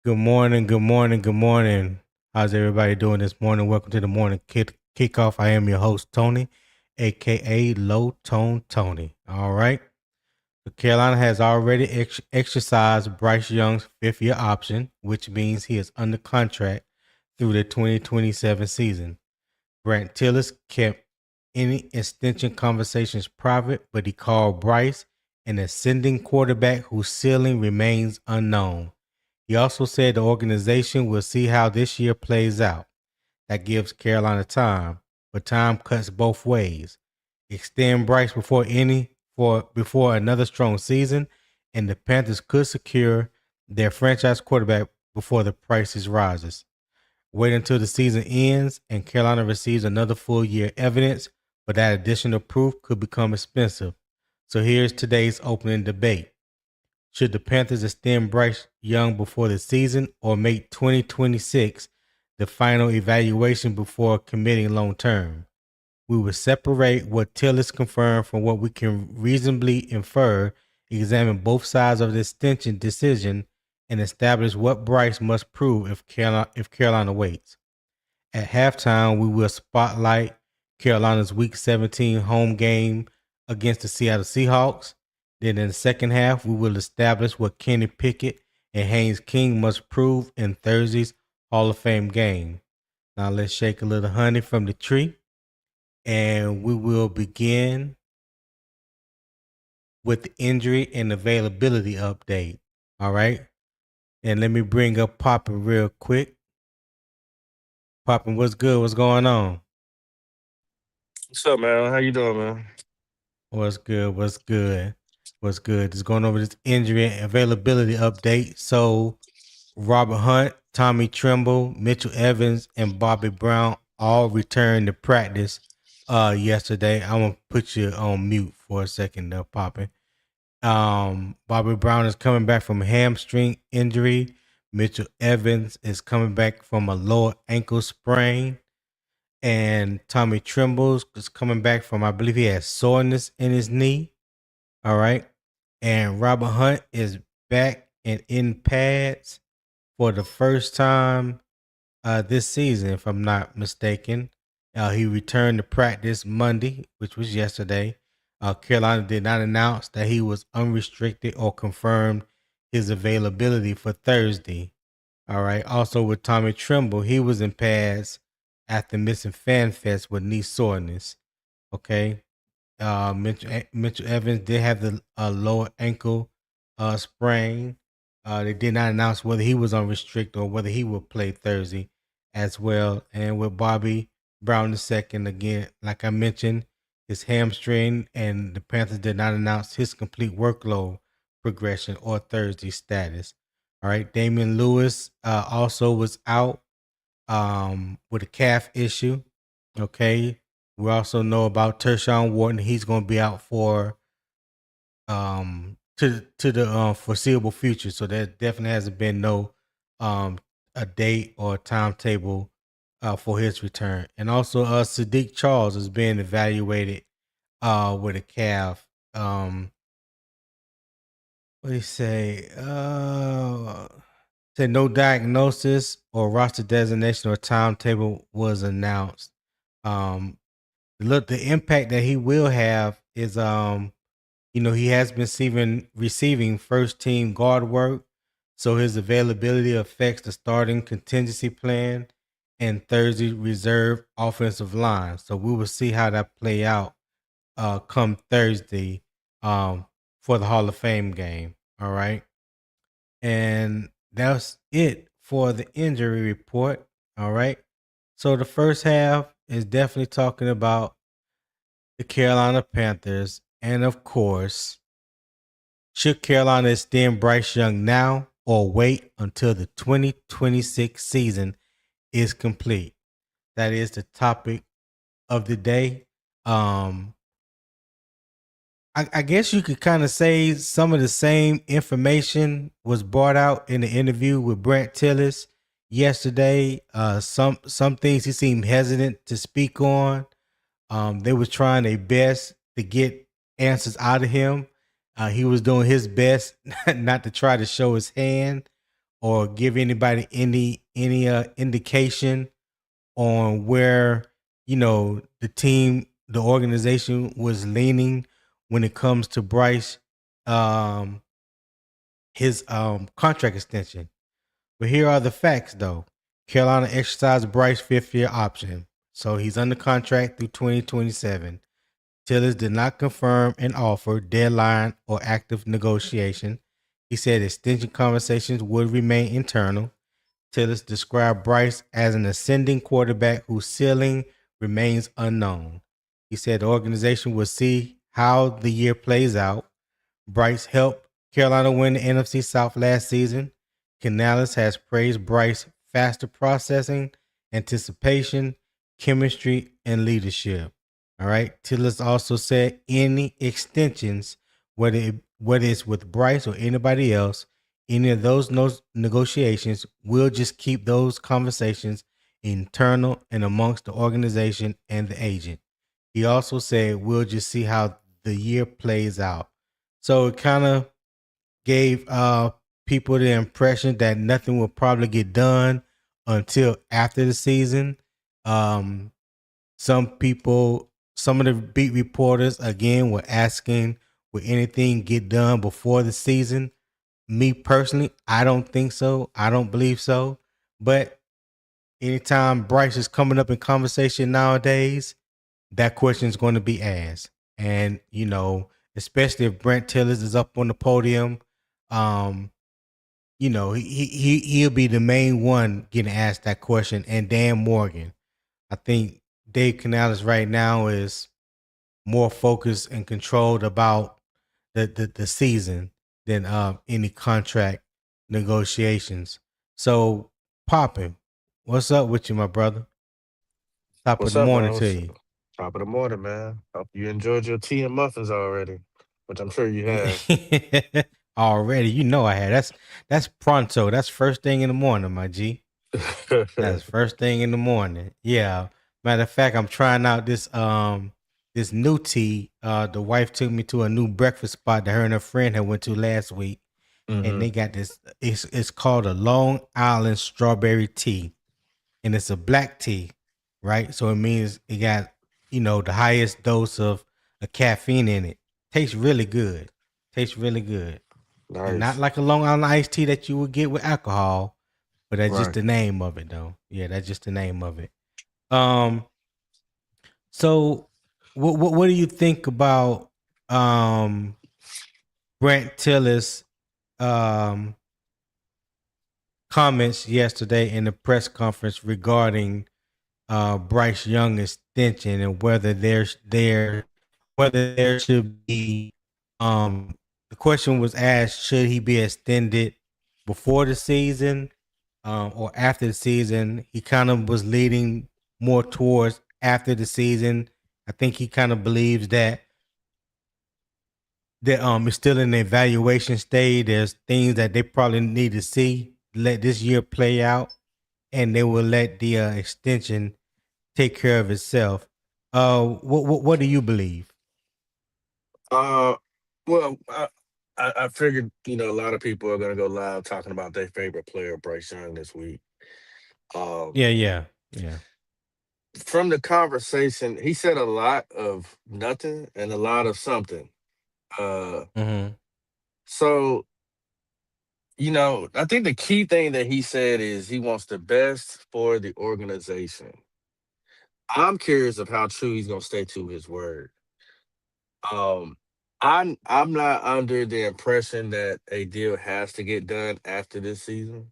Good morning, good morning, good morning. How's everybody doing this morning? Welcome to the morning kickoff. I am your host, Tony, aka Low Tone Tony. All right. So Carolina has already exercised Bryce Young's fifth-year option, which means he is under contract through the 2027 season. Brandt Tilis kept any extension conversations private, but he called Bryce an ascending quarterback whose ceiling remains unknown. He also said the organization will see how this year plays out. That gives Carolina time, but time cuts both ways. Extend Bryce before another strong season, and the Panthers could secure their franchise quarterback before the prices rises. Wait until the season ends and Carolina receives another full year evidence, but that additional proof could become expensive. So here's today's opening debate. Should the Panthers extend Bryce Young before the season or make 2026 the final evaluation before committing long term? We will separate what Tillis confirmed from what we can reasonably infer, examine both sides of the extension decision, and establish what Bryce must prove if Carolina waits. At halftime, we will spotlight Carolina's Week 17 home game against the Seattle Seahawks. Then in the second half, we will establish what Kenny Pickett and Haynes King must prove in Thursday's Hall of Fame game. Now let's shake a little honey from the tree, and we will begin with the injury and availability update. All right. And let me bring up Poppin real quick. Poppin, what's good? What's going on? What's up, man? How you doing, man? What's good? What's good? What's good? Just going over this injury and availability update. So Robert Hunt, Tommy Tremble, Mitchell Evans, and Bobby Brown all returned to practice yesterday. I'm gonna put you on mute for a second there, Poppin. Bobby Brown is coming back from a hamstring injury. Mitchell Evans is coming back from a lower ankle sprain. And Tommy Trembles is coming back from, I believe he has soreness in his knee. All right. And Robert Hunt is back and in pads for the first time this season, if I'm not mistaken. He returned to practice Monday, which was yesterday. Carolina did not announce that he was unrestricted or confirmed his availability for Thursday. All right. Also with Tommy Tremble, he was in pads after missing Fan Fest with knee soreness. Okay. Mitchell Evans did have the lower ankle sprain. They did not announce whether he was unrestricted or whether he would play Thursday as well. And with Bobby Brown II, again, like I mentioned, his hamstring, and the Panthers did not announce his complete workload progression or Thursday status. All right. Damien Lewis also was out with a calf issue. Okay. We also know about Tershawn Wharton. He's going to be out for to the foreseeable future. So there definitely hasn't been no a date or timetable for his return. And also Saahdiq Charles is being evaluated with a calf. What do you say? Said no diagnosis or roster designation or timetable was announced. Look, the impact that he will have is he has been receiving first team guard work, so his availability affects the starting contingency plan and Thursday reserve offensive line. So we will see how that play out come Thursday for the Hall of Fame game. All right. And that's it for the injury report. All right. So the first half is definitely talking about the Carolina Panthers. And of course, should Carolina extend Bryce Young now or wait until the 2026 season is complete? That is the topic of the day. I guess you could kind of say some of the same information was brought out in the interview with Brandt Tilis yesterday. Some things he seemed hesitant to speak on. They was trying their best to get answers out of him. He was doing his best not to try to show his hand or give anybody any indication on where the organization was leaning when it comes to Bryce, um, his contract extension. But here are the facts, though. Carolina exercised Bryce's fifth-year option, so he's under contract through 2027. Tilis did not confirm an offer, deadline, or active negotiation. He said extension conversations would remain internal. Tilis described Bryce as an ascending quarterback whose ceiling remains unknown. He said the organization will see how the year plays out. Bryce helped Carolina win the NFC South last season. Canales has praised Bryce's faster processing, anticipation, chemistry, and leadership. All right. Tilis also said any extensions, whether it's with Bryce or anybody else, any of those negotiations, we'll just keep those conversations internal and amongst the organization and the agent. He also said we'll just see how the year plays out. So it kind of gave people the impression that nothing will probably get done until after the season. Um, some of the beat reporters again were asking, will anything get done before the season? Me personally, I don't think so. I don't believe so. But anytime Bryce is coming up in conversation nowadays, that question is going to be asked. And, especially if Brandt Tilis is up on the podium, um, he'll be the main one getting asked that question. And Dan Morgan. I think Dave Canales right now is more focused and controlled about the season than any contract negotiations. So, Poppin, what's up with you, my brother? Top of What's the up, morning man? to What's you. top of the morning, man? Hope you enjoyed your tea and muffins already, which I'm sure you have. Already, I had that's pronto. That's first thing in the morning, my G. That's first thing in the morning. Yeah. Matter of fact, I'm trying out this new tea. The wife took me to a new breakfast spot that her and her friend had went to last week, and hmm they got this. It's called a Long Island strawberry tea, and it's a black tea, right? So it means it got the highest dose of a caffeine in it. Tastes really good. Tastes really good, and not Nice. like a Long Island iced tea that you would get with alcohol, but that's just Right. the name of it, though. Yeah, that's just the name of it. Um, so what do you think about um Brandt Tilis um comments yesterday in the press conference regarding Bryce Young extension and whether there should be the question was asked, should he be extended before the season or after the season? He kind of was leading more towards after the season. I think he kind of believes that it's still in the evaluation stage. There's things that they probably need to see, let this year play out, and they will let the extension take care of itself. What do you believe? Uh, well, I figured a lot of people are gonna go live talking about their favorite player, Bryce Young, this week. Um, Yeah, yeah, yeah. from the conversation, he said a lot of nothing and a lot of something. Uh, Mm-hmm. so I think the key thing that he said is he wants the best for the organization. I'm curious of how true he's gonna stay to his word. Um, I'm not under the impression that a deal has to get done after this season.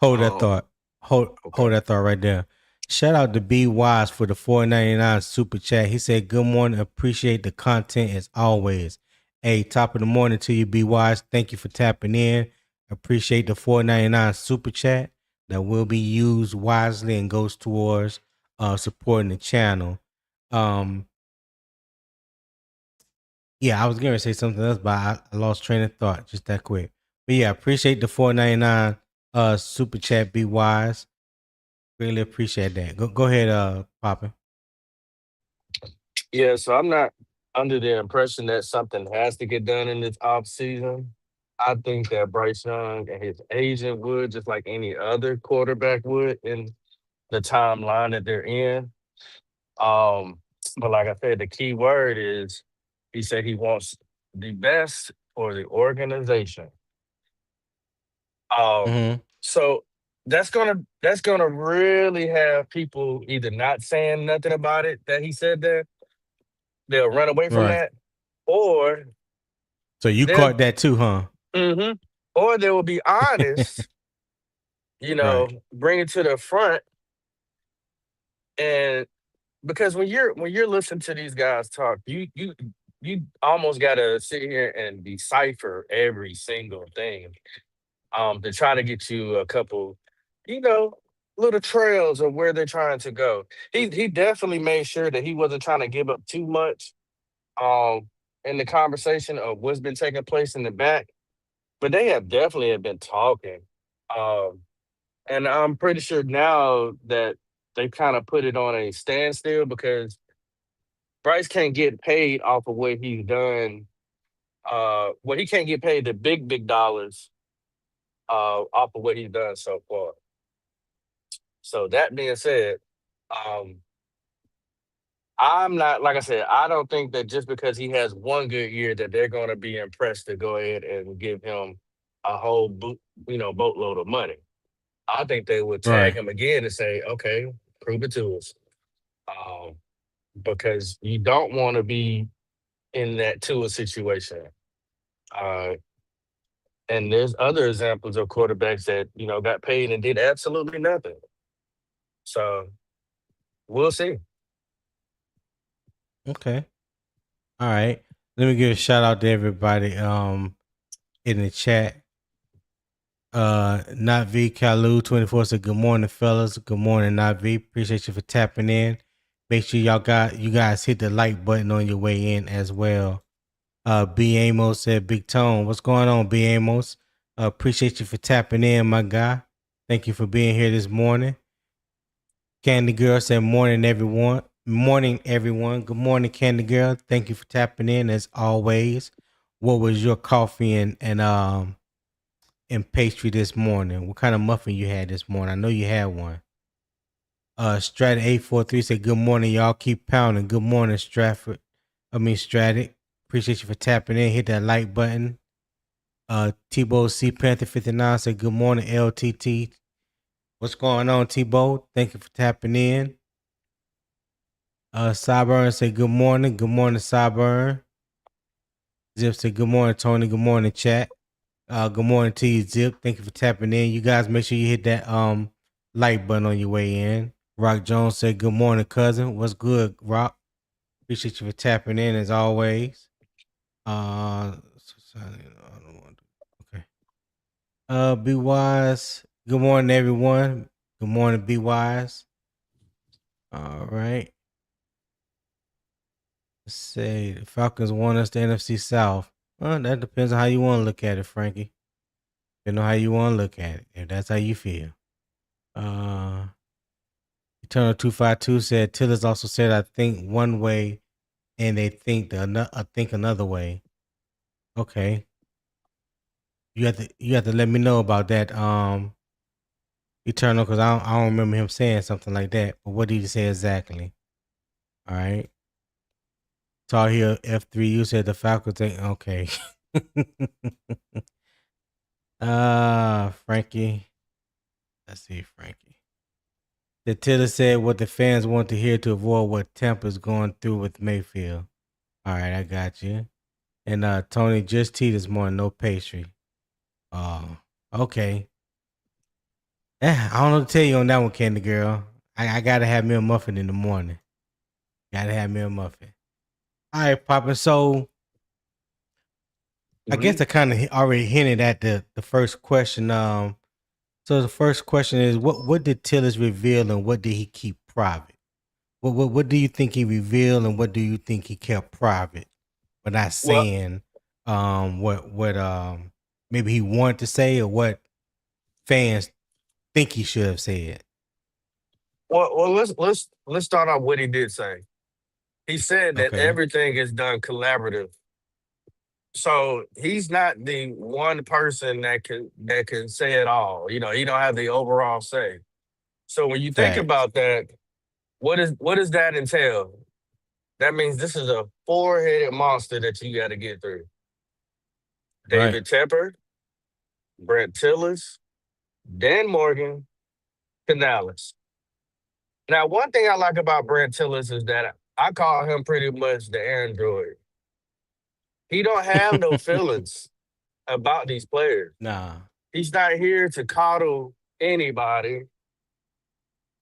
Hold that Um, thought. Hold okay. that thought right there. Shout out to B Wise for the 4.99 super chat. He said, "Good morning. Appreciate the content as always." Hey, top of the morning to you, B Wise. Thank you for tapping in. Appreciate the 4.99 super chat that will be used wisely and goes towards supporting the channel. Um, Yeah, I was going to say something else, but I lost train of thought just that quick. But yeah, appreciate the 4.99 super chat. Be wise. Really appreciate that. Go ahead, Papa. Yeah, so I'm not under the impression that something has to get done in this off season. I think that Bryce Young and his agent would, just like any other quarterback would in the timeline that they're in. Um, but like I said, the key word is he said he wants the best for the organization. Um, Mm-hmm. so that's gonna really have people either not saying nothing about it that he said there, they'll run away from Right. that, or So you they'll caught that too, huh? mhm, or they will be honest, Right. bring it to the front. And because when you're listening to these guys talk, you almost gotta sit here and decipher every single thing, to try to get you a couple, you know, little trails of where they're trying to go. He definitely made sure that he wasn't trying to give up too much, um, in the conversation of what's been taking place in the back, but they have been talking. Um, and I'm pretty sure now that they've kind of put it on a standstill because Bryce can't get paid off of what he's done. Well, he can't get paid the big dollars off of what he's done so far. So that being said, um, I'm not like I said. I don't think that just because he has one good year that they're going to be impressed to go ahead and give him a whole boatload of money. I think they would tag Right. him again and say, "Okay, prove it to us," um, because you don't want to be in that Tua situation. Uh, and there's other examples of quarterbacks that got paid and did absolutely nothing. So we'll see. Okay. All right. Let me give a shout out to everybody in the chat. Not V Kalu 24 said good morning, fellas. Good morning, Not V. Appreciate you for tapping in. Make sure you guys hit the like button on your way in as well. B Amos said big tone. What's going on, B Amos? Appreciate you for tapping in, my guy. Thank you for being here this morning. Candy Girl said morning everyone. Morning everyone. Good morning, Candy Girl. Thank you for tapping in as always. What was your coffee and pastry this morning? What kind of muffin you had this morning? I know you had one. Strat 843 said good morning, y'all. Keep pounding. Good morning, Stratford. Stratic. Appreciate you for tapping in. Hit that like button. Tebow C Panther 59 said good morning, LTT. What's going on, Tebow? Thank you for tapping in. Cyburn said good morning. Good morning, Cyburn. Zip said good morning, Tony. Good morning, chat. Good morning to you, Zip. Thank you for tapping in. You guys make sure you hit that like button on your way in. Rock Jones said good morning, cousin. What's good, Rock? Appreciate you for tapping in as always. Okay. Be wise. Good morning, everyone. Good morning, be wise. All right. Let's say the Falcons won us the NFC South. Well, that depends on how you want to look at it, Frankie. Depending on how you want to look at it. If that's how you feel. Uh Eternal 252 said Tillis also said I think one way and they think another way. Okay. You have to let me know about that, Eternal, because I don't remember him saying something like that. But what did he say exactly? All right. Tar Heel F3, you said the Falcons think okay. Frankie. Let's see, Frankie. The Tiller said what the fans want to hear to avoid what Tampa's going through with Mayfield. All right, I got you. And Tony, just tea this morning, no pastry. Oh, okay. I don't know what to tell you on that one, Candy Girl. I gotta have me a muffin in the morning. Gotta have me a muffin. All right, Papa. So I guess Mhm. I kind of already hinted at the first question. So the first question is, what did Tillis reveal and what did he keep private? What do you think he revealed and what do you think he kept private? Without Well, saying what maybe he wanted to say or what fans think he should have said. let's start off what he did say. He said that Okay. everything is done collaborative So he's not the one person that can say it all. He don't have the overall say. So when you think Facts. about that, what does that entail? That means this is a four-headed monster that you got to get through. Right. David Tepper, Brandt Tilis, Dan Morgan, Canales. Now, one thing I like about Brandt Tilis is that I call him pretty much the android. He don't have no feelings about these players. Nah. He's not here to coddle anybody.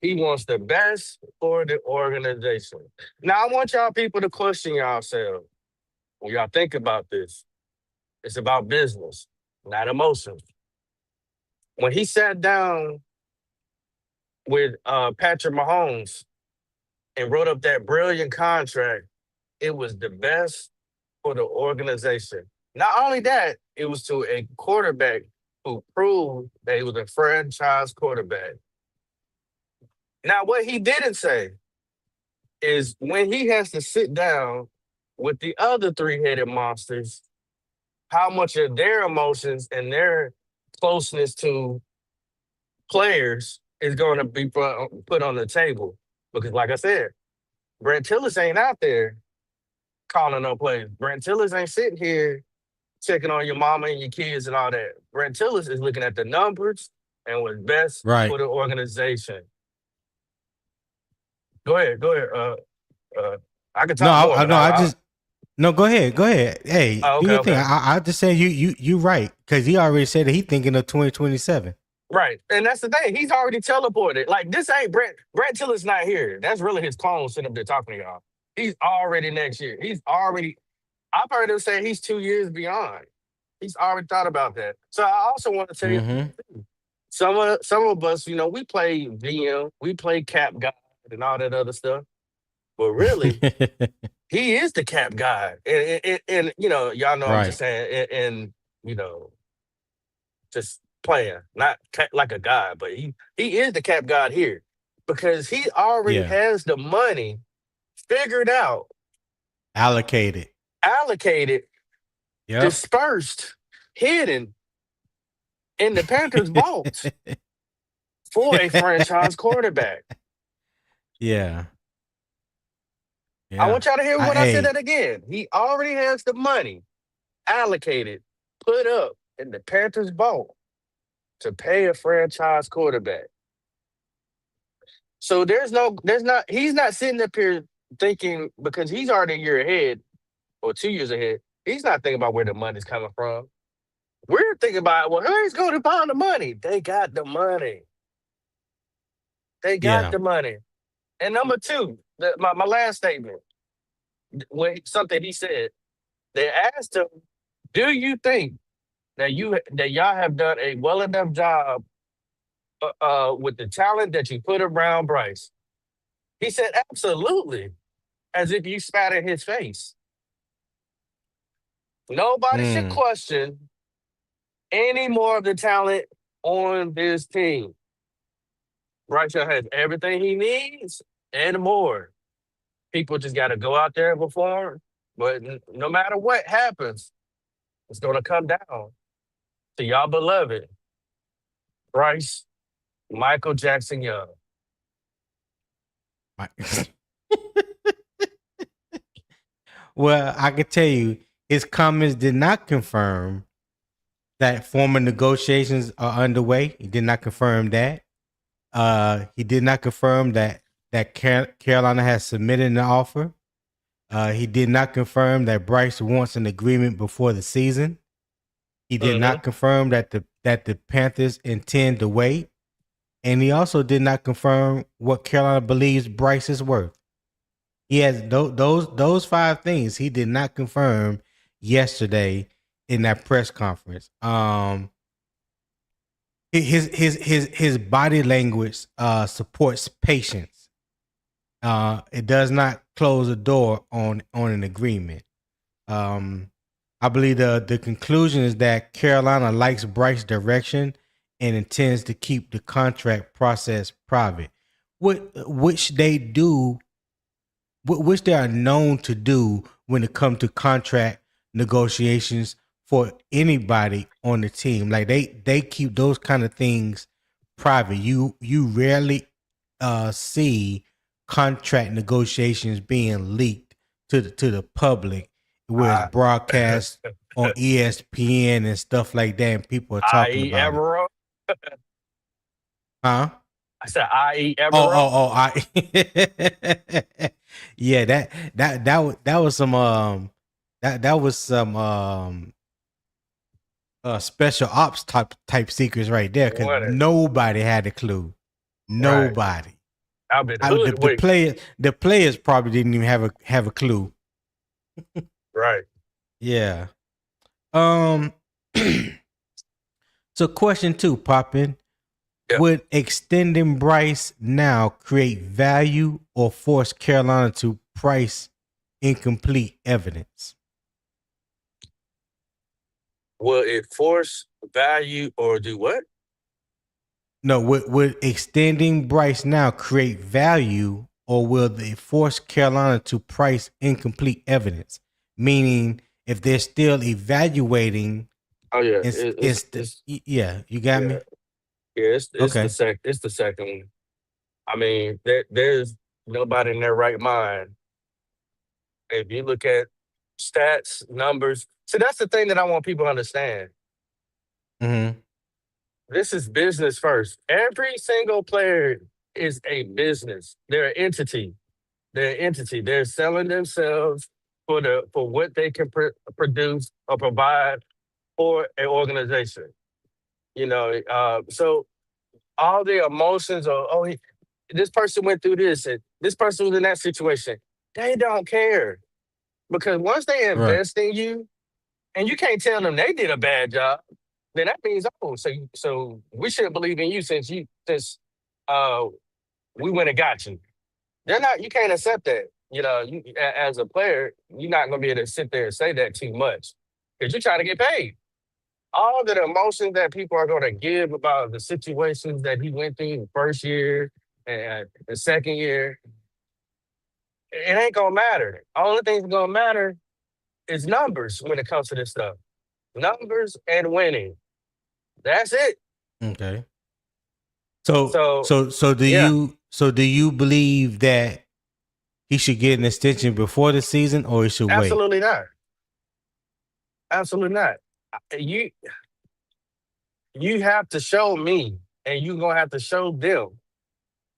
He wants the best for the organization. Now, I want y'all people to question yourselves when y'all think about this. It's about business, not emotions. When he sat down with Patrick Mahomes and wrote up that brilliant contract, it was the best for the organization. Not only that, it was to a quarterback who proved that he was a franchise quarterback. Now, what he didn't say is when he has to sit down with the other three-headed monsters, how much of their emotions and their closeness to players is going to be put on the table. Because, like I said, Brandt Tilis ain't out there calling no plays. Brandt Tilis ain't sitting here checking on your mama and your kids and all that. Brandt Tilis is looking at the numbers and what's best Right. for the organization. Go ahead, go ahead. Uh, I can No, talk more, but no, I I just no. Go ahead, go ahead. Hey, oh, do okay, your thing. okay. I just say you right because he already said that he thinking of 2027. Right. And that's the thing. He's already teleported. Like, this ain't Brent Tillis not here. That's really his clone sitting up there talking to y'all. He's already next year. I've heard him say he's 2 years beyond. He's already thought about that. So I also want to tell you, Mm-hmm. some of us, we play VM, we play cap guy and all that other stuff. But really, he is the cap guy. And y'all know I'm just Right. saying, and you know, just playing, not like a guy, but he is the cap god here because he already Yeah. has the money figured out, Allocated. allocated, Yep. dispersed, hidden in the Panthers' vault for a franchise quarterback. Yeah. I Yeah. want y'all to hear I what I said hey. that again. He already has the money allocated, put up in the Panthers' vault to pay a franchise quarterback. So he's not sitting up here thinking because he's already a year ahead or 2 years ahead. He's not thinking about where the money's coming from. We're thinking about, well, who's going to find the money? They got the money. They got Yeah. the money. And number two, my last statement, when something he said, they asked him, "Do you think that y'all have done a well enough job with the talent that you put around Bryce?" He said, "Absolutely," as if you spat in his face. Nobody should Mm. question any more of the talent on this team. Bryce Young has everything he needs and more. People just got to go out there and perform. But no matter what happens, it's going to come down to y'all beloved Bryce Michael Jackson Young. My- well, I can tell you, his comments did not confirm that formal negotiations are underway. He did not confirm that. He did not confirm that Carolina has submitted an offer. He did not confirm that Bryce wants an agreement before the season. He did Mm-hmm. not confirm that the Panthers intend to wait, and he also did not confirm what Carolina believes Bryce is worth. He has those five things he did not confirm yesterday in that press conference. His body language supports patience. It does not close a door on an agreement. I believe the conclusion is that Carolina likes Bryce's direction and intends to keep the contract process private, which they do, which they are known to do when it comes to contract negotiations for anybody on the team. Like they keep those kind of things private. You rarely see contract negotiations being leaked to the public where it's I, broadcast on ESPN and stuff like that, and people are talking I.e. about it. Evero. Huh? I said I.e. Oh, Evero. oh, oh! Yeah, that was some that was some special ops type secrets right there because What? nobody had a clue. Right. Nobody. I've been The hoodwinked. players probably didn't even have a clue. Right. Yeah. Um. So question two, Poppin. Yeah. Would extending Bryce now create value or force Carolina to price incomplete evidence? Will it force value or do what? No, would extending Bryce now create value or will they force Carolina to price incomplete evidence? Meaning, if they're still evaluating, Oh yeah, yeah, you got yeah, me? it's the Okay. second one. I mean, there's nobody in their right mind. If you look at stats, numbers, so that's the thing that I want people to understand. Mm-hmm. This is business first. Every single player is a business. They're an entity. They're an entity. They're selling themselves for what they can produce or provide for an organization. So all the emotions of this person went through this and this person was in that situation. They don't care because once they Right. invest in you, and you can't tell them they did a bad job, then that means so we shouldn't believe in you since uh we went and got you. They're not. You can't accept that. As a player, you're not gonna be able to sit there and say that too much because you're trying to get paid. All the emotions that people are going to give about the situations that he went through the first year and the second year, it ain't gonna matter. Only thing that's gonna matter is numbers when it comes to this stuff. Numbers and winning. That's it. Okay. So So so so yeah, do you believe that he should get an extension before the season or he should wait? absolutely not. Absolutely not. You you have to show me, and you're gonna have to show them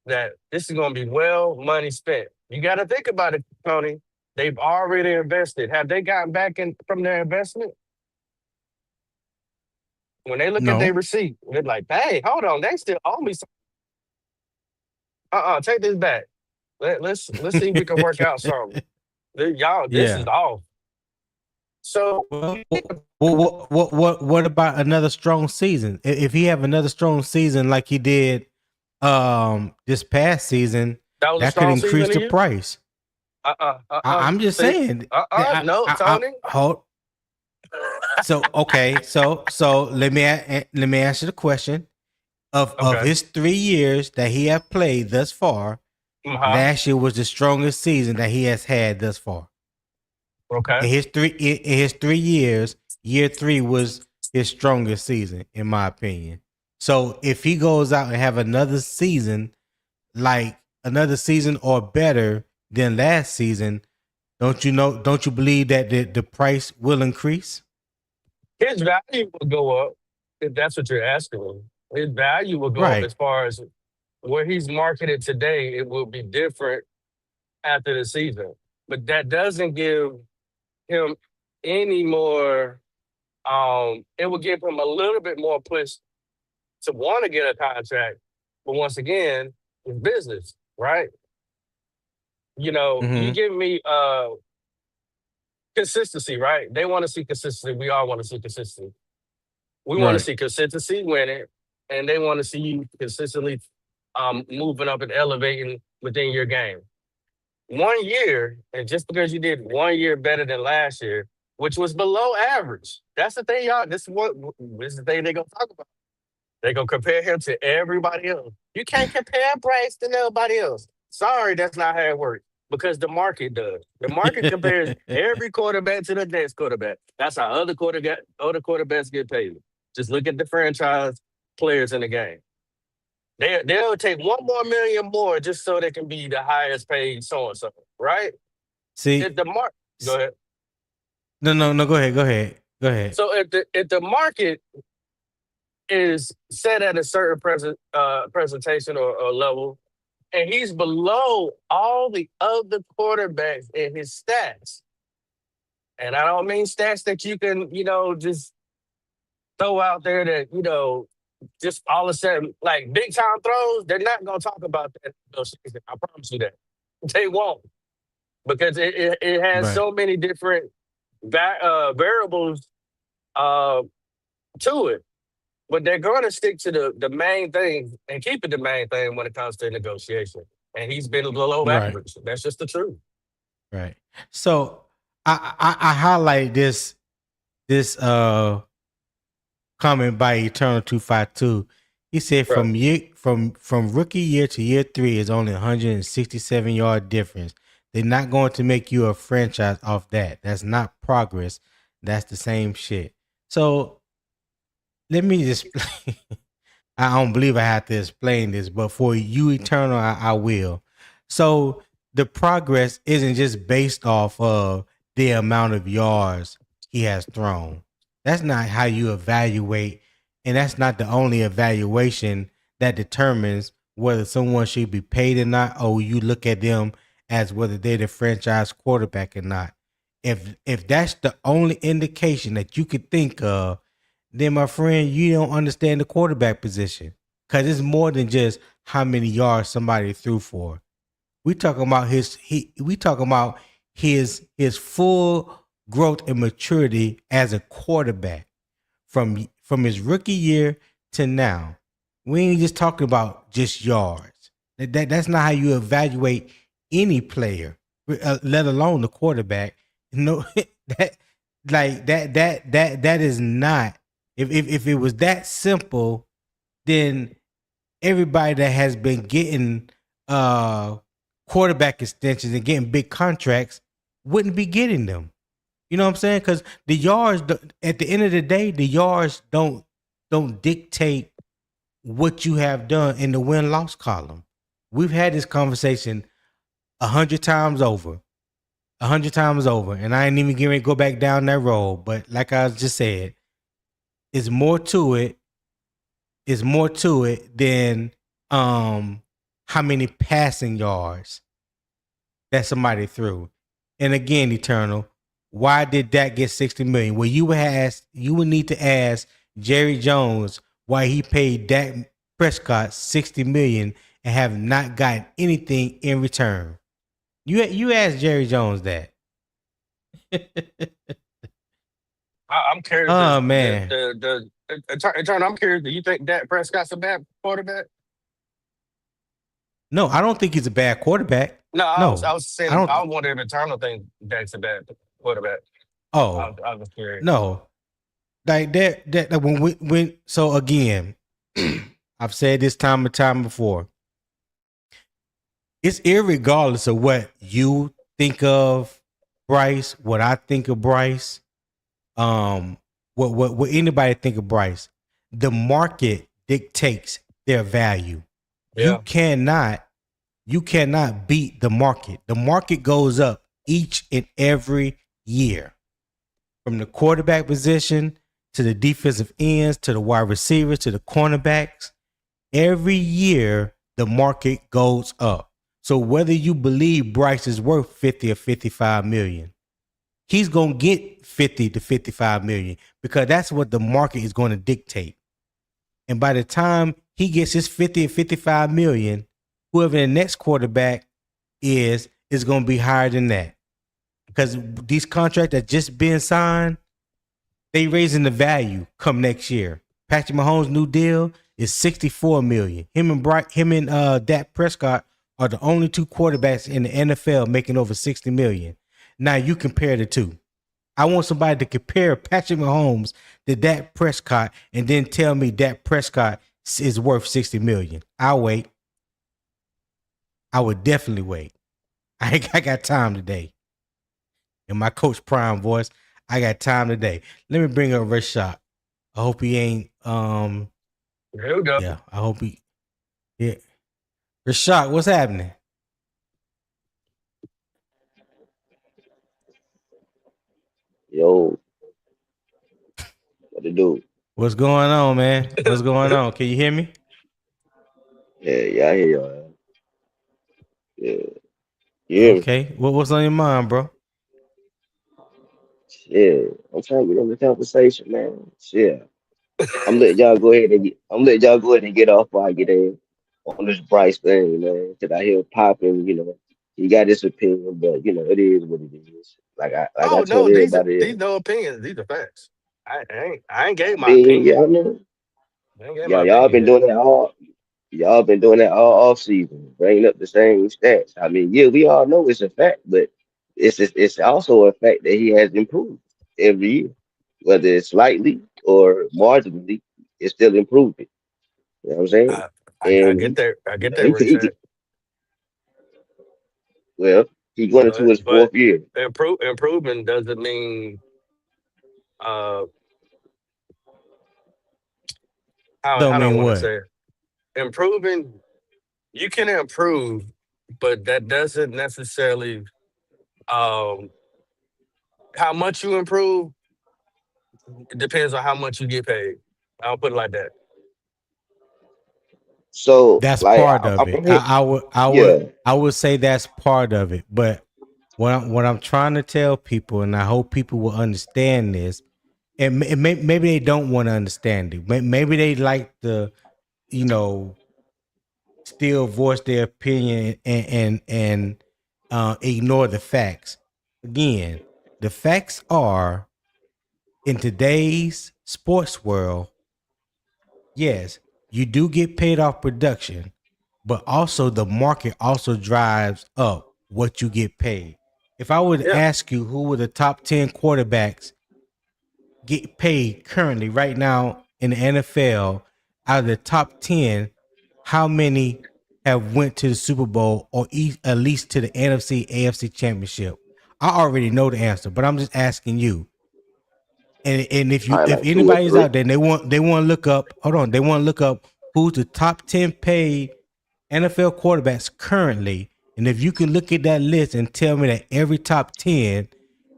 that this is gonna be well money spent. You got to think about it, Tony. They've already invested. Have they gotten back in from their investment? When they look at their No. receipt, they're like, "Hey, hold on, they still owe me some. Take this back. Let's see if we can work out something. Y'all, this is Yeah. off." So Well, what about another strong season? If he have another strong season like he did this past season, that was a that could strong increase season to the you. price. I'm just See, saying that no, Tony. I hold. So okay, so let me answer the question of Okay. his 3 years that he have played thus far. Uh-huh. Last year was the strongest season that he has had thus far. Okay. In his 3 years, year three was his strongest season, in my opinion. So if he goes out and have another season or better than last season, don't you believe that the price will increase? His value will go up if that's what you're asking me. His value will go up Right. as far as where he's marketed today. It will be different after the season, but that doesn't give him any more. It will give him a little bit more push to want to get a contract. But once again, it's business, right? You Mm-hmm. give me consistency, right? They want to see consistency. We all want to see consistency. We want to Right. see consistency winning, and they want to see you consistently moving up and elevating within your game. 1 year, and just because you did 1 year better than last year, which was below average, that's the thing, y'all. This is the thing they're gonna talk about. They're gonna compare him to everybody else. You can't compare Bryce to nobody else. Sorry, that's not how it works. because the market does. The market compares every quarterback to the next quarterback. That's how other quarterbacks get paid. Just look at the franchise players in the game. They'll take 1 more million more just so they can be the highest paid so and so, right? If See, the mark, go ahead. no. Go ahead. Go ahead. Go ahead. So if the market is set at a certain presentation or level, and he's below all the other quarterbacks in his stats. And I don't mean stats that you can, just throw out there that, just all of a sudden, like big time throws, they're not going to talk about that in those season. I promise you that. They won't because it has Right. so many different variables uh, to it. But they're going to stick to the main thing and keep it the main thing when it comes to negotiation. And he's been below Right. average. That's just the truth. Right. So I highlight this comment by Eternal 252. He said Right. from rookie year to year 3 is only 167-yard difference. They're not going to make you a franchise off that. That's not progress. That's the same shit. So let me just I don't believe I have to explain this, but for you, Eternal, I will. So the progress isn't just based off of the amount of yards he has thrown. That's not how you evaluate, and that's not the only evaluation that determines whether someone should be paid or not, or you look at them as whether they're the franchise quarterback or not. If that's the only indication that you could think of, then my friend, you don't understand the quarterback position. Cause it's more than just how many yards somebody threw for. We talking about his full growth and maturity as a quarterback from his rookie year to now. We ain't just talking about just yards. That's not how you evaluate any player, let alone the quarterback. No, that that is not. If it was that simple, then everybody that has been getting quarterback extensions and getting big contracts wouldn't be getting them. You know what I'm saying? Because the yards, at the end of the day, the yards don't dictate what you have done in the win loss column. We've had this conversation 100 times over, 100 times over, and I ain't even getting ready to go back down that road. But like I just said, it's more to it. It's more to it than how many passing yards that somebody threw. And again, Eternal, why did Dak get 60 million? Well, you would need to ask Jerry Jones why he paid Dak Prescott 60 million and have not gotten anything in return. You ask Jerry Jones that. I'm curious. Oh man. Turner, I'm curious. Do you think Dak Prescott's a bad quarterback? No, I don't think he's a bad quarterback. No, I No, was I saying don't. I was wondering if Eternal think Dak's a bad quarterback. Oh I was curious. no, like that when so again, I've said this time and time before. It's irregardless of what you think of Bryce, what I think of Bryce, um, what anybody think of Bryce. The market dictates their value. You Yeah. cannot you cannot beat the market. The market goes up each and every year, from the quarterback position to the defensive ends to the wide receivers to the cornerbacks. Every year, the market goes up. So whether you believe Bryce is worth 50 or 55 million, he's going to get 50 to 55 million because that's what the market is going to dictate. And by the time he gets his 50 or 55 million, whoever the next quarterback is going to be higher than that. Because these contracts that just been signed, they raising the value come next year. Patrick Mahomes' new deal is 64 million. Him and Dak Prescott are the only two quarterbacks in the NFL making over 60 million. Now you compare the two. I want somebody to compare Patrick Mahomes to Dak Prescott and then tell me Dak Prescott is worth 60 million. I'll wait. I would definitely wait. I got time today. In my Coach Prime voice, I got time today. Let me bring up Rashad. I hope he ain't. Here we go. Yeah, I hope he. Yeah, Rashad, what's happening? Yo, what to do? What's going on, man? What's going on? Can you hear me? Yeah, I hear y'all. Yeah, you hear me? Okay. What's on your mind, bro? Yeah, I'm trying to get in the conversation, man. Yeah, I'm letting y'all go ahead and get off while I get in on this Bryce thing, man. Cause I hear popping, he got his opinion, but it is what it is. Like I Oh told no, everybody these else. no opinions. These are facts. I ain't gave I my mean, opinion. yeah, I mean, I ain't gave yeah, my opinion yet. y'all been doing that all off season, bringing up the same stats. I mean, yeah, we all know it's a fact, but it's also a fact that he has improved every year, whether it's slightly or marginally, it's still improving. You know what I'm saying? I And get there. I you get know, there, Rashad. well, he's going into his But fourth year. improving doesn't mean uh how Don't do I mean want to what? say it? Improving, you can improve, but that doesn't necessarily um how much you improve. It depends on how much you get paid. I'll put it like that. So, That's like, part of it. I'm here. Yeah, I would say that's part of it. But what I'm trying to tell people, and I hope people will understand this, and maybe they don't want to understand it. Maybe they like to, you know, still voice their opinion and ignore the facts. Again, the facts are in today's sports world. Yes, you do get paid off production, but also the market also drives up what you get paid. If I would Yeah. ask you who were the top 10 quarterbacks get paid currently right now in the NFL, out of the top 10, how many have went to the Super Bowl or at least to the NFC AFC championship? I already know the answer, but I'm just asking you. And probably if like two or anybody's three. out there and they want to look up, hold on, they want to look up who's the top 10 paid NFL quarterbacks currently. And if you can look at that list and tell me that every top 10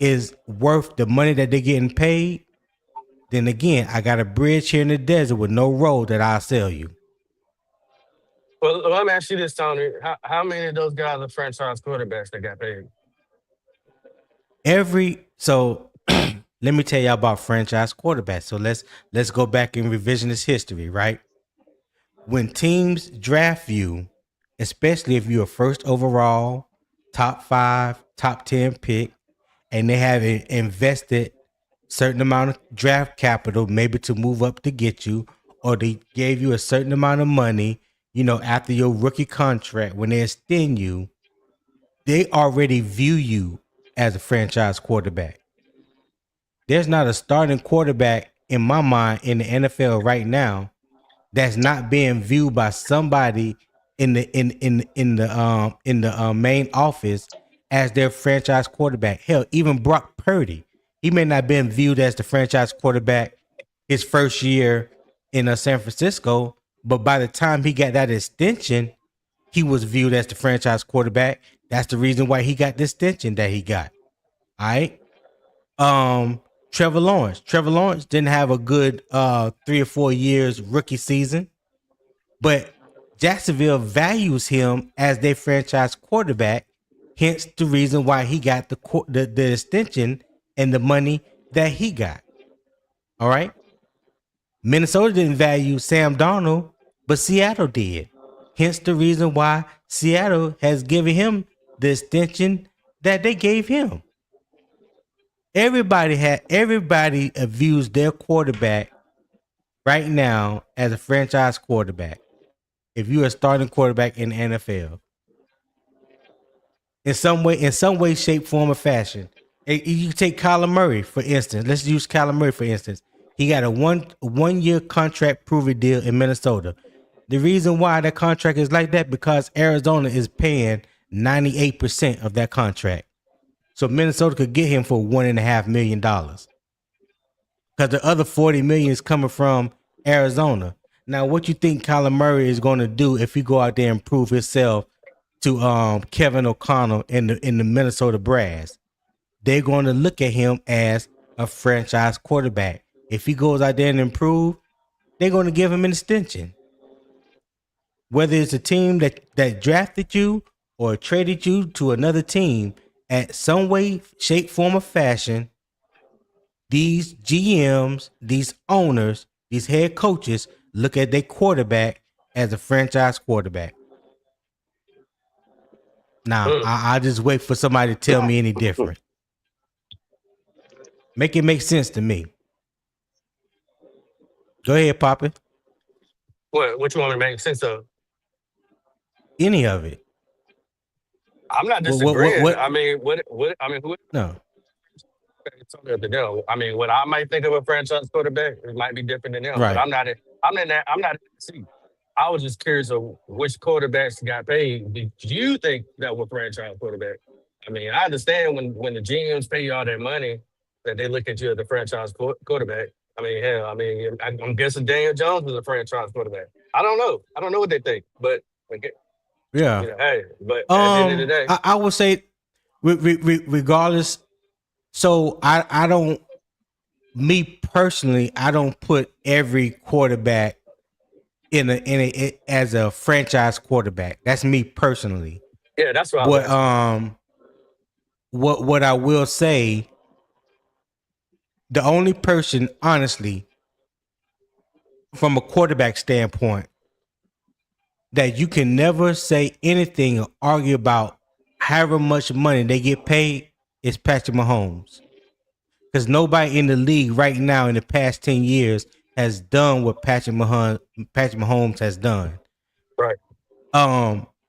is worth the money that they're getting paid, then again, I got a bridge here in the desert with no road that I'll sell you. Well, let me ask you this, Tony. How many of those guys are franchise quarterbacks that got paid? So let me tell y'all about franchise quarterbacks. So let's go back in revisionist history, right? When teams draft you, especially if you're a first overall, top 5, top 10 pick, and they have invested certain amount of draft capital, maybe to move up to get you, or they gave you a certain amount of money, after your rookie contract, when they extend you, they already view you as a franchise quarterback. There's not a starting quarterback in my mind in the NFL right now that's not being viewed by somebody in the main office as their franchise quarterback. Hell, even Brock Purdy, he may not been viewed as the franchise quarterback his first year in San Francisco, but by the time he got that extension, he was viewed as the franchise quarterback. That's the reason why he got the extension that he got. All right. Um, Trevor Lawrence. Trevor Lawrence didn't have a good 3 or 4 years rookie season, but Jacksonville values him as their franchise quarterback. Hence the reason why he got the extension and the money that he got. All right. Minnesota didn't value Sam Darnold, but Seattle did. Hence the reason why Seattle has given him the extension that they gave him. Everybody views their quarterback right now as a franchise quarterback. If you're a starting quarterback in the NFL, in some way, shape, form, or fashion. You take Kyler Murray for instance. Let's use Kyler Murray for instance. He got a one year contract proving deal in Minnesota. The reason why that contract is like that because Arizona is paying 98% of that contract. So Minnesota could get him for $1.5 million. Because the other $40 million is coming from Arizona. Now, what you think Kyler Murray is going to do if he go out there and prove himself to Kevin O'Connell in the Minnesota Brass? They're going to look at him as a franchise quarterback. If he goes out there and improve, they're going to give him an extension. Whether it's a team that drafted you or traded you to another team, at some way, shape, form, or fashion, these GMs, these owners, these head coaches look at their quarterback as a franchise quarterback. Now, I just wait for somebody to tell me any different. Make it make sense to me. Go ahead, Poppy. What you want me to make sense of? Any of it. I'm not disagreeing. What? I mean, who? No. It's totally up to them. I mean, what I might think of a franchise quarterback, it might be different than them. Right. But I'm not in that seat. I was just curious of which quarterbacks got paid. Did you think that were franchise quarterback? I mean, I understand when the GMs pay you all that money that they look at you as the franchise quarterback. I mean, hell, I'm guessing Daniel Jones is a franchise quarterback. I don't know. I don't know what they think, but yeah. Hey, but at the end of the day, I would say, regardless. So I don't. Me personally, I don't put every quarterback in a as a franchise quarterback. That's me personally. Yeah, that's what what I will say, the only person, honestly, from a quarterback standpoint, that you can never say anything or argue about however much money they get paid is Patrick Mahomes. Because nobody in the league right now in the past 10 years has done what Patrick Mahomes has done. Right.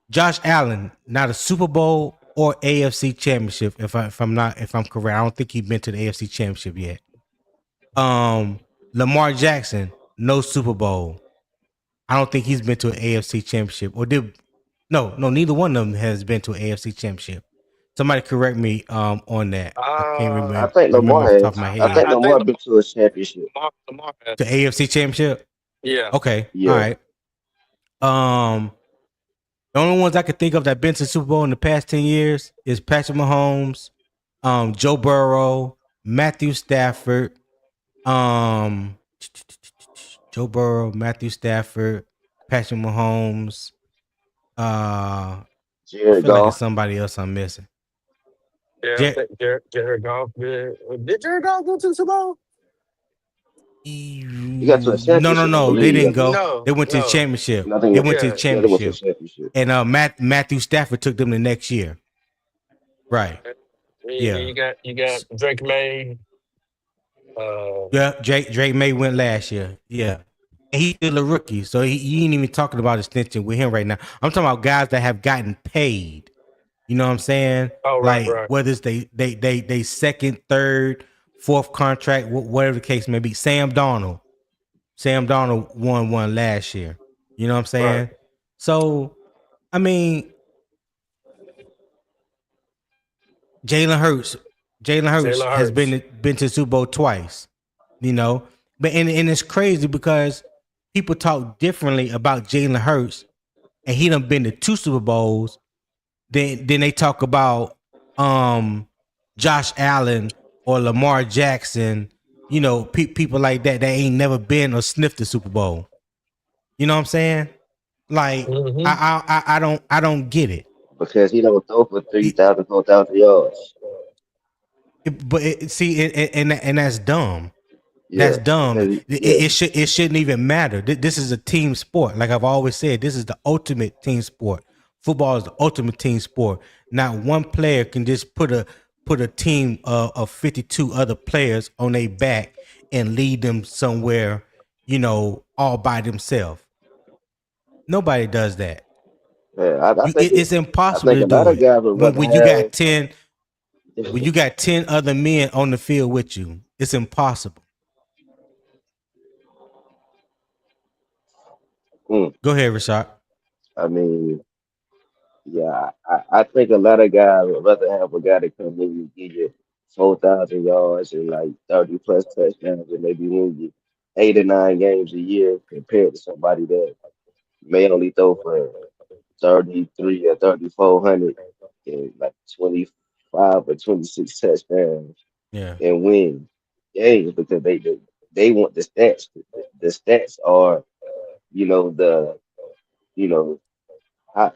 Josh Allen, not a Super Bowl or AFC Championship. If I'm correct, I don't think he's been to the AFC Championship yet. Lamar Jackson, no Super Bowl. I don't think he's been to an AFC Championship. No, neither one of them has been to an AFC Championship. Somebody correct me on that. I can't remember. I think remember Lamar off the top has. of my head. I think Lamar been to a championship. Lamar has. To AFC Championship? Yeah. Okay. Yeah. All right. The only ones I could think of that been to Super Bowl in the past 10 years is Patrick Mahomes, Joe Burrow, Matthew Stafford, Joe Burrow, Matthew Stafford, Patrick Mahomes. I feel like it's somebody else I'm missing. Yeah, Jared Goff did. Did Jared Goff go to the Super Bowl? You got to a championship. No, they didn't go. No, they went to the championship. Nothing They went to the Yeah, they went to championship. And Matthew Stafford took them the next year. Right. Yeah. You got Drake May. Yeah, Drake May went last year. Yeah. And he's still a rookie, so he ain't even talking about extension with him right now. I'm talking about guys that have gotten paid. You know what I'm saying? Oh, right, like whether it's they second, third, fourth contract, whatever the case may be. Sam Darnold won one last year. You know what I'm saying? Right. So, I mean, Jalen Hurts has been to the Super Bowl twice. You know, but and it's crazy because people talk differently about Jalen Hurts, and he done been to 2 Super Bowls. Then they talk about Josh Allen or Lamar Jackson, you know, people like that ain't never been or sniffed the Super Bowl. You know what I'm saying? Like I don't get it. Because he don't throw for 3,000, 4,000 yards. But and that's dumb. Yeah, that's dumb. It shouldn't even matter. This is a team sport. Like I've always said, this is the ultimate team sport. Football is the ultimate team sport. Not one player can just put a team of 52 other players on their back and lead them somewhere, you know, all by themselves. Nobody does that. Yeah, I think it's impossible to do it. When you got 10 other men on the field with you, it's impossible. Go ahead, Rashad. I mean, Yeah, I think a lot of guys would rather have a guy that come in and give you 4,000 yards and like 30 plus touchdowns and maybe win you 8 or 9 games a year compared to somebody that may only throw for 33 or 3,400 and like 25 or 26 touchdowns Yeah. and win games because they want the stats. The stats are, you know, the you know how,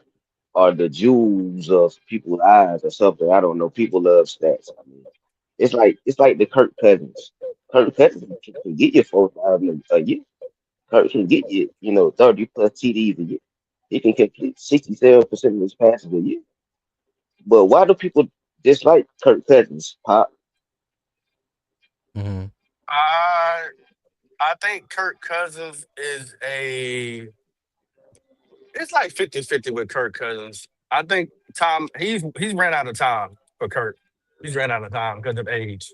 are the jewels of people's eyes or something. I don't know. People love stats. I mean, it's like the Kirk Cousins. Kirk Cousins can get you 4,000 a year. Kirk can get you, 30 plus TDs a year. He can complete 67% of his passes a year. But why do people dislike Kirk Cousins, Pop? Mm-hmm. I I think Kirk Cousins is a it's like 50-50 with Kirk Cousins. I think he's ran out of time for Kirk. He's ran out of time because of age.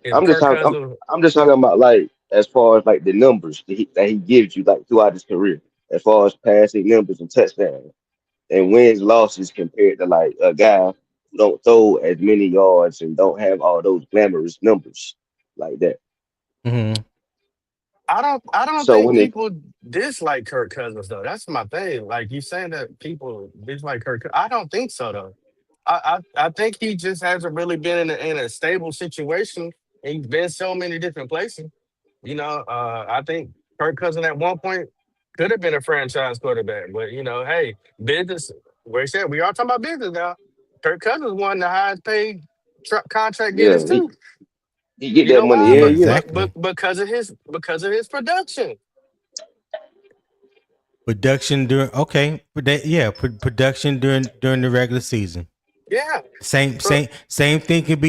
If I'm just Kirk talking. Cousins, I'm just talking about like as far as like the numbers that he gives you like throughout his career, as far as passing numbers and touchdowns and wins losses compared to like a guy who don't throw as many yards and don't have all those glamorous numbers like that. Mm-hmm. I don't So think when it people dislike Kirk Cousins though. That's my thing. Like you saying that people dislike I don't think so though. I think he just hasn't really been in a stable situation. He's been so many different places. I think Kirk Cousins at one point could have been a franchise quarterback, but hey, business. Where he said we are talking about business now. Kirk Cousins won the highest paid contract yeah, getters too. he get You that know money why? Yeah, every year. But exactly. because of his production. Production during production during the regular season. Yeah. Same So, same same thing can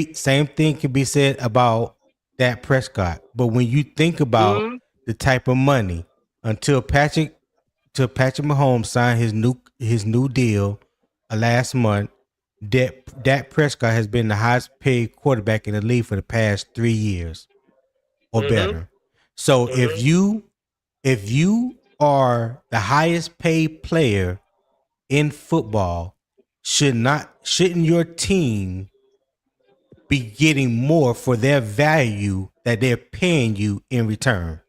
be said about Dak Prescott. But when you think about mhm, the type of money until Patrick Mahomes signed his new deal last month, Dak Prescott has been the highest paid quarterback in the league for the past 3 years or mhm, better. So mhm. if you are the highest paid player in football, shouldn't your team be getting more for their value that they're paying you in return?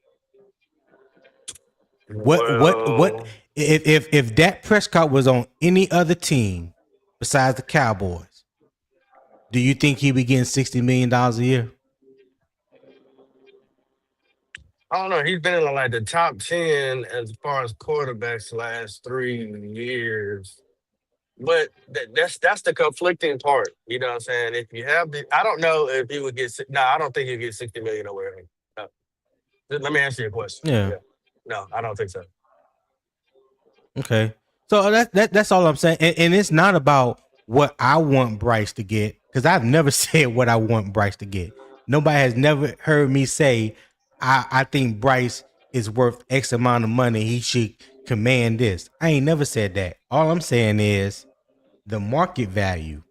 What Well, if Dak Prescott was on any other team besides the Cowboys? Do you think he'd be getting $60 million a year? I don't know. He's been in like the top 10 as far as quarterbacks last 3 years. But that's the conflicting part. You know what I'm saying? If you have I don't know if he would get. No, I don't think he'd get 60 million nowhere. No. Let me answer your question. Yeah. Yeah. No, I don't think so. Okay. So that's all I'm saying, and it's not about what I want Bryce to get because I've never said what I want Bryce to get. Nobody has never heard me say I think Bryce is worth X amount of money. He should command this. I ain't never said that. All I'm saying is the market value.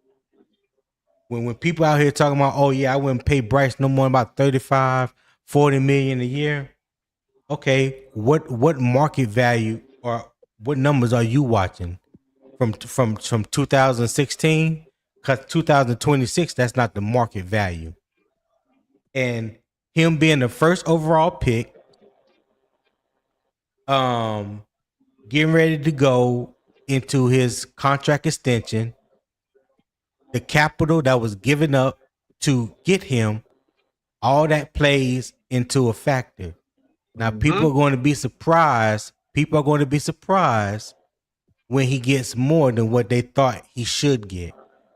When people out here talking about, oh yeah, I wouldn't pay Bryce no more than about 35, 40 million a year. Okay, what market value or what numbers are you watching from 2016? Because 2026, that's not the market value. And him being the first overall pick, um, getting ready to go into his contract extension, the capital that was given up to get him, all that plays into a factor. Now, people Hmm. are going to be surprised. People are going to be surprised when he gets more than what they thought he should get,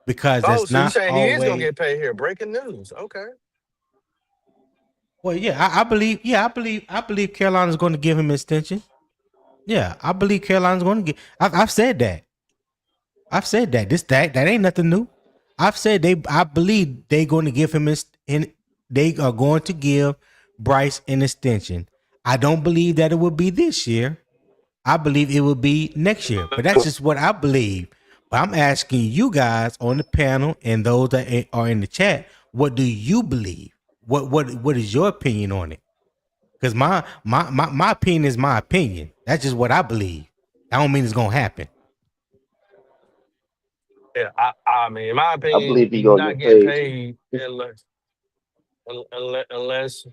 because Oh, that's so you not saying he is gonna always. get paid here? Breaking news. Okay. Well, yeah, I believe. Yeah, I believe Carolina's going to give him extension. Yeah, I believe Carolina's going to get. I've said that. I've said that. That ain't nothing new. I've said they. I believe they going to give him in. They are going to give Bryce an extension. I don't believe that it will be this year. I believe it will be next year, but that's just what I believe. But I'm asking you guys on the panel and those that are in the chat, what do you believe? What is your opinion on it? Because my opinion is my opinion. That's just what I believe. That don't mean it's gonna happen. Yeah, I mean, in my I opinion, believe he he's gonna not get getting paid too. paid unless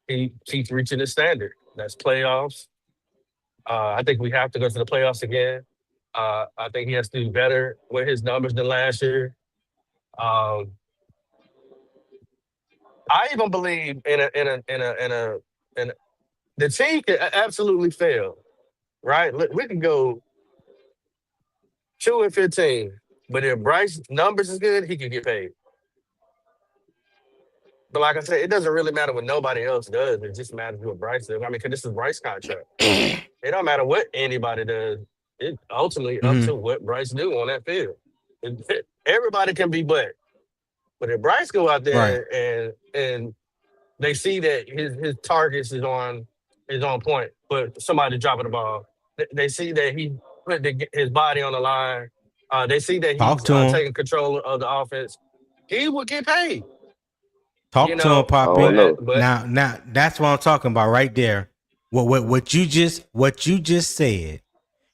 he keeps reaching his standard. That's playoffs. I think we have to go to the playoffs again. I think he has to do better with his numbers than last year. Um, I even believe in a the team can absolutely fail. Right? Look, we can go 2-15, but if Bryce numbers is good, he can get paid. But like I said, it doesn't really matter what nobody else does. It just matters what Bryce does. I mean, because this is Bryce contract. It don't matter what anybody does. It ultimately up Hmm. to what Bryce do on that field. Everybody can be but if Bryce go out Right. there and they see that his targets is on point, but somebody dropping the ball. They see that he put his body on the line. They see that Talk he's to him. taking control of the offense. He will get paid, you Talk to him, know. I don't Poppy. know. But Now, that's what I'm talking about right there. What you just said,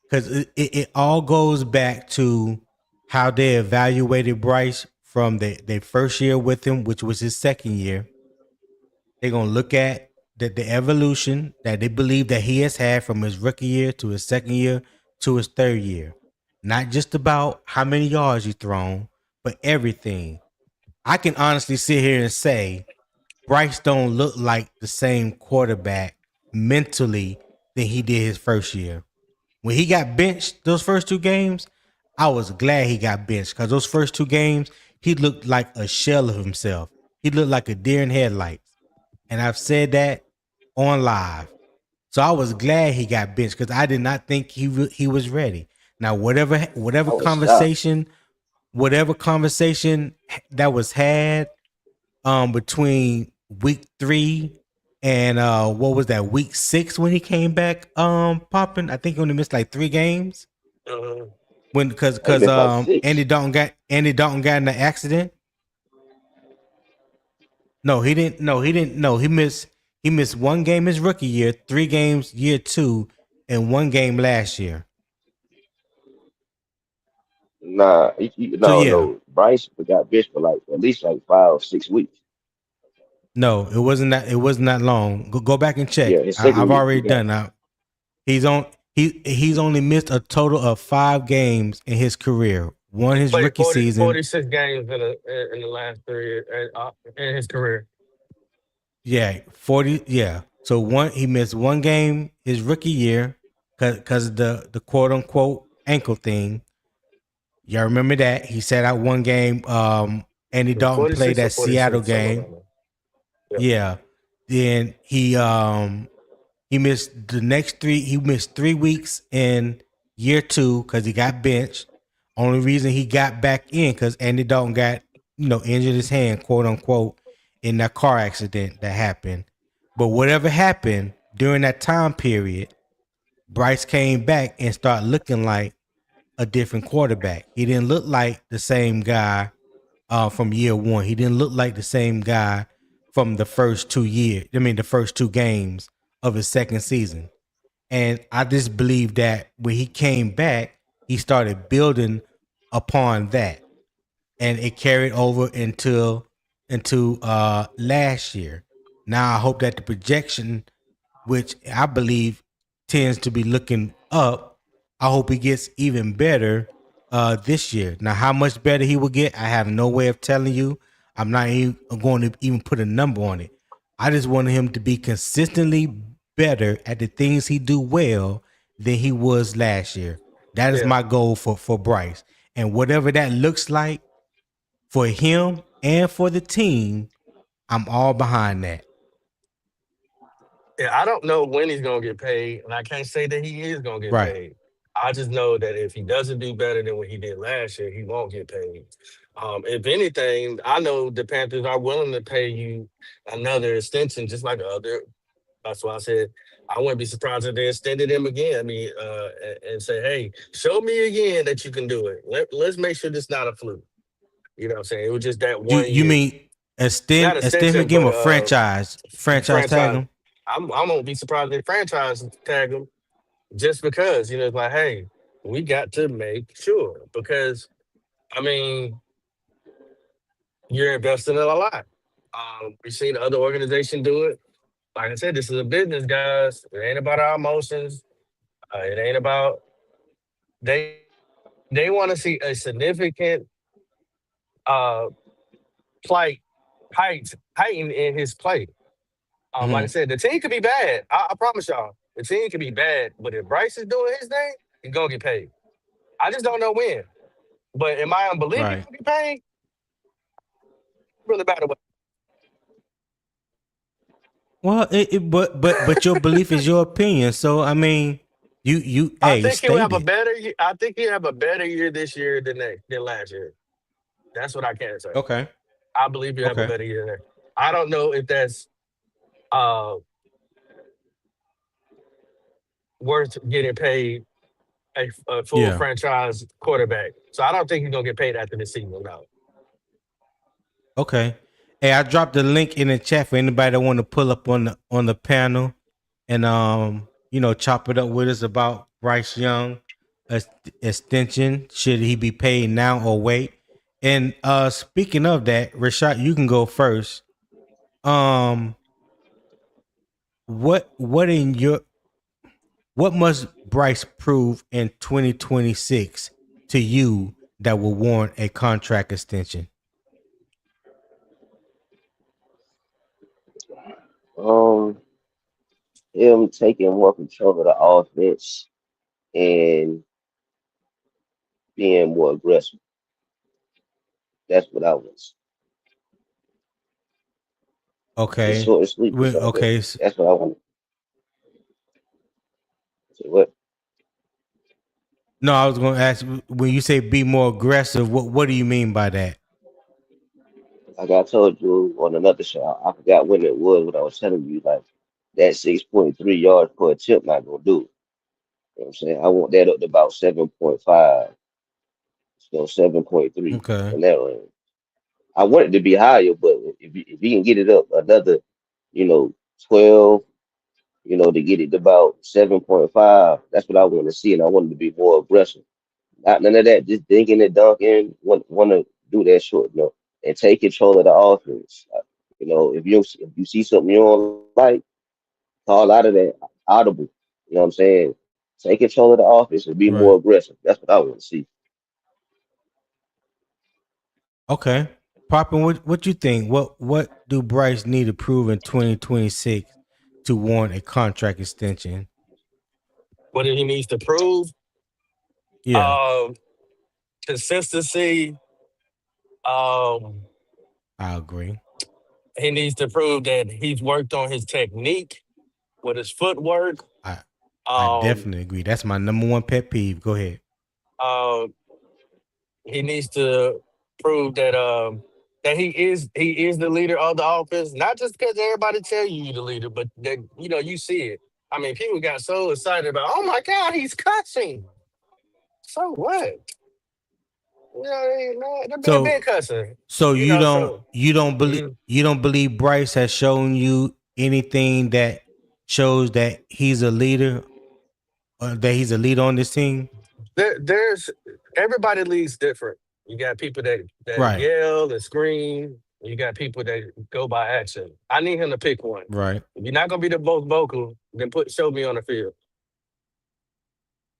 because it all goes back to how they evaluated Bryce from their first year with him, which was his second year. They're gonna look at the evolution that they believe that he has had from his rookie year to his second year to his third year. Not just about how many yards he's thrown, but everything. I can honestly sit here and say Bryce don't look like the same quarterback mentally than he did his first year. When he got benched those first two games, I was glad he got benched because those first two games, he looked like a shell of himself. He looked like a deer in headlights. And I've said that on live. So I was glad he got benched because I did not think he was ready. Now, I was shocked. whatever conversation that was had between week 3 and what was that, week 6 when he came back popping. I think he only missed like 3 games uh, when He because missed like six. Andy Dalton got in an accident. No, he didn't. No, he didn't. No, he missed 1 game his rookie year, 3 games year 2, and 1 game last year. Nah, So no, yeah, no. Bryce got bitched for like at least like 5 or 6 weeks. no, it wasn't that long. Go back and Yeah, check. his I've second year he already got. done that. He's only missed a total of 5 games in his career. One his played rookie 40 season. 46 games in the last 3 years in his career. Yeah, 40. Yeah. So he missed 1 game his rookie year because the quote unquote ankle thing. Y'all remember that he sat out 1 game. Andy Dalton played 46 or that Seattle 46, somewhere game. around there. Yep. Yeah. Then he missed the next 3. He missed 3 weeks in year 2 because he got benched. Only reason he got back in because Andy Dalton got injured his hand, quote unquote, in that car accident that happened. But whatever happened during that time period, Bryce came back and started looking like a different quarterback. He didn't look like the same guy from year 1. He didn't look like the same guy from the first 2 years. I mean, the first 2 games of his second season. And I just believe that when he came back, he started building upon that, and it carried over into last year. Now I hope that the projection, which I believe tends to be looking up, I hope he gets even better this year. Now, how much better he will get, I have no way of telling you. I'm not even going to even put a number on it. I just want him to be consistently better at the things he do well than he was last year. That is Yeah. my goal for Bryce. And whatever that looks like for him and for the team, I'm all behind that. Yeah, I don't know when he's gonna get paid, and I can't say that he is gonna get Right. paid. I just know that if he doesn't do better than what he did last year, he won't get paid. If anything, I know the Panthers are willing to pay you another extension, just like the other. That's why I said I wouldn't be surprised if they extended him again. I mean, and say, hey, show me again that you can do it. Let's make sure this not a fluke. You know what I'm saying? It was just that You one you year, mean not extend him extension, again but with franchise tag franchise. him? I won't be surprised if they franchise tag him just because, it's like, hey, we got to make sure because I mean, you're investing in a lot. We've seen other organizations do it. Like I said, this is a business, guys. It ain't about our emotions. It ain't about they want to see a significant uh plight heighten in his play. Like I Hmm. said, the team could be bad. I promise y'all, the team could be bad. But if Bryce is doing his thing, he's gonna get paid. I just don't know when. But in my unbelief, he's Right. gonna get paid. Really bad. Well, but your belief is your opinion. So I mean, I hey, think he'll state have a it. better. I think he'll have a better year this year than last year. That's what I can say. Okay. I believe he'll have a Okay. better year there. I don't know if that's uh worth getting paid a full Yeah. franchise quarterback. So I don't think he's gonna get paid after the season. No. Okay. Hey, I dropped the link in the chat for anybody that want to pull up on the panel and chop it up with us about Bryce Young extension. Should he be paid now or wait? And speaking of that, Rashad, you can go first. Um, what in your what must Bryce prove in 2026 to you that will warrant a contract extension? Um, him taking more control of the offense and being more aggressive. That's what I was. It's Okay. short and sweet. It's all good. Okay. That's what I want. So what? No, I was going to ask when you say be more aggressive. What do you mean by that? Like I told you on another show, I forgot when it was. What I was telling you, like that 6.3 yards per attempt, not gonna do it. You know what I'm saying? I want that up to about 7.5, so 7.3 Okay. in that range. I want it to be higher, but if you can get it up another, you know, 12, to get it to about 7.5, that's what I want to see, and I want it to be more aggressive. Not none of that, just dinking and dunking. Want to do that short, and take control of the offense. If you see something you don't like, call out of that audible. You know what I'm saying? Take control of the offense and be more Right. aggressive. That's what I want to see. Okay. Poppin, what you think? What do Bryce need to prove in 2026 to warrant a contract extension? What he needs to prove? Yeah, Um, Consistency. Um, I agree. he needs to prove that he's worked on his technique with his footwork. I I Um, definitely agree. That's my number one pet peeve. Go ahead. uh, he needs to prove that he is the leader of the offense, not just because everybody tell you you're the leader, but that you see it. I mean, people got so excited about, oh my God, he's cussing. So what? That man been So cussing. so you don't So you don't believe mhm. you don't believe Bryce has shown you anything that shows that he's a leader that he's a leader on this team? There's everybody leads different. You got people that Right. yell and scream. You got people that go by action. I need him to pick one. Right. If you're not gonna be the most vocal, then show me on the field.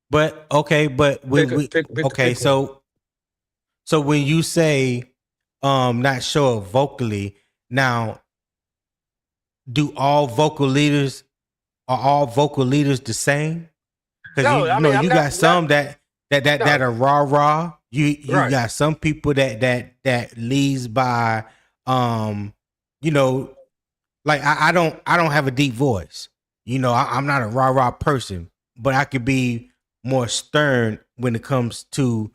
But okay, but Pick when a we pick pick okay, pick one. so when you say not show up vocally, now do all vocal leaders the same? Because No, I mean I'm you not got not some that no are rah rah. You right got some people that leads by you know like I don't have a deep voice. I'm not a rah rah person, but I could be more stern when it comes to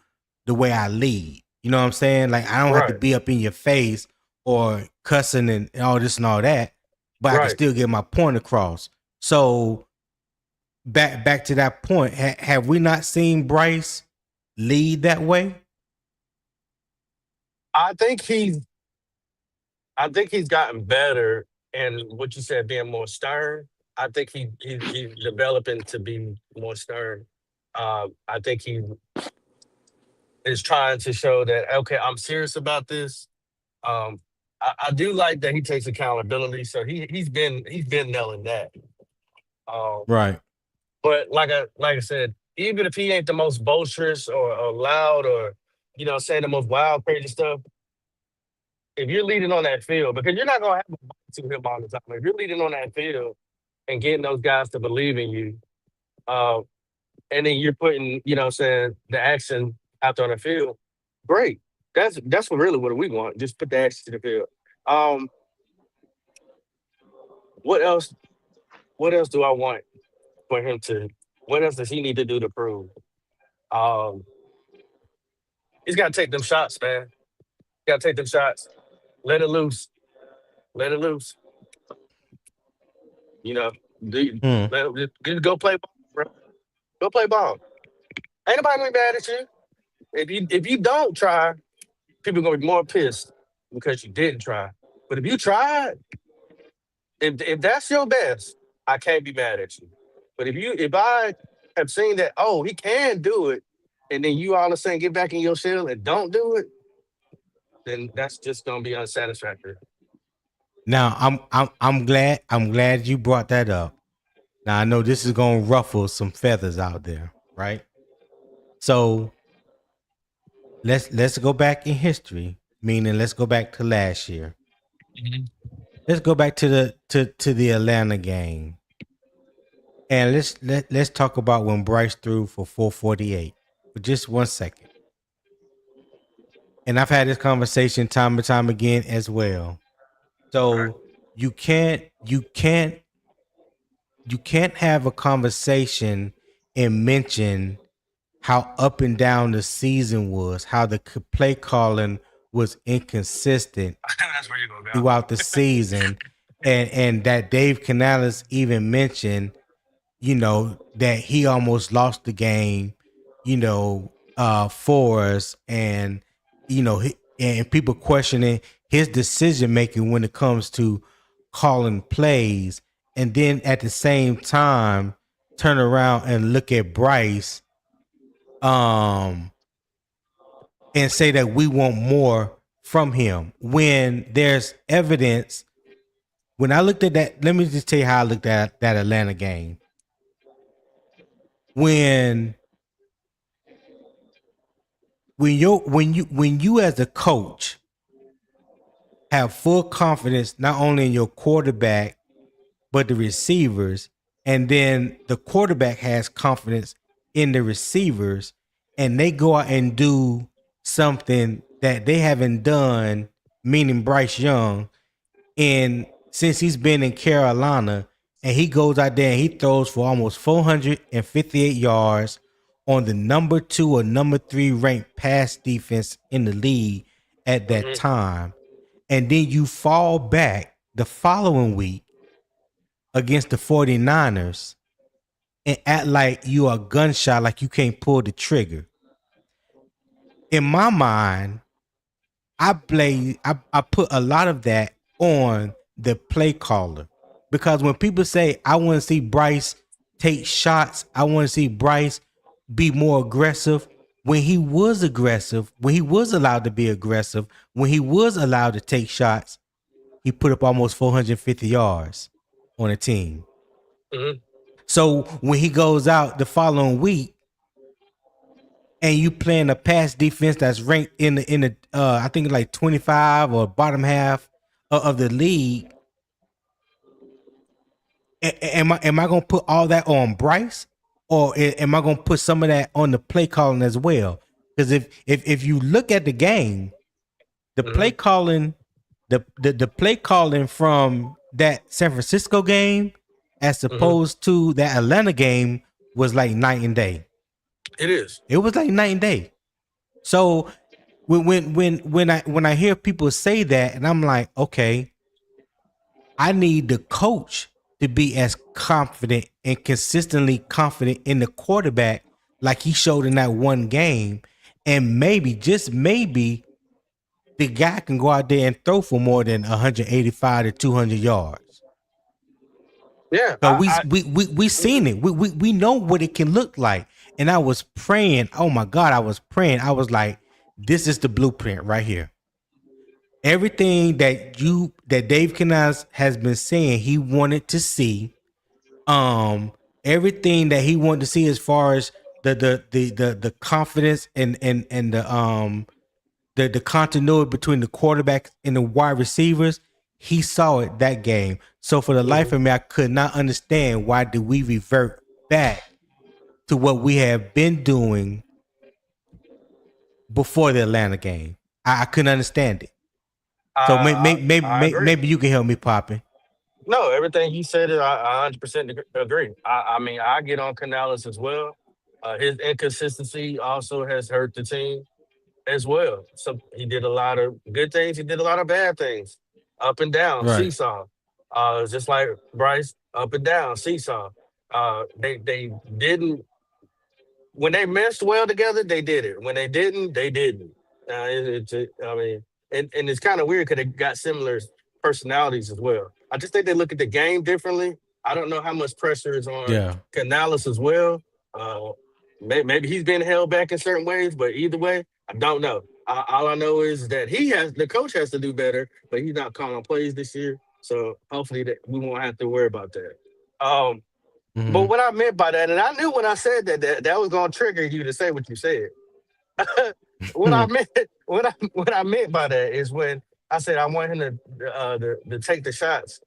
the way I lead. You know what I'm saying? Like I don't have to right be up in your face or cussing and all this and all that, but I can right. still get my point across. So back to that point, have we not seen Bryce lead that way? I think he's I think he's gotten better. And what you said, being more stern. I think he's developing to be more stern. I think is trying to show that okay, I'm serious about this. Um, I do like that he takes accountability, so he's been nailing that. Um, Right. but like I said, even if he ain't the most boisterous or loud or saying the most wild crazy stuff, if you're leading on that field, because you're not gonna have a ball to him all the time. If you're leading on that field and getting those guys to believe in you, uh, and then you're putting, saying the action out there on the field, great. That's what we want. Just put the action to the field. Um, what else? What else do I want for him to? What else does he need to do to prove? Um, he's got to take them shots, man. Got to take them shots. Let it loose. Let it loose. You know, do, Hmm. just go play ball, bro. Go play ball. Ain't nobody gonna be mad at you. If you don't try, people are gonna be more pissed because you didn't try. But if you tried, if that's your best, I can't be mad at you. But if I have seen that, oh, he can do it, and then you all of a sudden get back in your shell and don't do it, then that's just gonna be unsatisfactory. Now I'm glad you brought that up. Now I know this is gonna ruffle some feathers out there, right? So let's go back in history, meaning let's go back to last year. Mhm. Let's go back to the Atlanta game. And let's talk about when Bryce threw for 448 for just 1 second. And I've had this conversation time and time again as well. Right. So you can't have a conversation and mention how up and down the season was, how the play calling was inconsistent That's where you're gonna go. throughout the season, and that Dave Canales even mentioned, that he almost lost the game, for us, and and people questioning his decision making when it comes to calling plays, and then at the same time turn around and look at Bryce, um, and say that we want more from him when there's evidence. When I looked at that, let me just tell you how I looked at that Atlanta game. When when you as a coach have full confidence not only in your quarterback but the receivers, and then the quarterback has confidence in the receivers, and they go out and do something that they haven't done, meaning Bryce Young, and since he's been in Carolina, and he goes out there and he throws for almost 458 yards on the number 2 or number 3 ranked pass defense in the league at that Hmm. time. And then you fall back the following week against the 49ers and act like you are a gunshot, like you can't pull the trigger. In my mind, I put a lot of that on the play caller, because when people say I want to see Bryce take shots, I want to see Bryce be more aggressive. When he was aggressive, when he was allowed to be aggressive, when he was allowed to take shots, he put up almost 450 yards on a team. Hmm. So when he goes out the following week and you playing a pass defense that's ranked in the I think like 25 or bottom half of the league, am I gonna put all that on Bryce, or am I gonna put some of that on the play calling as well? Because if you look at the game, the play Hmm. calling, the play calling from that San Francisco game as Hmm. opposed to that Atlanta game was like night and day. It is. It was like night and day. So when I hear people say that, and I'm like, okay, I need the coach to be as confident and consistently confident in the quarterback like he showed in that one game, and maybe, just maybe, the guy can go out there and throw for more than 185 to 200 yards. Yeah, So we seen it. We know what it can look like. And I was praying. Oh my God, I was praying. I was like, this is the blueprint right here. Everything that Dave Canales has been saying he wanted to see, everything that he wanted to see as far as the confidence and the continuity between the quarterback and the wide receivers, he saw it that game. So for the life of me, I could not understand why did we revert back to what we have been doing before the Atlanta game. I couldn't understand it. So I agree. maybe you can help me, Poppy. No, everything he said, I 100% agree. I mean, I get on Canales as well. His inconsistency also has hurt the team as well. So he did a lot of good things. He did a lot of bad things, up and down, Right. seesaw. Just like Bryce, up and down, seesaw. They didn't when they meshed well together, they did it. When they didn't, they didn't. I mean, and it's kind of weird because they got similar personalities as well. I just think they look at the game differently. I don't know how much pressure is on Yeah. Canales as well. Uh, maybe he's been held back in certain ways, but either way, I don't know. All I know is that the coach has to do better, but he's not calling plays this year. So hopefully that we won't have to worry about that. Um, but Mm-hmm. what I meant by that, and I knew when I said that was going to trigger you to say what you said. what I meant, what I meant by that is when I said I want him to take the shots.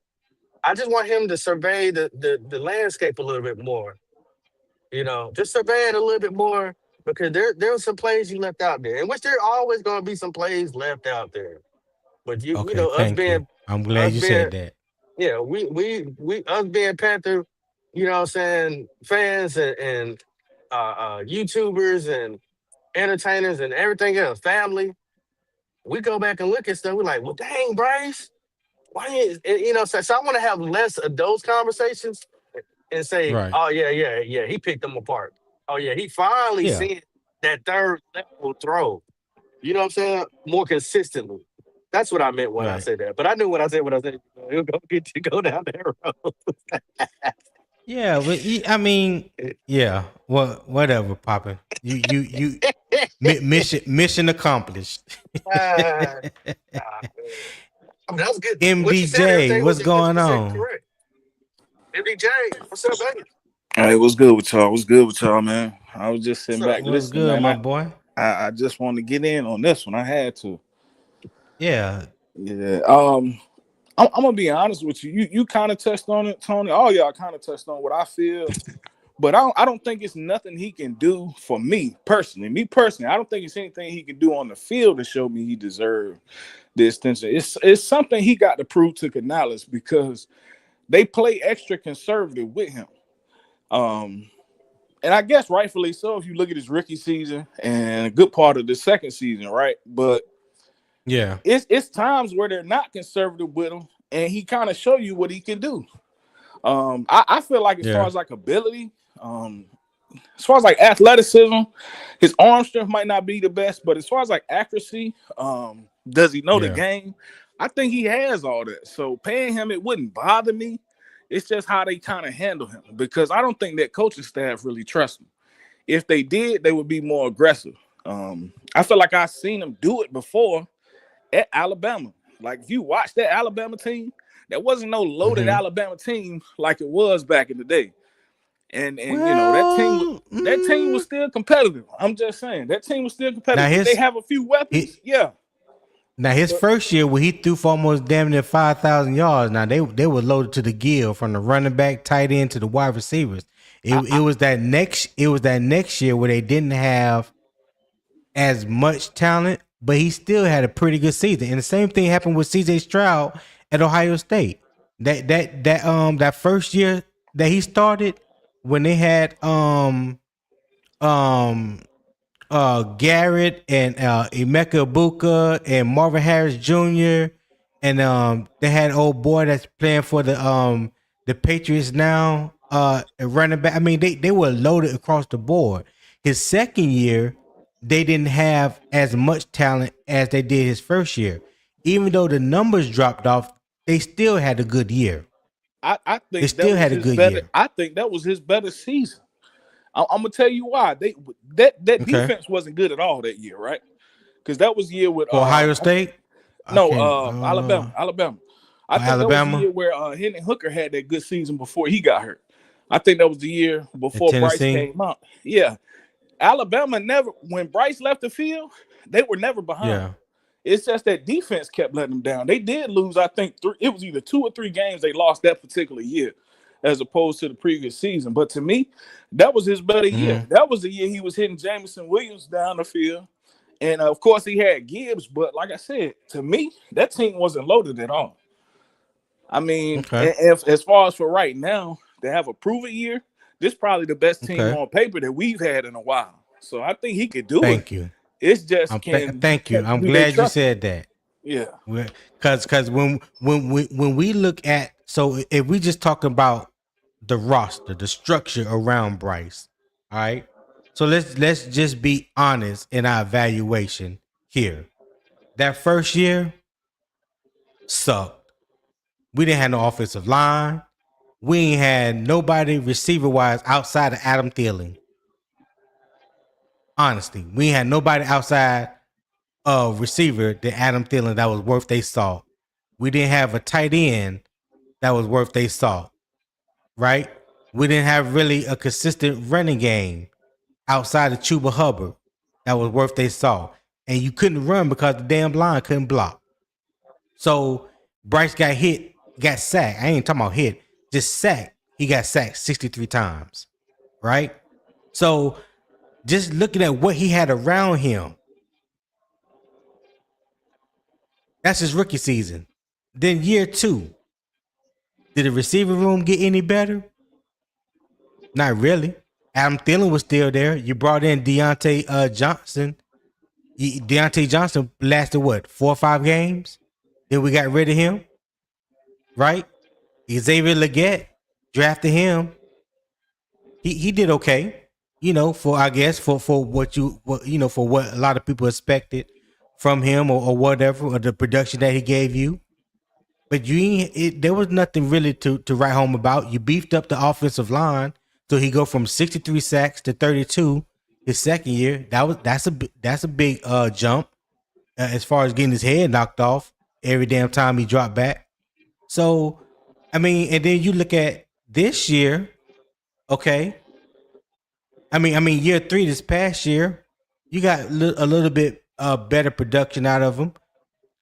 I just want him to survey the landscape a little bit more. Just survey it a little bit more because there's some plays you left out there, in which there always going to be some plays left out there. But Okay, us thank you. being I'm glad us you being said that. yeah, we us being Panther, what I'm saying, fans and YouTubers and entertainers and everything else, family, we go back and look at stuff. We're like, well, dang, Bryce, why is so I want to have less of those conversations and say, Right. oh yeah, he picked them apart. Oh yeah, he finally Yeah. seen that third level throw. You know what I'm saying? More consistently. That's what I meant when I Right. said that. But I knew when I said what I said, it'll go get you go down that road. Yeah, but I mean, yeah. Well, whatever, Papa. Mission accomplished. Ah, man. I mean, that was good. What you said, MBJ, everything was what's going 100% on? correct. MDJ, what's up, baby? Hey, what's good with y'all? What's good with y'all, man? I was just What's sitting up? back What's listening, good, man. my boy? I just wanted to get in on this one. I had to. Yeah. Yeah. I'm gonna be honest with you. You kind of touched on it, Tony. All y'all kind of touched on what I feel, but I don't think it's nothing he can do for me personally. Me personally, I don't think it's anything he can do on the field to show me he deserved the extension. It's something he got to prove to Canales because they play extra conservative with him. Um, and I guess rightfully so if you look at his rookie season and a good part of the second season, right? But Yeah. it's times where they're not conservative with him, and he kind of show you what he can do. I feel like as far Yeah. as like ability, as far as like athleticism, his arm strength might not be the best, but as far as like accuracy, does he know the Yeah. game? I think he has all that. So paying him, it wouldn't bother me. It's just how they kind of handle him because I don't think that coaching staff really trusts him. If they did, they would be more aggressive. I feel like I've seen them do it before at Alabama. Like if you watch that Alabama team, there wasn't no loaded Mm-hmm. Alabama team like it was back in the day. And Well, that team was still competitive. I'm just saying that team was still now competitive. Did they his have a few weapons? he, Yeah. now his But first year where he threw for almost damn near 5,000 yards. Now they were loaded to the gill from the running back, tight end to the wide receivers. It, I, it I was that next year where they didn't have as much talent, but he still had a pretty good season. And the same thing happened with CJ Stroud at Ohio State. That first year that he started when they had um Garrett and Emeka Ibuka and Marvin Harris Jr. and they had an old boy that's playing for the Patriots now running back. I mean they were loaded across the board. His second year they didn't have as much talent as they did his first year. Even though the numbers dropped off, they still had a good year. I They think that still was had a his good better. year. I think that was his better season. I'm gonna tell you why. That Okay. defense wasn't good at all that year, right? Because that was the year with For Ohio State, I no can Alabama. I think that was the Alabama year where Hendon Hooker had that good season before he got hurt. I think that was the year at before Bryce Tennessee. came out. Yeah, Alabama never when Bryce left the field, they were never behind. Yeah. It's just that defense kept letting them down. They did lose, I think, it was either 2 or 3 games they lost that particular year, as opposed to the previous season. But to me, that was his better year. Mm-hmm. That was the year he was hitting Jamison Williams down the field. And of course, he had Gibbs. But like I said, to me, that team wasn't loaded at all. I mean, Okay. if as far as for right now, to have a proven year, this is probably the best team Okay. on paper that we've had in a while. So I think he could do it. Thank you. It's just Thank you. I'm do they glad you trust him? said that. Yeah. Because when we look at, so if we just talk about the roster, the structure around Bryce, all right. So let's just be honest in our evaluation here. That first year sucked. We didn't have no offensive line. We ain't had nobody receiver wise outside of Adam Thielen. Honestly, we ain't had nobody outside of receiver than Adam Thielen that was worth they salt. We didn't have a tight end that was worth they salt, right? We didn't have really a consistent running game outside of Chuba Hubbard that was worth they salt. And you couldn't run because the damn line couldn't block. So Bryce got hit, got sacked. I ain't talking about hit, just sacked. He got sacked 63 times, right? So just looking at what he had around him, that's his rookie season. Then year 2, did the receiver room get any better? Not really. Adam Thielen was still there. You brought in Deontay Johnson. Deontay Johnson lasted what, 4 or 5 games? Then we got rid of him, right? Xavier Leggett, drafted him. He did okay, for I guess for what for what a lot of people expected from him or whatever, or the production that he gave you. But there was nothing really to write home about. You beefed up the offensive line, so he go from 63 sacks to 32 his second year. That's a big jump as far as getting his head knocked off every damn time he dropped back. So, I mean, and then you look at this year, okay. I mean, year 3 this past year, you got a little bit better production out of him.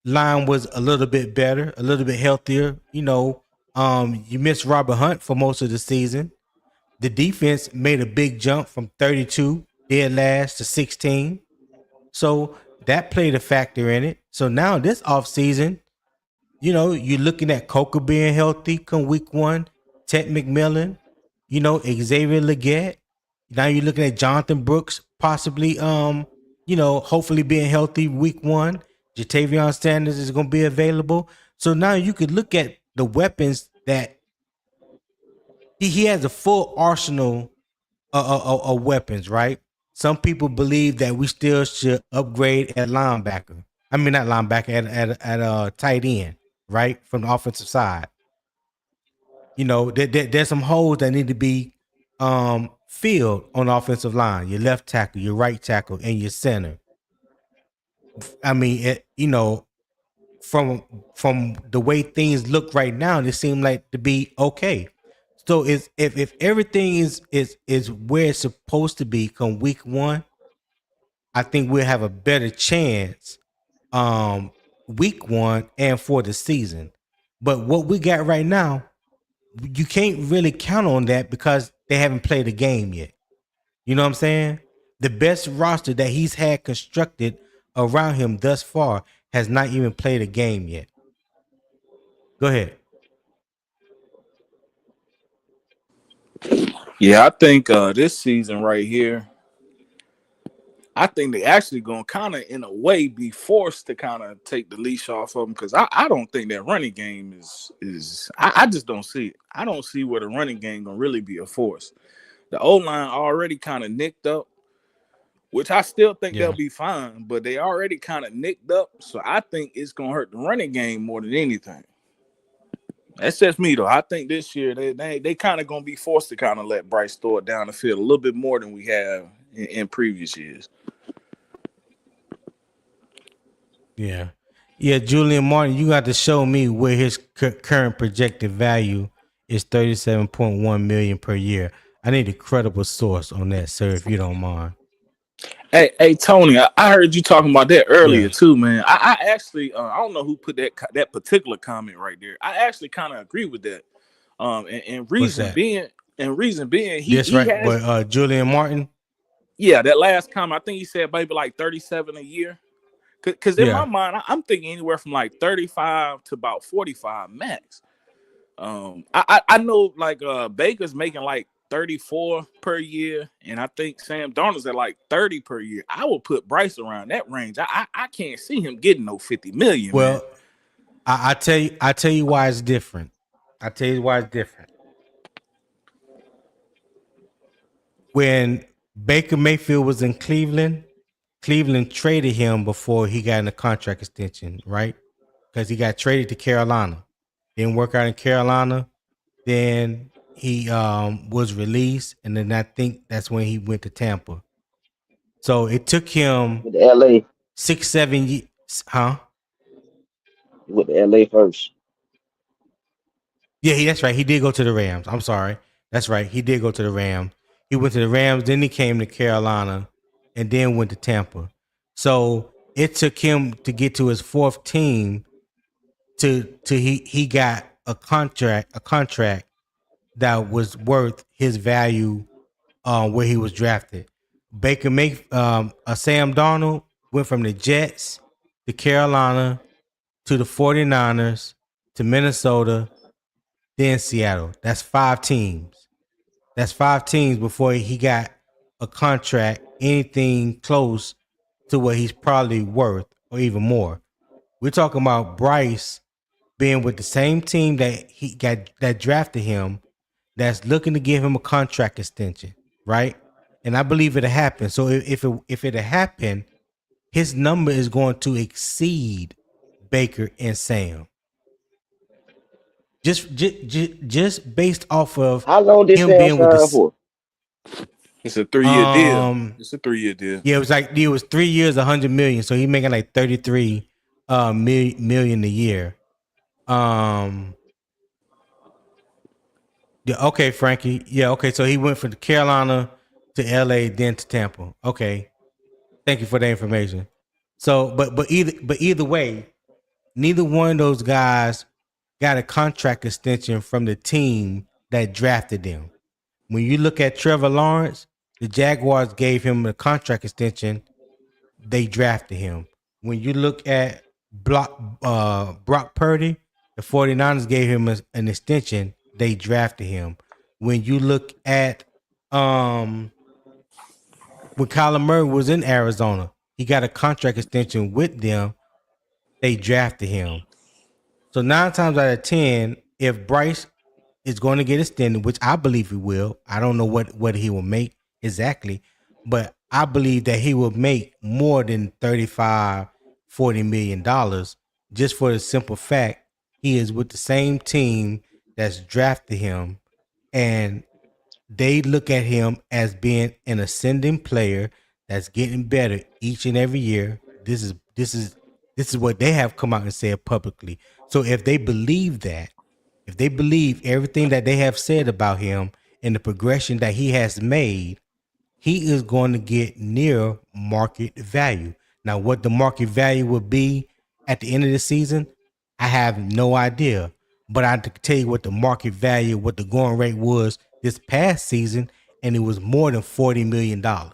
Line was a little bit better, a little bit healthier. You missed Robert Hunt for most of the season. The defense made a big jump from 32 dead last to 16. So that played a factor in it. So now this offseason, you're looking at Coker being healthy come week 1, Ted McMillan, Xavier Leggett. Now you're looking at Jonathan Brooks possibly, hopefully being healthy week 1. Jatavion Sanders is going to be available. So now you could look at the weapons that he has a full arsenal of weapons, right? Some people believe that we still should upgrade at linebacker. I mean, not linebacker, at tight end, right? From the offensive side. There's some holes that need to be filled on the offensive line. Your left tackle, your right tackle, and your center. I mean, from the way things look right now, they seem like to be okay. So if everything is where it's supposed to be come week 1, I think we'll have a better chance week 1 and for the season. But what we got right now, you can't really count on that because they haven't played a game yet. You know what I'm saying? The best roster that he's had constructed around him thus far has not even played a game yet. Go ahead. Yeah, I think this season right here, I think they actually gonna kind of, in a way, be forced to kind of take the leash off of them because I don't think that running game is. I just don't see it. I don't see where the running game gonna really be a force. The O line already kind of nicked up, which I still think they'll be fine, but they already kind of nicked up. So I think it's gonna hurt the running game more than anything. That's just me though. I think this year they kind of gonna be forced to kind of let Bryce throw it down the field a little bit more than we have in previous years. Yeah. Yeah, Julian Martin, you got to show me where his current projected value is 37.1 million per year. I need a credible source on that, sir, if you don't mind. Hey, Tony, I heard you talking about that earlier Yeah. too, man. I actually, I don't know who put that particular comment right there. I actually kind of agree with that. And What's reason that? being, This he right, has, but Julian Martin? that last comment. I think he said maybe like 37 a year. Because in my Yeah. mind, I'm thinking anywhere from like 35 to about 45 max. I know like Baker's making like 34 per year, and I think Sam Darnold's at like 30 per year. I would put Bryce around that range. I can't see him getting no 50 million, man. Well, I tell you why it's different. I tell you why it's different. When Baker Mayfield was in Cleveland, Cleveland traded him before he got in a contract extension, right? Because he got traded to Carolina. Didn't work out in Carolina. Then he was released, and then I think that's when he went to Tampa. So it took him with the LA 6-7 years, huh? with the LA first. Yeah, that's right. He did go to the Rams. I'm sorry. That's right. He did go to the Rams. He went to the Rams, then he came to Carolina, and then went to Tampa. So it took him to get to his fourth team to he got a contract that was worth his value where he was drafted. Sam Darnold went from the Jets to Carolina to the 49ers to Minnesota, then Seattle. That's 5 teams. That's 5 teams before he got a contract anything close to what he's probably worth or even more. We're talking about Bryce being with the same team that he got that drafted him, that's looking to give him a contract extension, right? And I believe it'll happen. So if it happen, his number is going to exceed Baker and Sam. Just based off of How long did him Sam being with sign the for? It's a 3-year deal. It's a 3-year deal. Yeah, it was 3 years, 100 million. So he making like 33 million a year. Yeah, okay, Frankie. Yeah, okay. So he went from Carolina to LA, then to Tampa. Okay. Thank you for the information. So, but either way, neither one of those guys got a contract extension from the team that drafted them. When you look at Trevor Lawrence, the Jaguars gave him a contract extension. They drafted him. When you look at Brock Purdy, the 49ers gave him an extension. They drafted him. When you look at when Kyler Murray was in Arizona, he got a contract extension with them. They drafted him. So 9 times out of 10, if Bryce is going to get extended, which I believe he will, I don't know what he will make exactly, but I believe that he will make more than $35-40 million just for the simple fact he is with the same team that's drafted him, and they look at him as being an ascending player that's getting better each and every year. This is what they have come out and said publicly. So if they believe that, if they believe everything that they have said about him and the progression that he has made, he is going to get near market value. Now, what the market value will be at the end of the season, I have no idea. But I can tell you what the market value, what the going rate was this past season, and it was more than $40 million. Nah,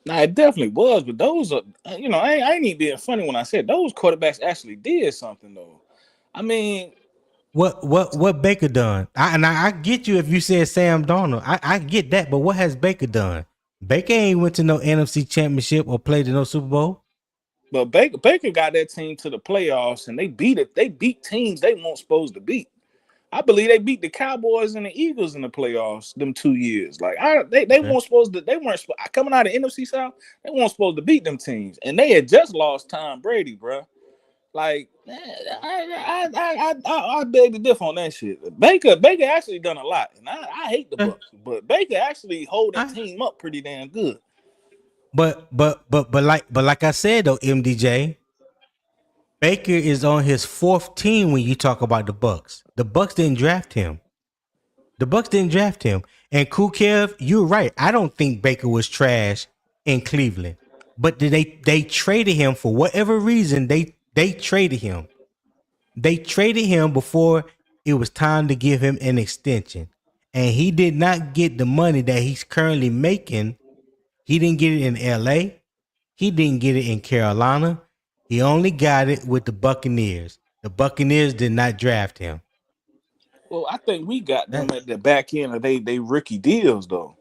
it definitely was, but those are, I ain't even being funny when I said those quarterbacks actually did something though. I mean, What Baker done? I get you if you said Sam Darnold. I get that, but what has Baker done? Baker ain't went to no NFC Championship or played in no Super Bowl. but Baker got that team to the playoffs, and they beat it. They beat teams they weren't supposed to beat. I believe they beat the Cowboys and the Eagles in the playoffs them 2 years. Like they weren't supposed to. They weren't coming out of NFC South. They weren't supposed to beat them teams, and they had just lost Tom Brady, bro. Like, I beg to differ on that shit. Baker actually done a lot, and I hate the Bucks, but Baker actually hold that team up pretty damn good. But like I said though, MDJ, Baker is on his fourth team when you talk about the Bucks. The Bucks didn't draft him. And Kukev, you're right. I don't think Baker was trash in Cleveland, but they traded him for whatever reason. They traded him. They traded him before it was time to give him an extension, and he did not get the money that he's currently making. He didn't get it in L.A. He didn't get it in Carolina. He only got it with the Buccaneers. The Buccaneers did not draft him. Well, I think we got them at the back end of they rookie deals though.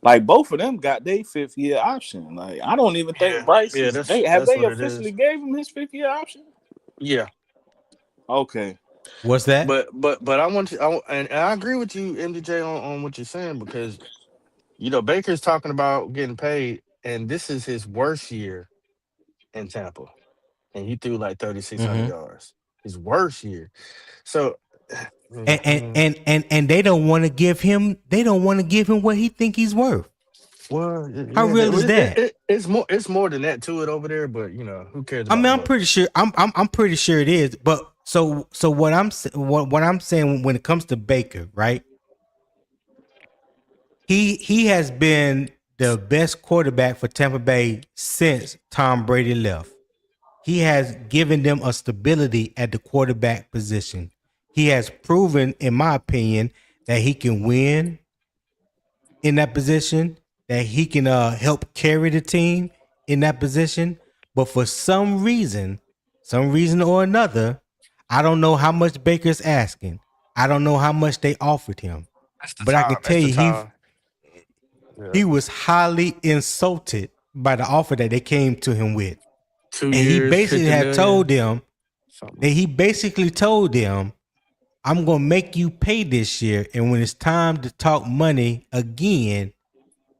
Like both of them got their 5th year option. Like I don't even think Bryce have they officially gave him his 5th year option? Yeah. Okay. What's that? But I want to, and I agree with you, MDJ, on what you're saying, because Baker's talking about getting paid, and this is his worst year in Tampa, and he threw like 3,600 yards. His worst year. So. And they don't want to give him. They don't want to give him what he think he's worth. Well, how real is that? It's more than that to it over there, but who cares? I mean, I'm pretty sure. I'm pretty sure it is. But so what I'm saying when it comes to Baker, right? He has been the best quarterback for Tampa Bay since Tom Brady left. He has given them a stability at the quarterback position. He has proven, in my opinion, that he can win in that position, that he can help carry the team in that position. But for some reason or another, I don't know how much Baker's asking. I don't know how much they offered him. But I can tell you, he was highly insulted by the offer that they came to him with. 2 years, and he basically had told them I'm going to make you pay this year. And when it's time to talk money again,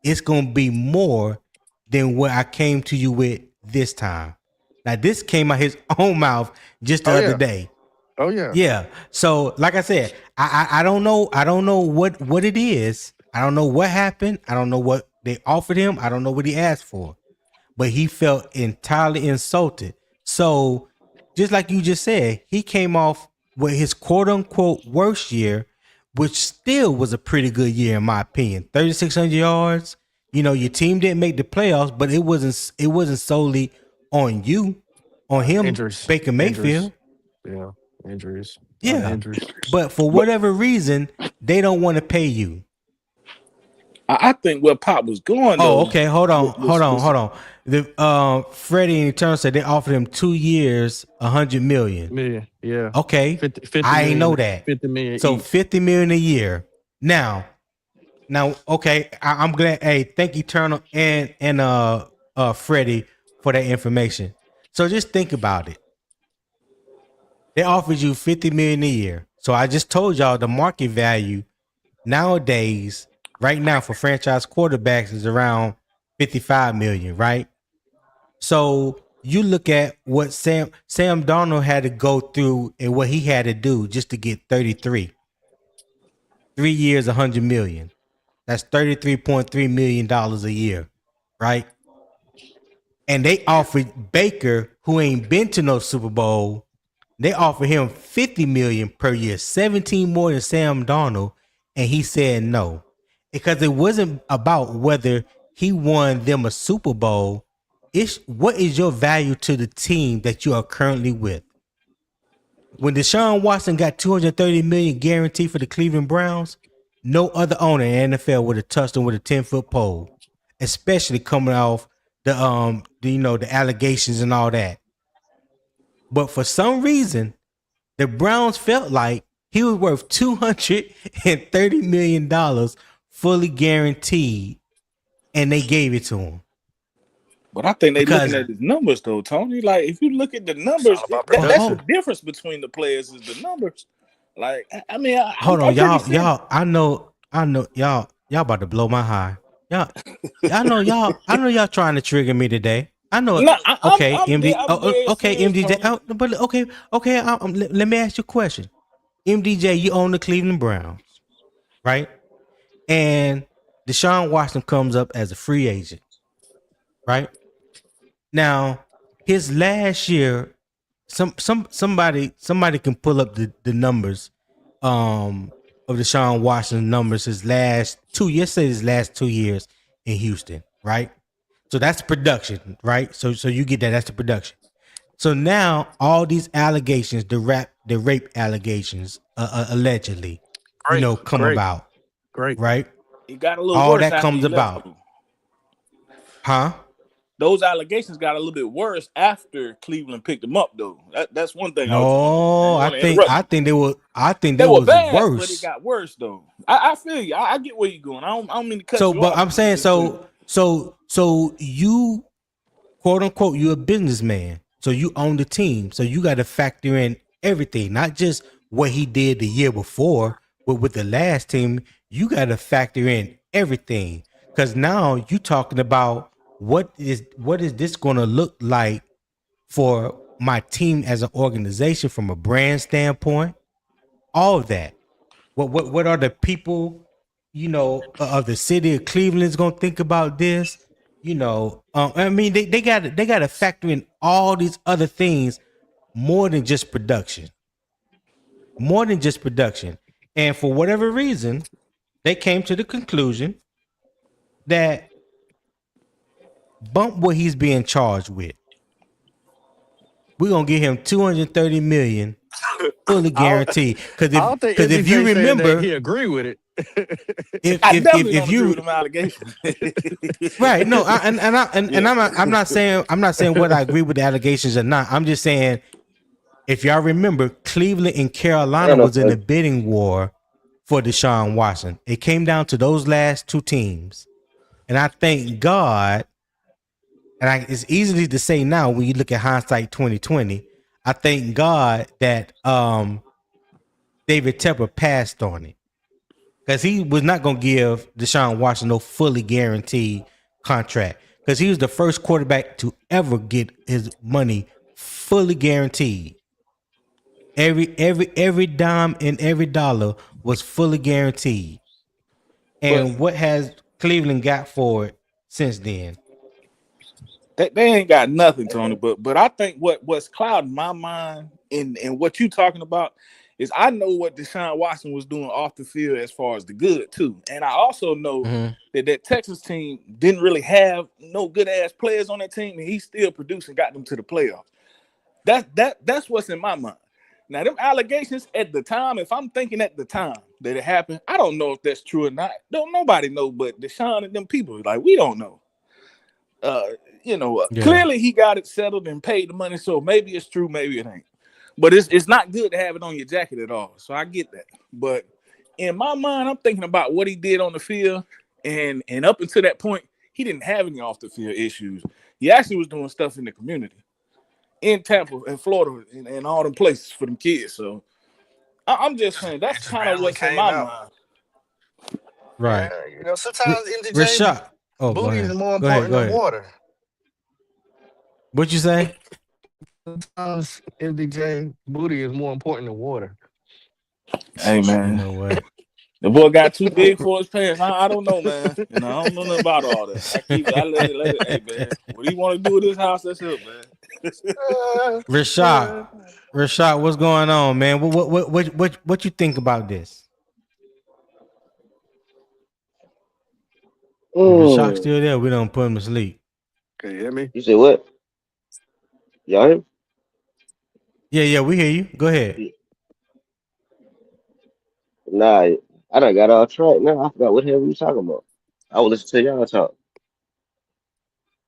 it's going to be more than what I came to you with this time. Now, this came out his own mouth just the other day. Oh, yeah. Yeah. So, like I said, I don't know. I don't know what it is. I don't know what happened. I don't know what they offered him. I don't know what he asked for. But he felt entirely insulted. So, just like you just said, he came off with his quote-unquote worst year, which still was a pretty good year in my opinion. 3,600 yards. Your team didn't make the playoffs, but it wasn't solely on you, on him, injuries. Baker Mayfield. Yeah, injuries. Yeah, injuries. But for whatever reason, they don't want to pay you. I think where Pop was going. Oh, okay. Hold on. The Freddie and Eternal said they offered him 2 years, $100 million. Yeah. Okay. 50 I ain't know that. 50 million. So $50 million a year. Now, okay. I'm glad. Hey, thank Eternal and Freddie for that information. So just think about it. They offered you $50 million a year. So I just told y'all the market value nowadays, right now for franchise quarterbacks is around $55 million, right? So you look at what Sam Darnold had to go through and what he had to do just to get 33. 3 years, $100 million. That's $33.3 million a year, right? And they offered Baker, who ain't been to no Super Bowl, they offered him $50 million per year, 17 more than Sam Darnold, and he said no. Because it wasn't about whether he won them a Super Bowl. It's what is your value to the team that you are currently with. When Deshaun Watson got $230 million guaranteed for the Cleveland Browns, no other owner in the NFL would have touched him with a 10-foot pole, especially coming off the allegations and all that. But for some reason, the Browns felt like he was worth $230 million fully guaranteed, and they gave it to him. But I think they're looking at his numbers, though, Tony. Like, if you look at the numbers, that's the difference between the players is the numbers. Like, I mean, hold on, y'all. I know, y'all about to blow my high. Y'all, I know y'all trying to trigger me today. I know. No, Okay, I'm MD. dead, I'm dead Okay, serious, MDJ. Tony. But okay. Let me ask you a question. MDJ, you own the Cleveland Browns, right? And Deshaun Watson comes up as a free agent, right? Now, his last year, somebody can pull up the numbers of Deshaun Watson's numbers his last 2 years, say his last 2 years in Houston, right? So that's production, right? So you get that, that's the production. So now all these allegations, the rape allegations, allegedly, Great, come great, about, great. right? It got a little All worse that after comes he left, about, though. huh? Those allegations got a little bit worse after Cleveland picked him up, though. That's one thing I just want to. I No, ain't I want to think interrupt I you. think They they were was bad, but it worse. got worse, though. I feel you. I get where you're going. I don't mean to cut So, you but off. I'm saying Just to, so you, quote unquote, you're a businessman, so you own the team, so you got to factor in everything, not just what he did the year before, but with the last team, you got to factor in everything, because now you talking about what is this going to look like for my team as an organization from a brand standpoint, all of that. What are the people, of the city of Cleveland is gonna think about this? I mean, they got to factor in all these other things more than just production, more than just production. And for whatever reason, they came to the conclusion that bump what he's being charged with. We're gonna give him 230 million fully I don't, guaranteed. Because I if don't think because if you MDJ said that remember, he agree with it. if I if if, definitely if don't agree with you them allegations. right, no, and Yeah. I'm not saying whether I agree with the allegations or not. I'm just saying, if y'all remember, Cleveland and Carolina Man, was in a okay. bidding war for Deshaun Watson. It came down to those last two teams, and I thank God. And it's easy to say now when you look at hindsight 2020. I thank God that David Tepper passed on it, because he was not going to give Deshaun Watson no fully guaranteed contract, because he was the first quarterback to ever get his money fully guaranteed. Every dime and every dollar was fully guaranteed. But And what has Cleveland got for it since then? they ain't got nothing, Tony. But I think what's clouding my mind and what you talking about is I know what Deshaun Watson was doing off the field as far as the good too, and I also know Mm-hmm. that Texas team didn't really have no good ass players on that team, and he still produced and got them to the playoffs. That's what's in my mind. Now, them allegations at the time, if I'm thinking at the time that it happened, I don't know if that's true or not. Don't nobody know but Deshaun and them people. Like, we don't know. Yeah. Clearly he got it settled and paid the money, so maybe it's true, maybe it ain't. But it's not good to have it on your jacket at all. So I get that. But in my mind, I'm thinking about what he did on the field, and up until that point, he didn't have any off the field issues. He actually was doing stuff in the community, in Tampa, in Florida, and all them places for them kids. So I'm just saying It that's just kind of barely what's in came my out. mind. Right. Yeah, sometimes MDJ Rashad. Oh, go booty is ahead. more Go ahead. important Go than ahead. water. What you say? Sometimes MDJ booty is more important than water. Hey You man, know what? the boy got too big for his pants. I don't know, man. I don't know nothing about all that. I let it. Hey man, what do you want to do with this house? That's up, man. Uh, Rashad. uh, Rashad, what's going on, man? What you think about this? If Rashad's Mm. still there, we don't put him to sleep. can you hear me? You said what? Y'all hear Yeah, we hear you. Go ahead. me? Nah, I done got off track now. I forgot what the hell we was talking about. I was listening to y'all talk.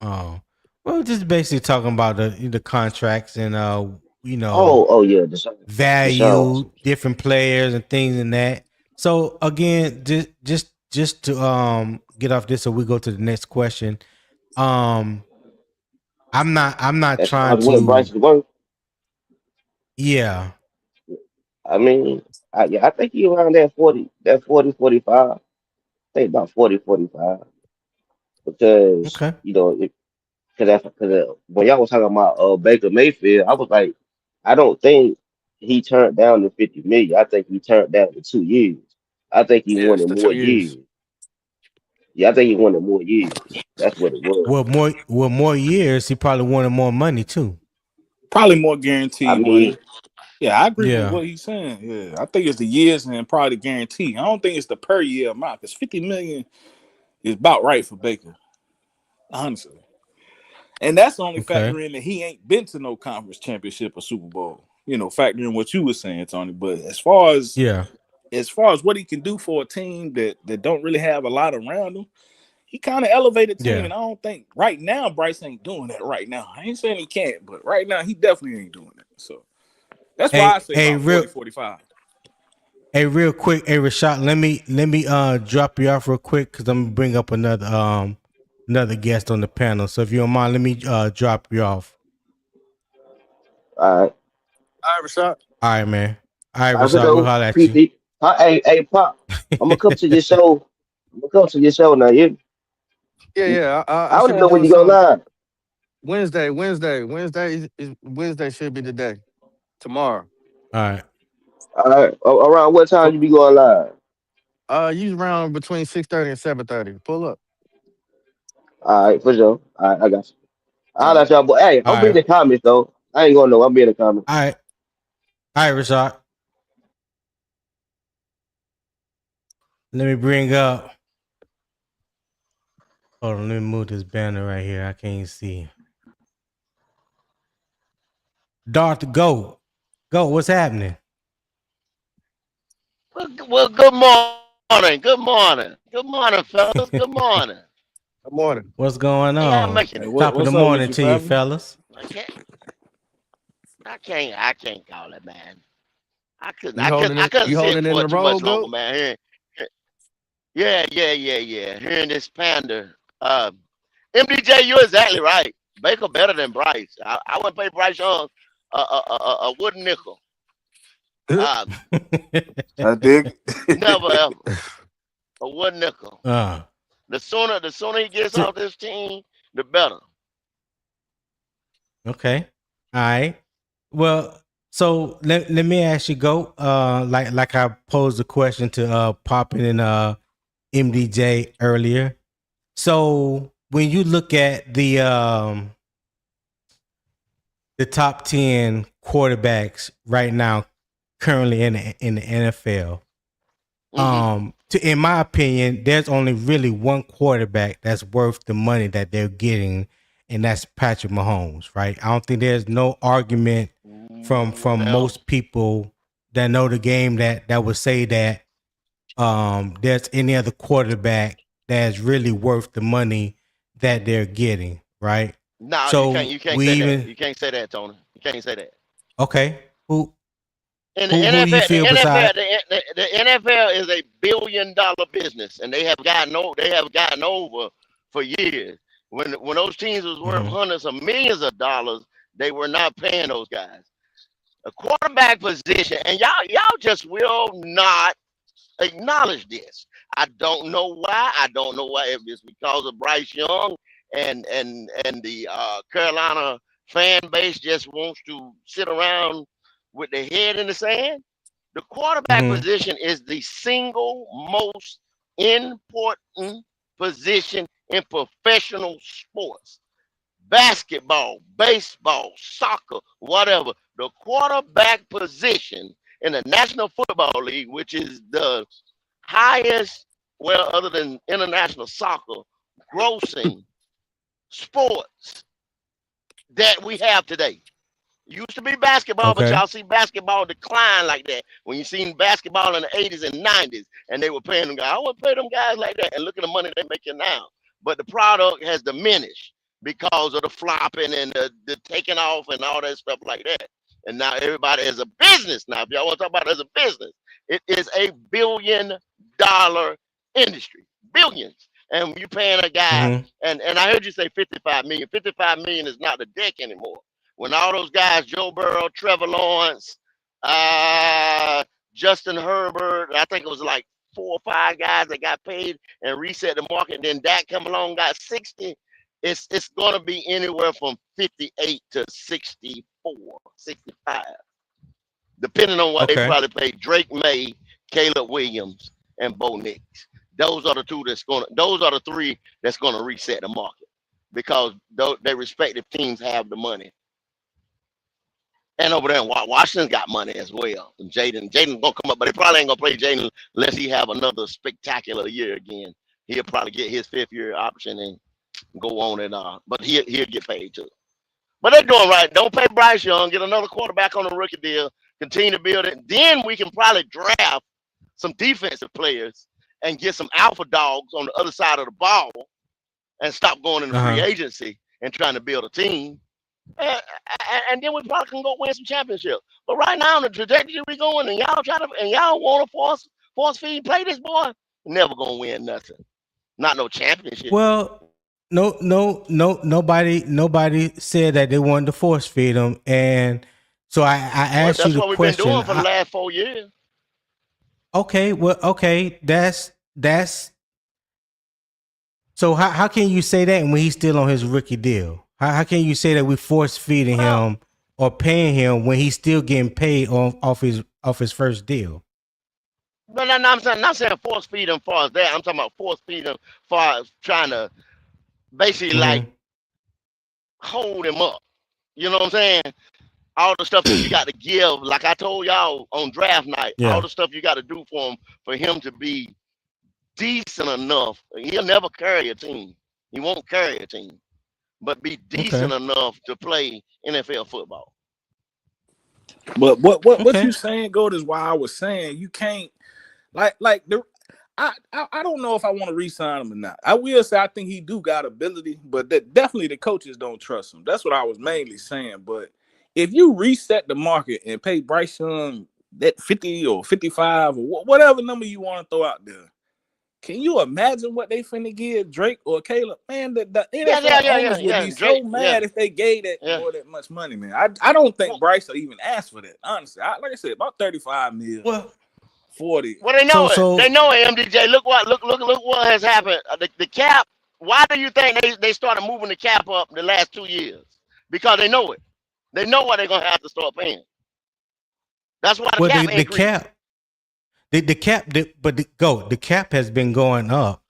Oh, well, just basically talking about the contracts and Oh yeah, Deshaun value Watson. different players and things in that. So again, just to get off this, so we go to the next question. Um, I'm not As far trying as what Bryce to. is worth, Yeah. I mean, I think he around that 40, 45. I think about 40, 45. Because, Okay. you know, Because when y'all was talking about Baker Mayfield, I was like, I don't think he turned down the 50 million. I think he turned down the 2 years. I think he Yes, wanted the more 2 years. years. Yeah, I think he wanted more years. That's what it was. More years, he probably wanted more money too. Probably more I guaranteed money. mean, Yeah, I agree with Yeah. what he's saying. Yeah, I think it's the years and probably the guarantee. I don't think it's the per year amount because 50 million is about right for Baker, honestly. And that's only Okay. factoring that he ain't been to no conference championship or Super Bowl. Factoring what you were saying, Tony. But Yeah. as far as what he can do for a team that don't really have a lot around him, he kind of elevated team. Yeah. And I don't think right now Bryce ain't doing that right now. I ain't saying he can't, but right now he definitely ain't doing it. So that's why I Hey, say hey, about real 40, 45. Hey, real quick, hey Rashad, let me drop you off real quick because I'm gonna bring up another guest on the panel. So if you don't mind, let me drop you off. all right. All right, Rashad. All right, man. All right, All right, for Rashad, we'll sure. holler at you. PP. Hey, Pop. I'm gonna come to your show. I'm gonna come to your show now. Yeah, yeah. I I don't should even be know when doing you go some live. Wednesday should be the day. Tomorrow. All right. All right. Around what time So, you be going live? use around between 6:30 and 7:30. Pull up. All right, for sure. All right, I got you. All I'll right. let y'all. But hey, All I'm be in right. the comments though. I ain't gonna know. I'm be in the comments. All right. All right, Rashad. Let me bring up. Hold on. Let me move this banner right here. I can't see. Darth, go. Go. What's happening? Well, good morning. Good morning, fellas. Good morning. Good morning. What's going How y'all on? making Hey, it? Top of the what's up with morning you, to you, family? fellas. I can't. I can't call it, man. I couldn't. You I couldn't. holding I it couldn't you sit holding it in for the it too much road, longer, goat? man. Yeah. Hearing this pander. MDJ, you're exactly right. Baker better than Bryce. I wouldn't pay Bryce Young a wooden nickel. Uh, I dig it. Never ever a wooden nickel. uh, The sooner he gets so- off this team, the better. okay. All right. Well, so let me ask you, go. Like I posed the question to Poppin and MDJ earlier. So when you look at the top 10 quarterbacks right now, currently in the NFL, Hmm. in my opinion, there's only really one quarterback that's worth the money that they're getting, and that's Patrick Mahomes, right? I don't think there's no argument from Well, most people that know the game that would say that there's any other quarterback that's really worth the money that they're getting, right? no, you can't. So You can't we say that. even You can't say that, Tony. You can't say that. okay. Who In the who do you NFL, the feel NFL, beside? the NFL is a billion-dollar business, and they have gotten over for years. When those teams was worth Mhm. hundreds of millions of dollars, they were not paying those guys. A quarterback position, and y'all just will not acknowledge this. I don't know why. I don't know why. If it's because of Bryce Young and the Carolina fan base just wants to sit around with their head in the sand. The quarterback Mhm. position is the single most important position in professional sports. Basketball, baseball, soccer, whatever. The quarterback position in the National Football League, which is the highest, well, other than international soccer, grossing sports that we have today. Used to be basketball, but Okay. y'all see basketball decline like that. When you seen basketball in the 80s and 90s, and they were paying them guys. I wouldn't pay them guys like that. And look at the money they're making now. But the product has diminished because of the flopping and the taking off and all that stuff like that. And now everybody is a business now. If y'all want to talk about it as a business, it is a $1 billion industry. Billions. And you paying a guy, Mhm. and I heard you say 55 million. 55 million is not the deck anymore. When all those guys, Joe Burrow, Trevor Lawrence, uh, Justin Herbert, I think it was like 4 or 5 guys that got paid and reset the market. Then Dak come along, got 60. it's going to be anywhere from 58 to 64, 65, depending on what they Okay. probably pay Drake May, Caleb Williams, and Bo Nix. Those are the two those are the three that's gonna reset the market because their respective teams have the money. And over there, Washington's got money as well. And Jaden's gonna come up, but they probably ain't gonna play Jaden unless he have another spectacular year again. He'll probably get his 5th-year option and go on and but he'll get paid too. But they're doing right. Don't pay Bryce Young. Get another quarterback on the rookie deal. Continue to build it. Then we can probably draft some defensive players and get some alpha dogs on the other side of the ball and stop going into free agency and trying to build a team. And then we probably can go win some championships. But right now, the trajectory we going, and y'all want to force feed play this boy, never gonna win nothing. Not no championship. Well, nobody said that they wanted to force feed him, and so I asked you the question. That's what we've been doing for the last 4 years. Okay, well, okay, that's so how can you say that when he's still on his rookie deal? How can you say that we force feeding him or paying him when he's still getting paid off his first deal? No, I'm not saying force feed him far as that. I'm talking about force feed him far as trying to basically like hold him up. You know what I'm saying? All the stuff that you got to give, like I told y'all on draft night, all the stuff you got to do for him to be decent enough. He'll never carry a team. He won't carry a team, but be decent enough to play NFL football. But what you saying, Gold, is why I was saying you can't I don't know if I want to re-sign him or not. I will say I think he do got ability, but that definitely the coaches don't trust him. That's what I was mainly saying. But if you reset the market and pay Bryce Young that 50 or 55 or whatever number you want to throw out there, can you imagine what they finna give Drake or Caleb? Man, the NFL owners would be so mad if they gave that boy that much money, man. I don't think Bryce will even ask for that. Honestly, like I said, about 35 million. Well, 40. Well, they know it. They know it. MDJ. Look what has happened. The cap. Why do you think they started moving the cap up the last 2 years? Because they know it. They know what they're gonna have to start paying. That's why the cap increased. The cap has been going up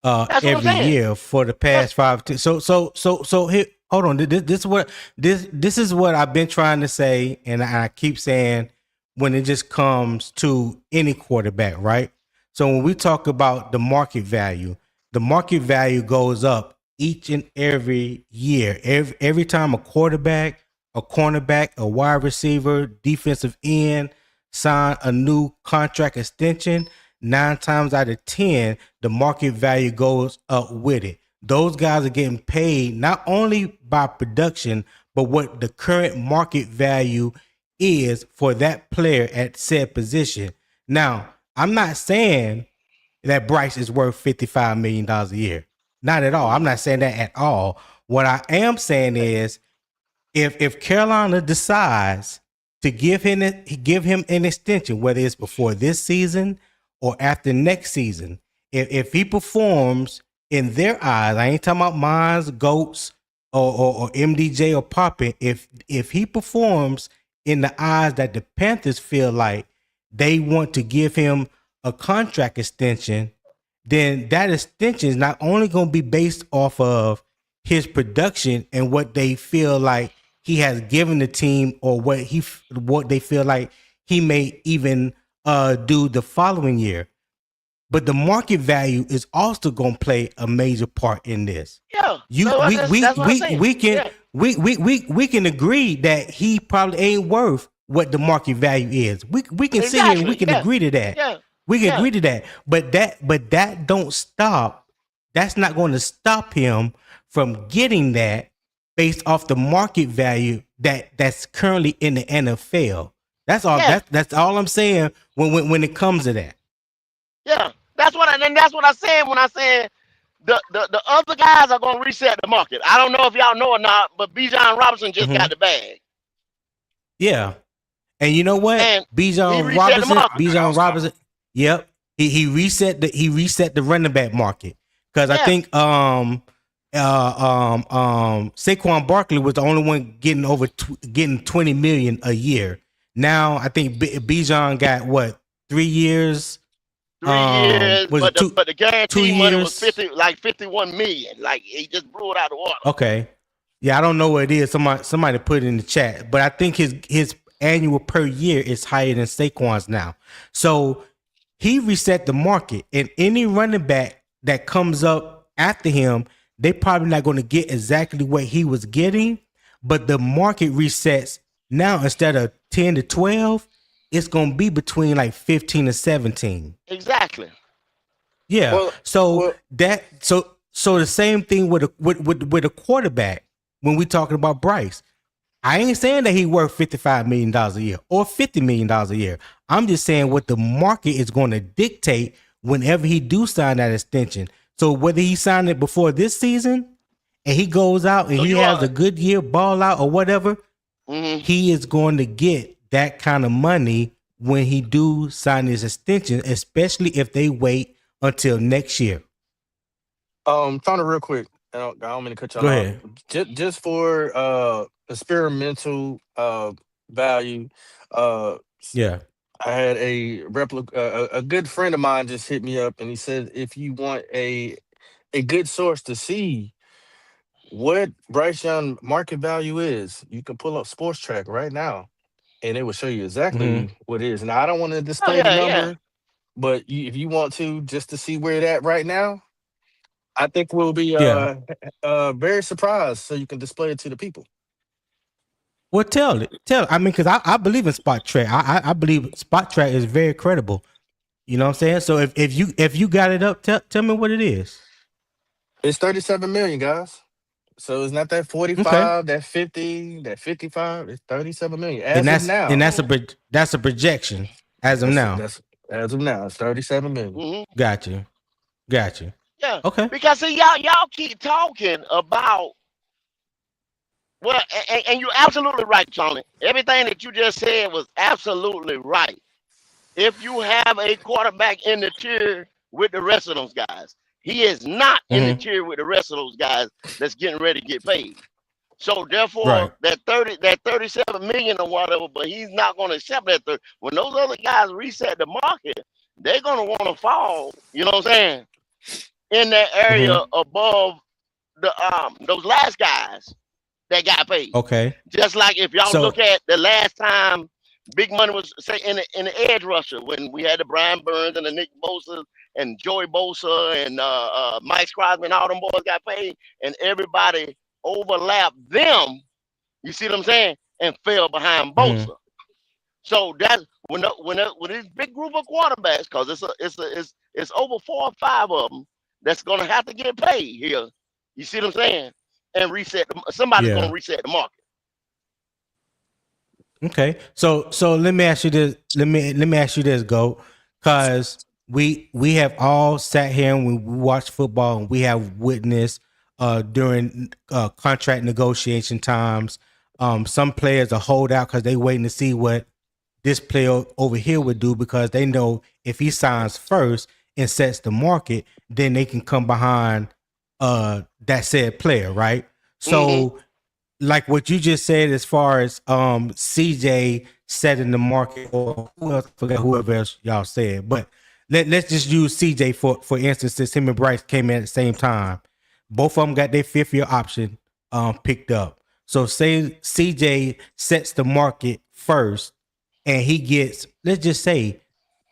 every year for the past 5. So here, hold on. This is what I've been trying to say, and I keep saying when it just comes to any quarterback, right? So when we talk about the market value goes up each and every year. Every time a quarterback, a cornerback, a wide receiver, defensive end sign a new contract extension, 9 times out of 10, the market value goes up with it. Those guys are getting paid not only by production, but what the current market value is for that player at said position. Now, I'm not saying that Bryce is worth $55 million a year. Not at all. I'm not saying that at all. What I am saying is if Carolina decides to give him an extension, whether it's before this season or after next season, if he performs in their eyes, I ain't talking about mines, goats, or MDJ or Poppin. If he performs in the eyes that the Panthers feel like they want to give him a contract extension, then that extension is not only going to be based off of his production and what they feel like he has given the team, or what they feel like he may even do the following year. But the market value is also going to play a major part in this. Yeah, we can agree that he probably ain't worth what the market value is. We can sit here and we can agree to that. Yeah. We can agree to that. But that don't stop. That's not going to stop him from getting that based off the market value that's currently in the NFL. That's all. Yeah. That's all I'm saying when it comes to that. Yeah, that's what I said when I said the other guys are going to reset the market. I don't know if y'all know or not, but Bijan Robinson just got the bag. Yeah, and you know what? Bijan Robinson. Yep, he reset the running back market because I think Saquon Barkley was the only one getting getting 20 million a year. Now I think Bijan got what 3 years. 3 years, Was but it the 2 guaranteed money was years? 51 million. Like he just blew it out of the water. Okay, yeah, I don't know what it is. Somebody put it in the chat, but I think his annual per year is higher than Saquon's now. So he reset the market, and any running back that comes up after him, they probably not going to get exactly what he was getting, but the market resets now. Instead of 10 to 12, it's going to be between like 15 to 17. Exactly. Yeah. Well, So the same thing with a quarterback when we talking about Bryce. I ain't saying that he worth $55 million a year or $50 million a year. I'm just saying what the market is going to dictate whenever he do sign that extension. So whether he signed it before this season and he goes out and So he you has are- a good year, ball out or whatever, he is going to get that kind of money when he do sign his extension, especially if they wait until next year. Tony, real quick. I don't mean to cut y'all Go off. ahead. Just for experimental value. Yeah. I had a replica. A good friend of mine just hit me up, and he said, if you want a good source to see what Bryce Young market value is, you can pull up Sports Track right now, and it will show you exactly what it is. Now, I don't want to display the number, but if you want to, just to see where it at right now, I think we'll be very surprised, so you can display it to the people. Well, tell it. I mean, because I believe in Spot Track. I believe Spot Track is very credible. You know what I'm saying? So if you got it up, tell me what it is. It's 37 million, guys. So it's not that 45, that 50, that 55. It's 37 million as of now. And that's a projection as of now. That's as of now. It's 37 million. Got you. Yeah. Okay. Because see, y'all keep talking about and you're absolutely right, Tony. Everything that you just said was absolutely right. If you have a quarterback in the tier with the rest of those guys, he is not in the tier with the rest of those guys that's getting ready to get paid. So therefore, that 37 million or whatever, but he's not going to accept that. When those other guys reset the market, they're going to want to fall. You know what I'm saying? In that area above the those last guys that got paid. Okay. Just like if y'all look at the last time big money was say in the edge rusher when we had the Brian Burns and the Nick Bosa and Joey Bosa and Mike Crosby and all them boys got paid, and everybody overlapped them. You see what I'm saying? And fell behind Bosa. So that's when this big group of quarterbacks, because it's over 4 or 5 of them that's gonna have to get paid here. You see what I'm saying? And somebody's gonna reset the market. Okay. So let me ask you this. Let me ask you this, Go, because we have all sat here and we watch football and we have witnessed during contract negotiation times. Some players are hold out because they waiting to see what this player over here would do, because they know if he signs first and sets the market, then they can come behind that said player, right? So like what you just said, as far as CJ setting the market, or who else, I forgot whoever else y'all said, but let's just use CJ for instance, since him and Bryce came in at the same time. Both of them got their 5th year option picked up. So say CJ sets the market first and he gets, let's just say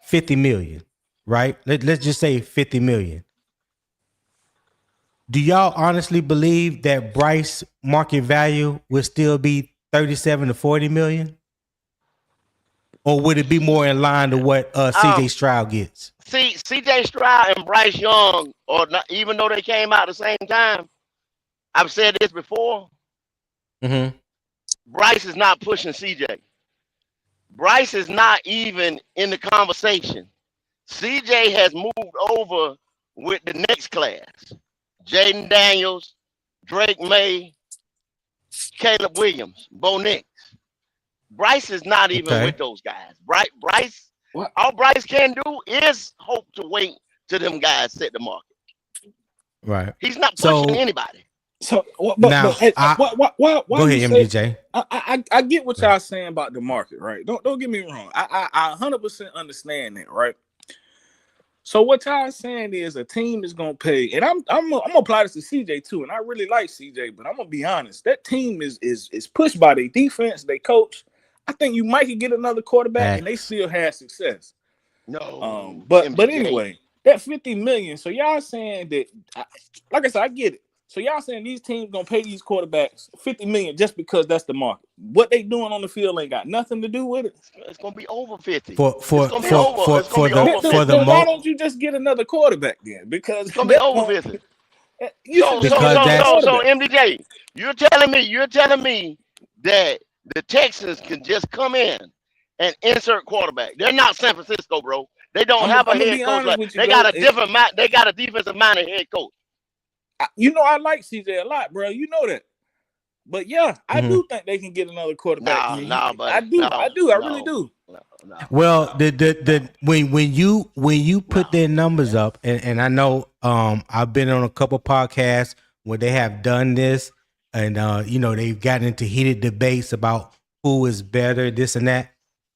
50 million, right? Let's just say 50 million. Do y'all honestly believe that Bryce market value would still be 37 to 40 million? Or would it be more in line to what CJ Stroud gets? See, CJ Stroud and Bryce Young, or not, even though they came out at the same time, I've said this before. Bryce is not pushing CJ. Bryce is not even in the conversation. CJ has moved over with the next class. Jaden Daniels, Drake May, Caleb Williams, Bo Nix. Bryce is not even with those guys. Bryce, all Bryce can do is hope to wait till them guys set the market. Right. He's not pushing anybody. So, Now, why go you ahead, say? MDJ. I get what y'all saying about the market, right? Don't get me wrong. I 100% understand that, right? So what y'all saying is a team is gonna pay, and I'm gonna apply this to CJ too, and I really like CJ, but I'm gonna be honest. That team is pushed by their defense, they coach. I think you might could get another quarterback, and they still have success. No, But MDJ. anyway, that 50 million. So y'all saying that, like I said, I get it. So y'all saying these teams gonna pay these quarterbacks 50 million just because that's the market. What they doing on the field ain't got nothing to do with it. It's gonna be over 50. For It's gonna be over. It's gonna be over for 50. the Then why mo don't you just get another quarterback then? Because It's gonna be that over point, 50. you should just get another quarterback. MDJ, you're telling me that the Texans can just come in and insert quarterback. They're not San Francisco, bro. They don't have a I'm gonna head be coach. honest Like with you, they got go. a different mind. They got a defensive minded head coach. You know I like CJ a lot, bro. You know that. But yeah, I Mhm. do think they can get another quarterback. Nah, I buddy. do. I really do. Well, the when you put No. their numbers up, and I know I've been on a couple podcasts where they have done this, and they've gotten into heated debates about who is better, this and that.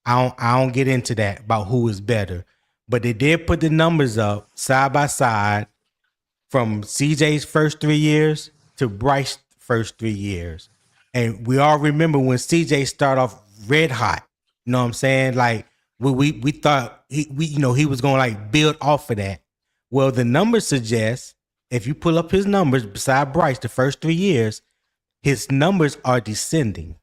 I don't get into that about who is better, but they did put the numbers up side by side from CJ's first 3 years to Bryce's first 3 years. And we all remember when CJ started off red hot. You know what I'm saying? Like we thought he was gonna like build off of that. Well, the numbers suggest if you pull up his numbers beside Bryce the first 3 years, his numbers are descending.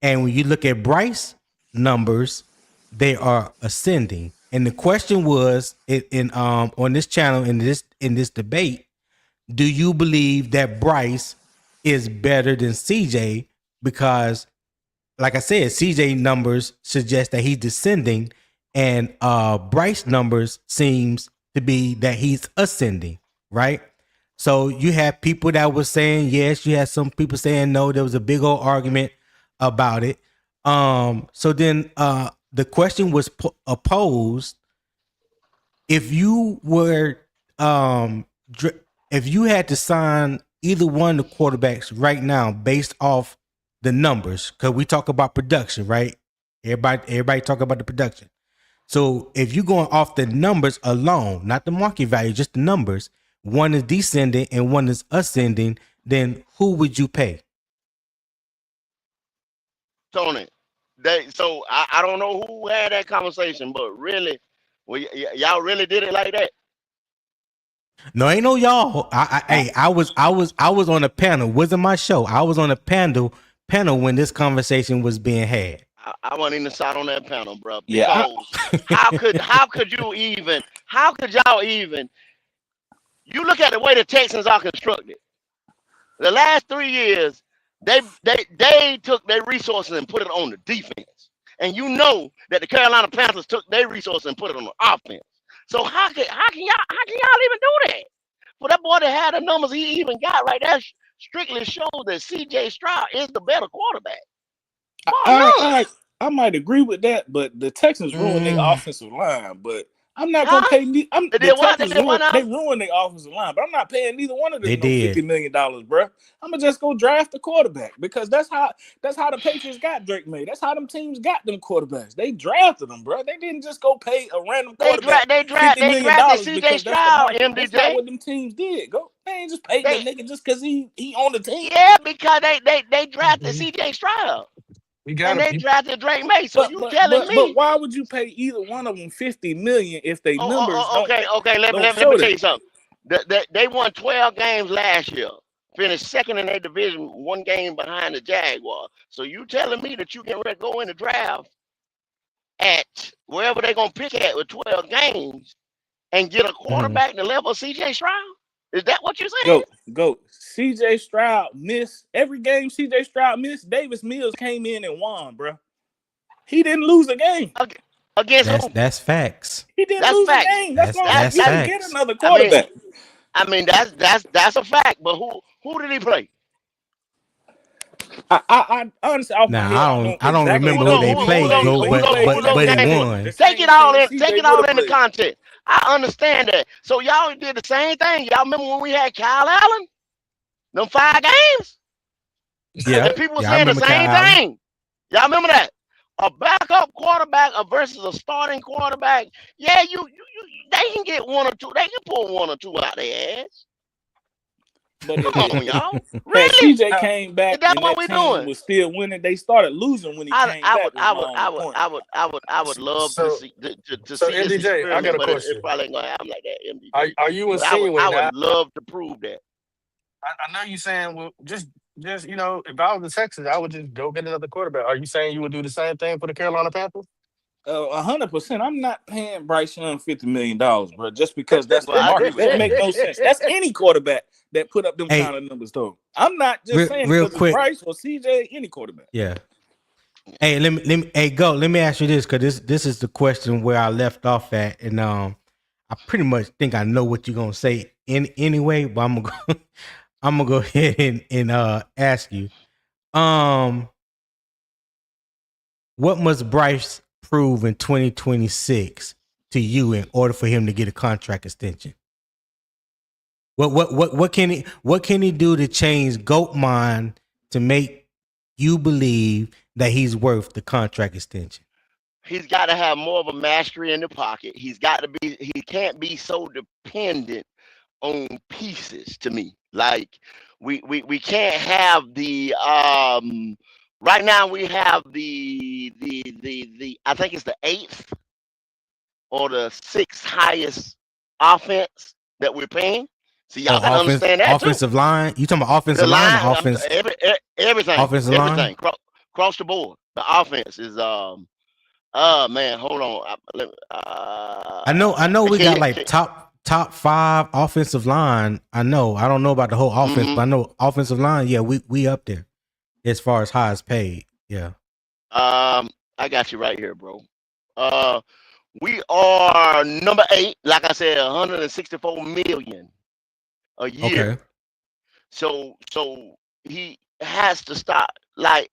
And when you look at Bryce numbers, they are ascending. And the question was in on this channel in this debate, do you believe that Bryce is better than CJ? Because, like I said, CJ numbers suggest that he's descending, and Bryce numbers seems to be that he's ascending, right? So you have people that were saying yes, you had some people saying no. There was a big old argument about it. So then the question was posed: if you were if you had to sign either one of the quarterbacks right now based off the numbers, because we talk about production, right? Everybody talk about the production. So if you're going off the numbers alone, not the market value, just the numbers, one is descending and one is ascending, then who would you pay? Tony. So I don't know who had that conversation, but really, y'all really did it like that. No, ain't no y'all. I was on a panel. Wasn't my show. I was on a panel when this conversation was being had. I wasn't even sat on that panel, bro. Yeah, Because how could y'all even? You look at the way the Texans are constructed. The last 3 years, they took their resources and put it on the defense, and you know that the Carolina Panthers took their resources and put it on the offense. So how can y'all even do that? For that boy that had the numbers he even got right there, strictly shows that C.J. Stroud is the better quarterback. I might agree with that, but the Texans ruined their offensive line. But I'm not gonna pay. The Texans ruined their offensive line, but I'm not paying neither one of them $50 million, bro. I'm gonna just go draft a quarterback because that's how the Patriots got Drake May. That's how them teams got them quarterbacks. They drafted them, bro. They didn't just go pay a random quarterback $50 million because that's the market. That's not what them teams did. They ain't just paid the nigga just because he on the team. Yeah, because they drafted C.J. Stroud. And they drafted Drake May. So you telling me? But why would you pay either one of them $50 million if they numbers don't? Okay. Let me tell you something. They won 12 games last year. Finished second in their division, one game behind the Jaguars. So you telling me that you can go in the draft at wherever they're gonna pick at with 12 games and get a quarterback the level of C.J. Stroud? Is that what you're saying? Go. C.J. Stroud missed every game. C.J. Stroud missed. Davis Mills came in and won, bro. He didn't lose a game. Against that's facts. He didn't lose a game. That's why you can get another quarterback. I mean that's a fact. But who did he play? I honestly, off my head, I don't remember who they played, but he won. Take it all in the context. I understand that. So y'all did the same thing. Y'all remember when we had Kyle Allen? Them 5 games. Yeah, And people were I saying the remember same Kyle Allen. thing. Y'all remember that? A backup quarterback versus a starting quarterback. Yeah, they can get 1 or 2. They can pull 1 or 2 out their ass. But Come on, y'all. had Really? CJ came back Is that and what that we team doing? was still winning, they started losing when he came I back. would Was I my would only I would point. I would love to So see so see this MDJ, I got experiment, a but it question. probably ain't gonna happen like that, MDJ. Are you But I insinuating? would love to prove that. I know you saying, well, just if I was the Texans, I would just go get another quarterback. Are you saying you would do the same thing for the Carolina Panthers? 100%. I'm not paying Bryce Young $50 million, bro, just because that's Well, the I agree market. with That that. make no sense. That's any quarterback that put up them kind Hey, of numbers, though. I'm not just saying real because it's quick. Bryce or CJ, any quarterback. Yeah. Hey, let me. Hey, go. Let me ask you this, because this is the question where I left off at, and I pretty much think I know what you're gonna say anyway, but I'm gonna go, I'm gonna go ahead and ask you. What must Bryce prove in 2026 to you in order for him to get a contract extension? What can he do to change GOAT mind to make you believe that he's worth the contract extension? He's got to have more of a mastery in the pocket. He can't be so dependent on pieces to me. Like we can't have the right now we have the I think it's the 8th or the 6th highest offense that we're paying. So y'all gotta understand that too. Offensive line. You talking about The offensive line or line, offense? everything, Offensive line. across the board. The offense is man, hold on. I know. We got like Can, top 5 offensive line. I know. I don't know about the whole offense, but I know offensive line. Yeah, we up there as far as highest paid. Yeah. I got you right here, bro. We are number 8. Like I said, 164 million a year. Okay. So he has to stop. Like,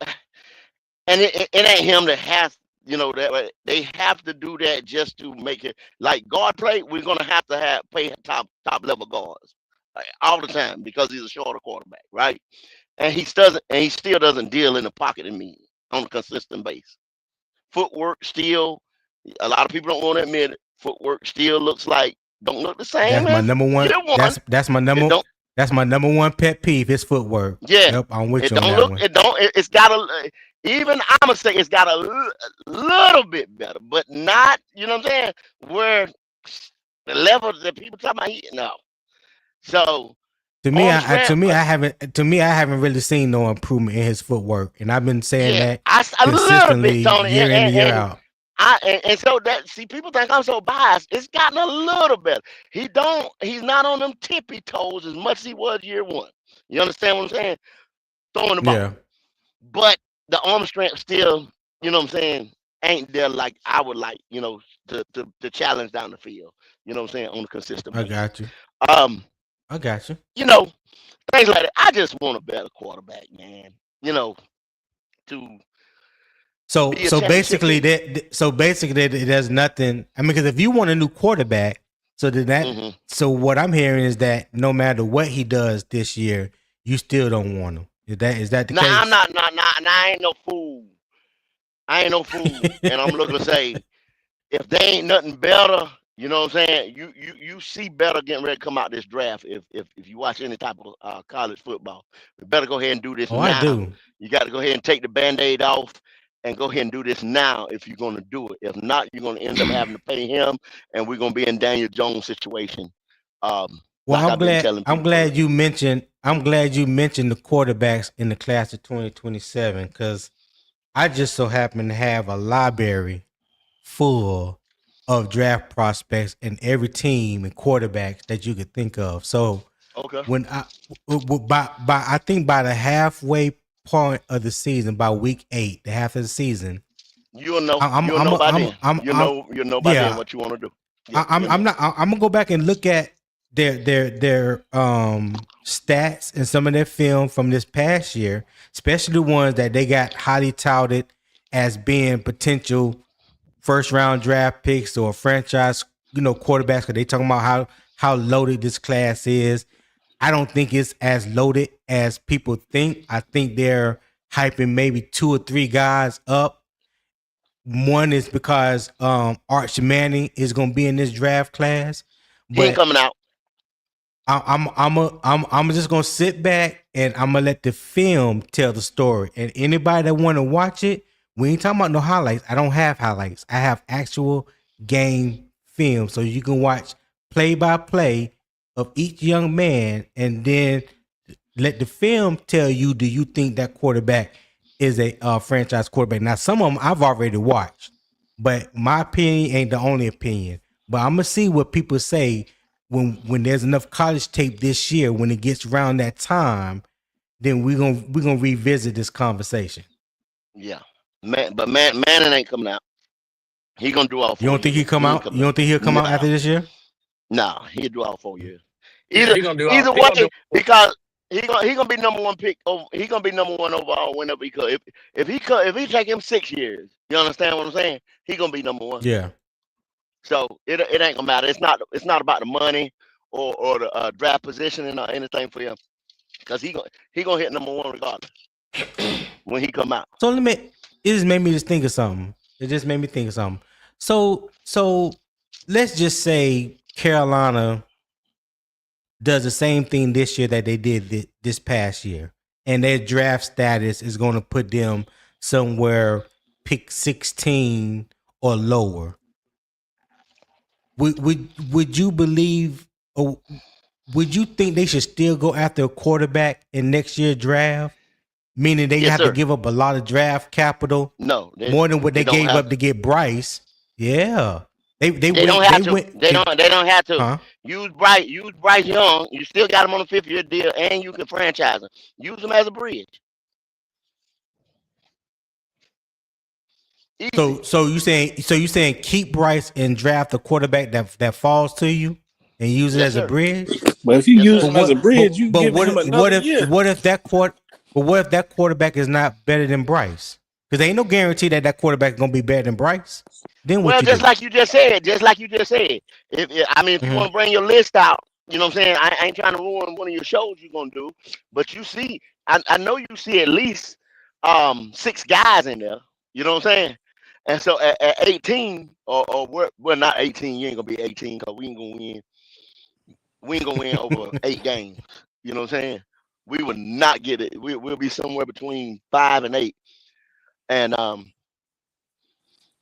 and it ain't him that has. That they have to do that just to make it like guard play. We're gonna have to pay top level guards all the time because he's a shorter quarterback, right? And he still doesn't deal in the pocket in me on a consistent base. Footwork still, a lot of people don't want to admit it. Footwork still don't look the same That's my as number one. year one. That's my number one pet peeve. His footwork. Yeah, Yep, I'm with it you on don't that look. one. It don't. It's got a. Even I'm gonna say it's got a little bit better, but not. You know what I'm saying? Where the level that people talking about, no. So To me, arm I strength. I haven't really seen no improvement in his footwork, and I've been saying Yeah, that a little bit, consistently Tony, year in and year out. and so that people think I'm so biased. It's gotten a little better. He's not on them tippy toes as much as he was year one. You understand what I'm saying? Throwing the ball. Yeah. But the arm strength still, you know what I'm saying, ain't there like I would like, to challenge down the field. You know what I'm saying, on a consistent I basis. got you. I got you. Things like that. I just want a better quarterback, man. To So be a so championship basically team. there's nothing. I mean, because if you want a new quarterback, so what I'm hearing is that no matter what he does this year, you still don't want him. Is that the Nah, case? I'm not. Nah, I ain't no fool. And I'm looking to say, if they ain't nothing better, you know what I'm saying? You see better getting ready to come out this draft if you watch any type of college football. We better go ahead and do this Oh, now. I do. You got to go ahead and take the Band-Aid off and go ahead and do this now if you're going to do it. If not, you're going to end up having to pay him, and we're going to be in Daniel Jones' situation. Well, like I've been telling people. I'm glad you mentioned the quarterbacks in the class of 2027, because I just so happen to have a library full of draft prospects in every team and quarterbacks that you could think of. So Okay. when I think by the halfway point of the season, by week 8, the half of the season, you'll know. You'll know by then. You'll know by then what you want to do. Yeah, I'm gonna go back and look at their stats and some of their film from this past year, especially the ones that they got highly touted as being potential first round draft picks or franchise, quarterbacks, because they talking about how loaded this class is. I don't think it's as loaded as people think. I think they're hyping maybe 2 or 3 guys up. One is because Arch Manning is going to be in this draft class, He ain't but coming out. I'm just gonna sit back and I'm gonna let the film tell the story. And anybody that want to watch it, we ain't talking about no highlights. I don't have highlights. I have actual game film, so you can watch play by play of each young man, and then let the film tell you: do you think that quarterback is a franchise quarterback? Now, some of them I've already watched, but my opinion ain't the only opinion. But I'm gonna see what people say when there's enough college tape this year. When it gets around that time, then we're gonna revisit this conversation. Yeah, Manning ain't coming out. He gonna do all 4 You don't think he years. come He ain't out? coming You out. don't think he'll come out Nah, after this year? nah, he'll do all 4 years. Yeah, Either he gonna do all. either He gonna do. way, because he gonna be number one pick. He gonna be number one overall whenever he could. If he take him 6 years, you understand what I'm saying? He gonna be number one. Yeah. So it ain't gonna matter. It's not about the money or the draft position and anything for him, because he gonna hit number one regardless when he come out. So it just made me just think of something. It just made me think of something. So let's just say Carolina does the same thing this year that they did this past year, and their draft status is going to put them somewhere pick 16 or lower. Would you believe, or would you think they should still go after a quarterback in next year's draft? Meaning they Yes, have to sir. give up a lot of draft capital, No, more than what they don't gave have up to get Bryce. Yeah, they They went don't they have to. went They to don't have to. huh? Use Bryce Young. You still got him on a 5th-year deal, and you can franchise him. Use him as a bridge. Easy. So you saying keep Bryce and draft a quarterback that falls to you and use it Yes, as a sir. bridge. But if you Yes, use sir. But him as a bridge, you but giving him another year. what if that what if that quarterback is not better than Bryce? Because ain't no guarantee that that quarterback is gonna be better than Bryce. Then what Well, you do? just like you just said. If you want Mm-hmm. to bring your list out, you know what I'm saying. I ain't trying to ruin one of your shows you're gonna do, but you see, I know you see at least 6 guys in there. You know what I'm saying. And so at 18 we're not 18. You ain't gonna be 18 because we ain't gonna win. We ain't gonna win over 8 games. You know what I'm saying? We will not get it. We'll be somewhere between 5 and 8, and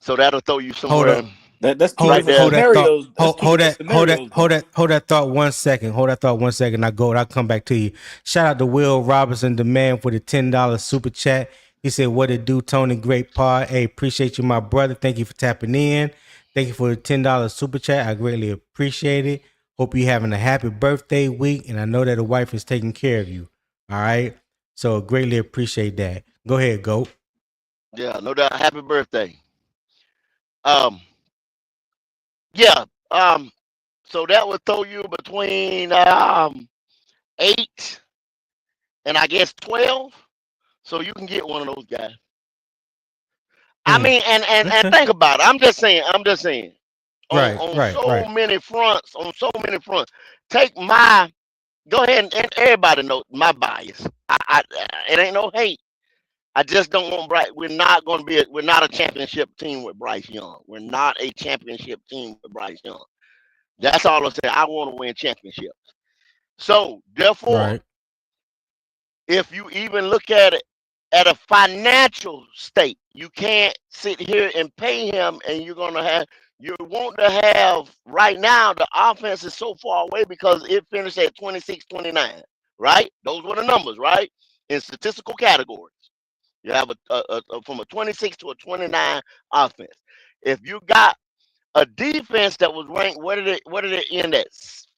so that'll throw you Hold somewhere up. That's two right different there. Hold that thought. scenarios. That's two different scenarios, though. Hold that thought 1 second. Hold that thought 1 second. I go and I'll come back to you. Shout out to Will Robinson, the man, for the $10 super chat. He said, "What it do, Tony? Great pod. Hey, appreciate you, my brother. Thank you for tapping in. Thank you for the $10 super chat. I greatly appreciate it. Hope you having a happy birthday week, and I know that the wife is taking care of you. All right. So greatly appreciate that. Go ahead, go. Yeah, no doubt. Happy birthday. Um, yeah. So that would throw you between 8 and I guess 12. So you can get one of those guys. I Mm. mean, and Okay. think about it. I'm just saying. Right. On Right. so Right. many fronts. On so many fronts. Take my. Go ahead and everybody knows my bias. It ain't no hate. I just don't want Bryce. We're not a championship team with Bryce Young. We're not a championship team with Bryce Young. That's all I'm saying. I want to win championships. So therefore, Right. if you even look at it at a financial state, you can't sit here and pay him, and you want to have right now the offense is so far away because it finished at 26-29, right? Those were the numbers, right? In statistical categories. You have from a 26 to a 29 offense. If you got a defense that was ranked, what did it end at?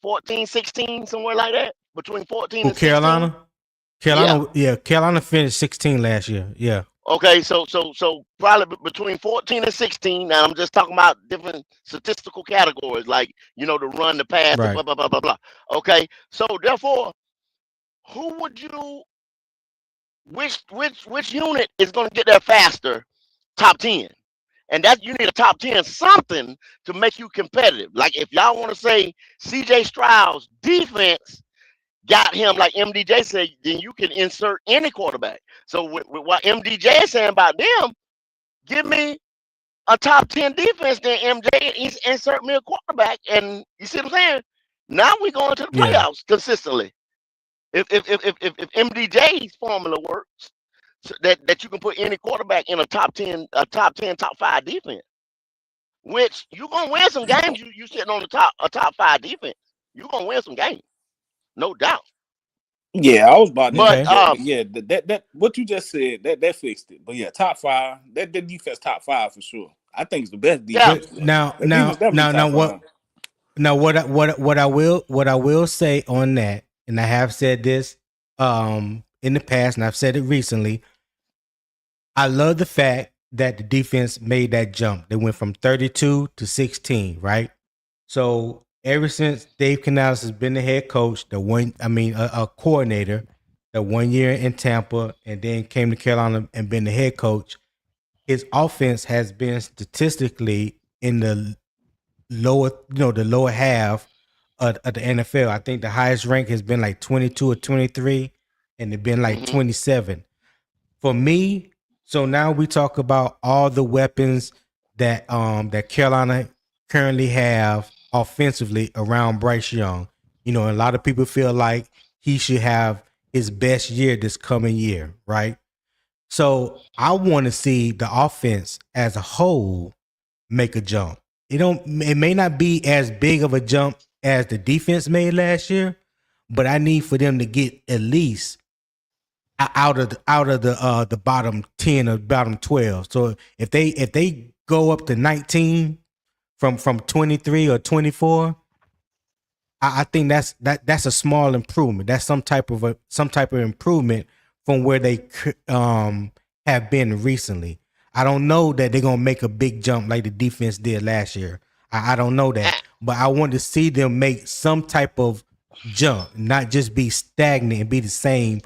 14, 16, somewhere like that? Between 14 Who, and 16? Carolina? Yeah. Carolina finished 16 last year. Yeah. Okay, so probably between 14 and 16. Now I'm just talking about different statistical categories, like the run, the pass, the Right. blah blah blah blah blah. Okay, so therefore, who would you which unit is going to get there faster? Top 10. And that you need a top 10 something to make you competitive. Like if y'all want to say CJ Stroud's defense got him, like MDJ said, then you can insert any quarterback. So with what MDJ is saying about them, give me a top 10 defense, then MJ insert me a quarterback, and you see what I'm saying? Now we going to the Yeah. playoffs consistently. If MDJ's formula works, so that you can put any quarterback in a top 10, top 5 defense, which you're gonna win some games. You sitting on a top 5 defense, you're gonna win some games, no doubt. Yeah, I was about But that. Yeah, that what you just said that fixed it. But yeah, top 5. That defense top 5 for sure. I think it's the best yeah, defense. But now The defense definitely top 5. what I will say on that, and I have said this in the past, and I've said it recently. I love the fact that the defense made that jump. They went from 32 to 16, right? So ever since Dave Canales has been the head coach, a coordinator, the 1 year in Tampa, and then came to Carolina and been the head coach, his offense has been statistically in the lower half of the NFL. I think the highest rank has been like 22 or 23, and they've been like 27. For me, so now we talk about all the weapons that Carolina currently have offensively around Bryce Young. A lot of people feel like he should have his best year this coming year, right? So I want to see the offense as a whole make a jump. It may not be as big of a jump as the defense made last year, but I need for them to get at least out of the bottom 10 or bottom 12. So if they go up to 19 from 23 or 24, I think that's a small improvement. That's some type of improvement from where they have been recently. I don't know that they're gonna make a big jump like the defense did last year. I don't know that, but I want to see them make some type of jump, not just be stagnant and be the same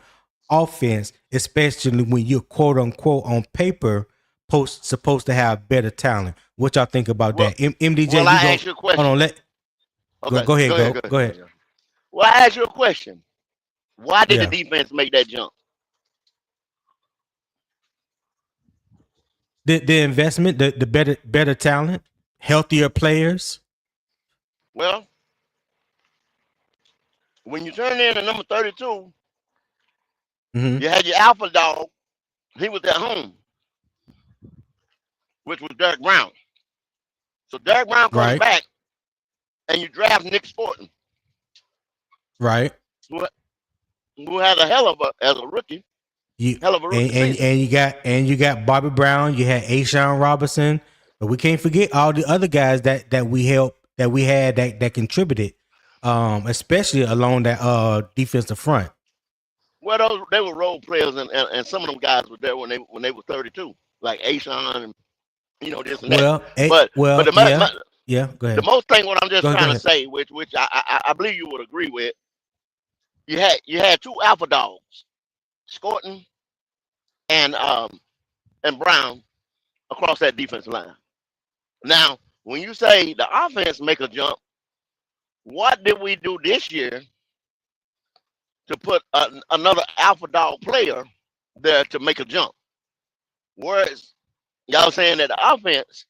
offense, especially when you're quote unquote on paper supposed to have better talent. What y'all think about that? MDJ, well, I ask you a question. Hold on, go ahead. Go ahead. Well, I ask you a question. Why did the defense make that jump? The investment, the better talent, healthier players. Well, when you turn in a number 32, you had your alpha dog. He was at home, which was Derek Brown. So Derek Brown comes back, and you draft Nick Sporton, right? Who had a hell of as a rookie. Hell of a rookie and you got Bobby Brown. You had Ashawn Robinson, but we can't forget all the other guys that we had that contributed, especially along that defensive front. Well, they were role players, and some of them guys were there when they were 32, like Ashawn and this and that. Go ahead. The most thing what I'm just trying to say, which I believe you would agree with, you had two alpha dogs, Scorton and Brown, across that defense line. Now, when you say the offense make a jump, what did we do this year to put another alpha dog player there to make a jump? Whereas y'all saying that the offense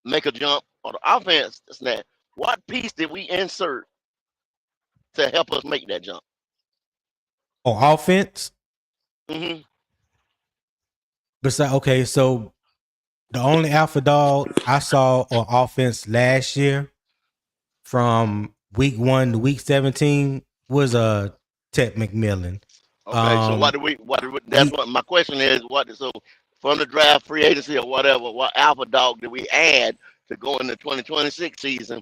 make a jump, or the offense snap, what piece did we insert to help us make that jump? Oh, offense? Mm-hmm. Besides, okay, so the only alpha dog I saw on offense last year from week 1 to week 17 was Ted McMillan. Okay, so what do we that's what my question is. So from the draft, free agency, or whatever, what alpha dog did we add to go in the 2026 season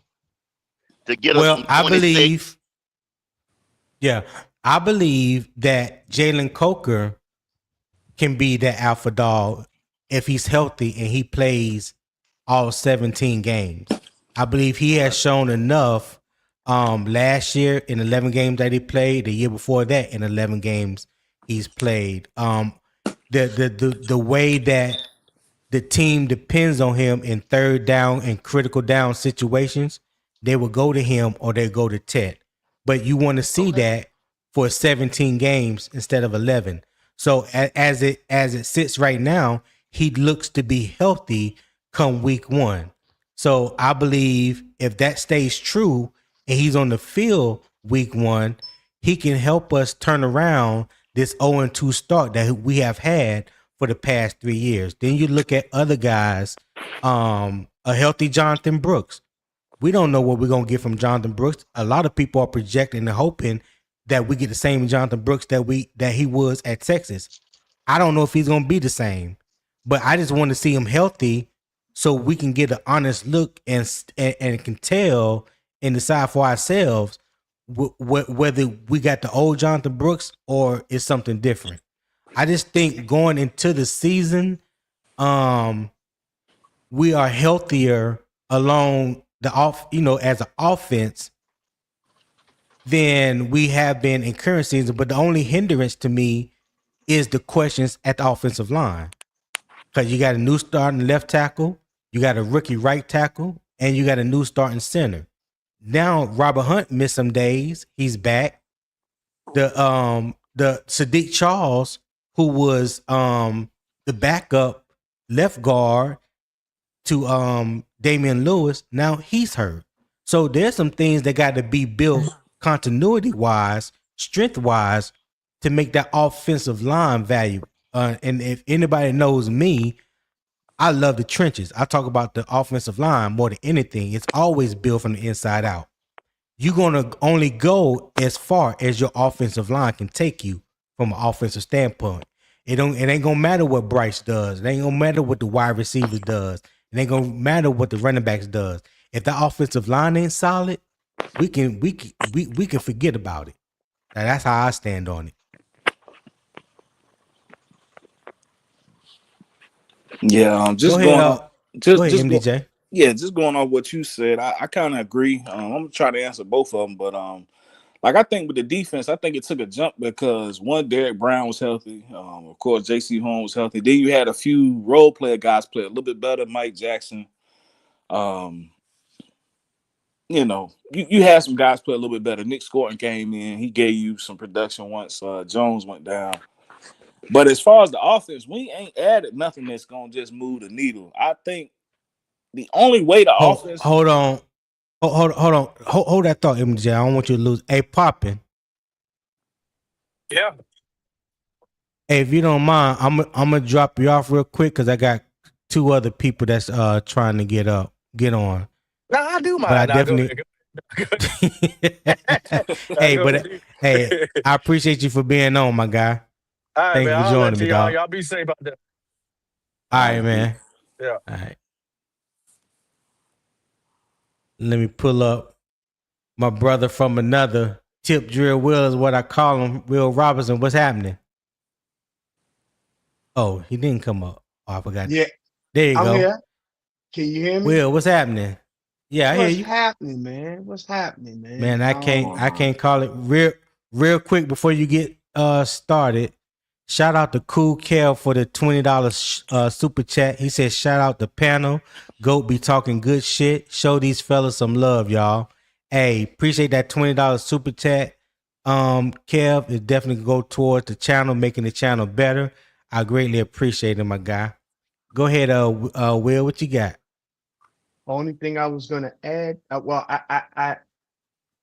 to get us from 26? I believe that Jalen Coker can be that alpha dog if he's healthy and he plays all 17 games. I believe he has shown enough last year in 11 games that he played, the year before that in 11 games he's played. The way that the team depends on him in third down and critical down situations, they will go to him or they go to Ted. But you want to see that for 17 games instead of 11. So as it sits right now, he looks to be healthy come week 1. So I believe if that stays true and he's on the field week 1, he can help us turn around this 0-2 start that we have had for the past 3 years. Then you look at other guys, a healthy Jonathan Brooks. We don't know what we're going to get from Jonathan Brooks. A lot of people are projecting and hoping that we get the same Jonathan Brooks that he was at Texas. I don't know if he's going to be the same, but I just want to see him healthy so we can get an honest look and can tell and decide for ourselves whether we got the old Jonathan Brooks or it's something different. I just think going into the season, we are healthier along the as an offense than we have been in current season. But the only hindrance to me is the questions at the offensive line. Because you got a new starting left tackle, you got a rookie right tackle, and you got a new starting center. Now Robert Hunt missed some days. He's back. The Saahdiq Charles, who was the backup left guard to Damien Lewis, now he's hurt. So there's some things that got to be built continuity wise, strength wise, to make that offensive line value. And if anybody knows me, I love the trenches. I talk about the offensive line more than anything. It's always built from the inside out. You're gonna only go as far as your offensive line can take you from an offensive standpoint. It ain't gonna matter what Bryce does. It ain't gonna matter what the wide receiver does. It ain't gonna matter what the running backs does. If the offensive line ain't solid, we can forget about it. Now, that's how I stand on it. Yeah, just go going ahead, on, just go ahead, MDJ. just going on what you said. I kind of agree. I'm gonna try to answer both of them, but like I think with the defense, I think it took a jump because one, Derek Brown was healthy. Of course, J.C. Horn was healthy. Then you had a few role player guys play a little bit better. Mike Jackson. You had some guys play a little bit better. Nick Scorton came in. He gave you some production once Jones went down. But as far as the offense, we ain't added nothing that's going to just move the needle. I think the only way the offense... Hold on. Hold that thought, MJ. I don't want you to lose. Hey, Poppin'. Yeah. Hey, if you don't mind, I'm gonna drop you off real quick because I got 2 other people that's trying to get on. No, I do mind. But I definitely. Hey, I appreciate you for being on, my guy. All right, Thank man. you for joining me, dog. Y'all be safe out there. All right, man. Yeah. All right. Let me pull up my brother from another. Tip Drill Will is what I call him. Will Robinson. What's happening? Oh, he didn't come up. Oh, I forgot. Yeah. There you go. Here. Can you hear me? Will, what's happening? Yeah, I hear you. What's happening, man? What's happening, man? Man, I can't call it real quick before you get started. Shout out to Cool Kel for the $20 super chat. He said, shout out the panel. Goat be talking good shit. Show these fellas some love, y'all. Hey, appreciate that $20 super chat. Kev, it definitely go towards the channel, making the channel better. I greatly appreciate it, my guy. Go ahead, Will, what you got? Only thing I was gonna add, I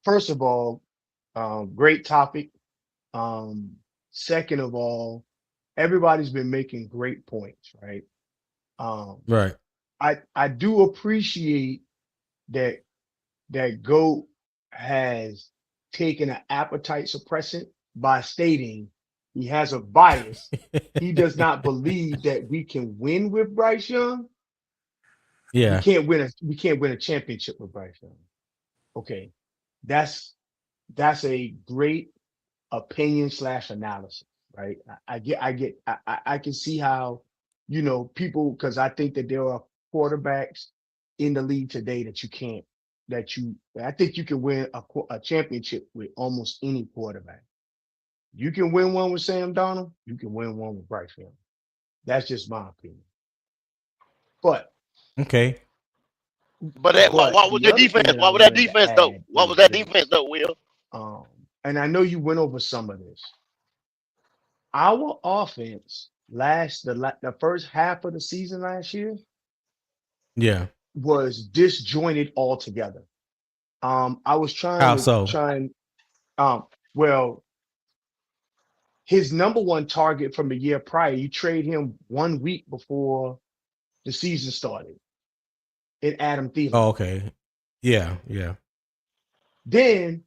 first of all, great topic. Second of all, everybody's been making great points, right? Right. I do appreciate that GOAT has taken an appetite suppressant by stating he has a bias. He does not believe that we can win with Bryce Young. Yeah. We can't win a championship with Bryce Young. Okay. That's a great opinion / analysis, right? I can see how, people, because I think that there are quarterbacks in the league today I think you can win a championship with almost any quarterback. You can win one with Sam Darnold. You can win one with Bryce Young. That's just my opinion. But okay. But what was the defense? What was that defense though? What was that defense though, Will? and I know you went over some of this. Our offense the first half of the season last year Yeah. was disjointed altogether. I was How so? um well, his number one target from the year prior, you trade him 1 week before the season started in Adam Thielen. Oh, okay. Yeah, yeah. Then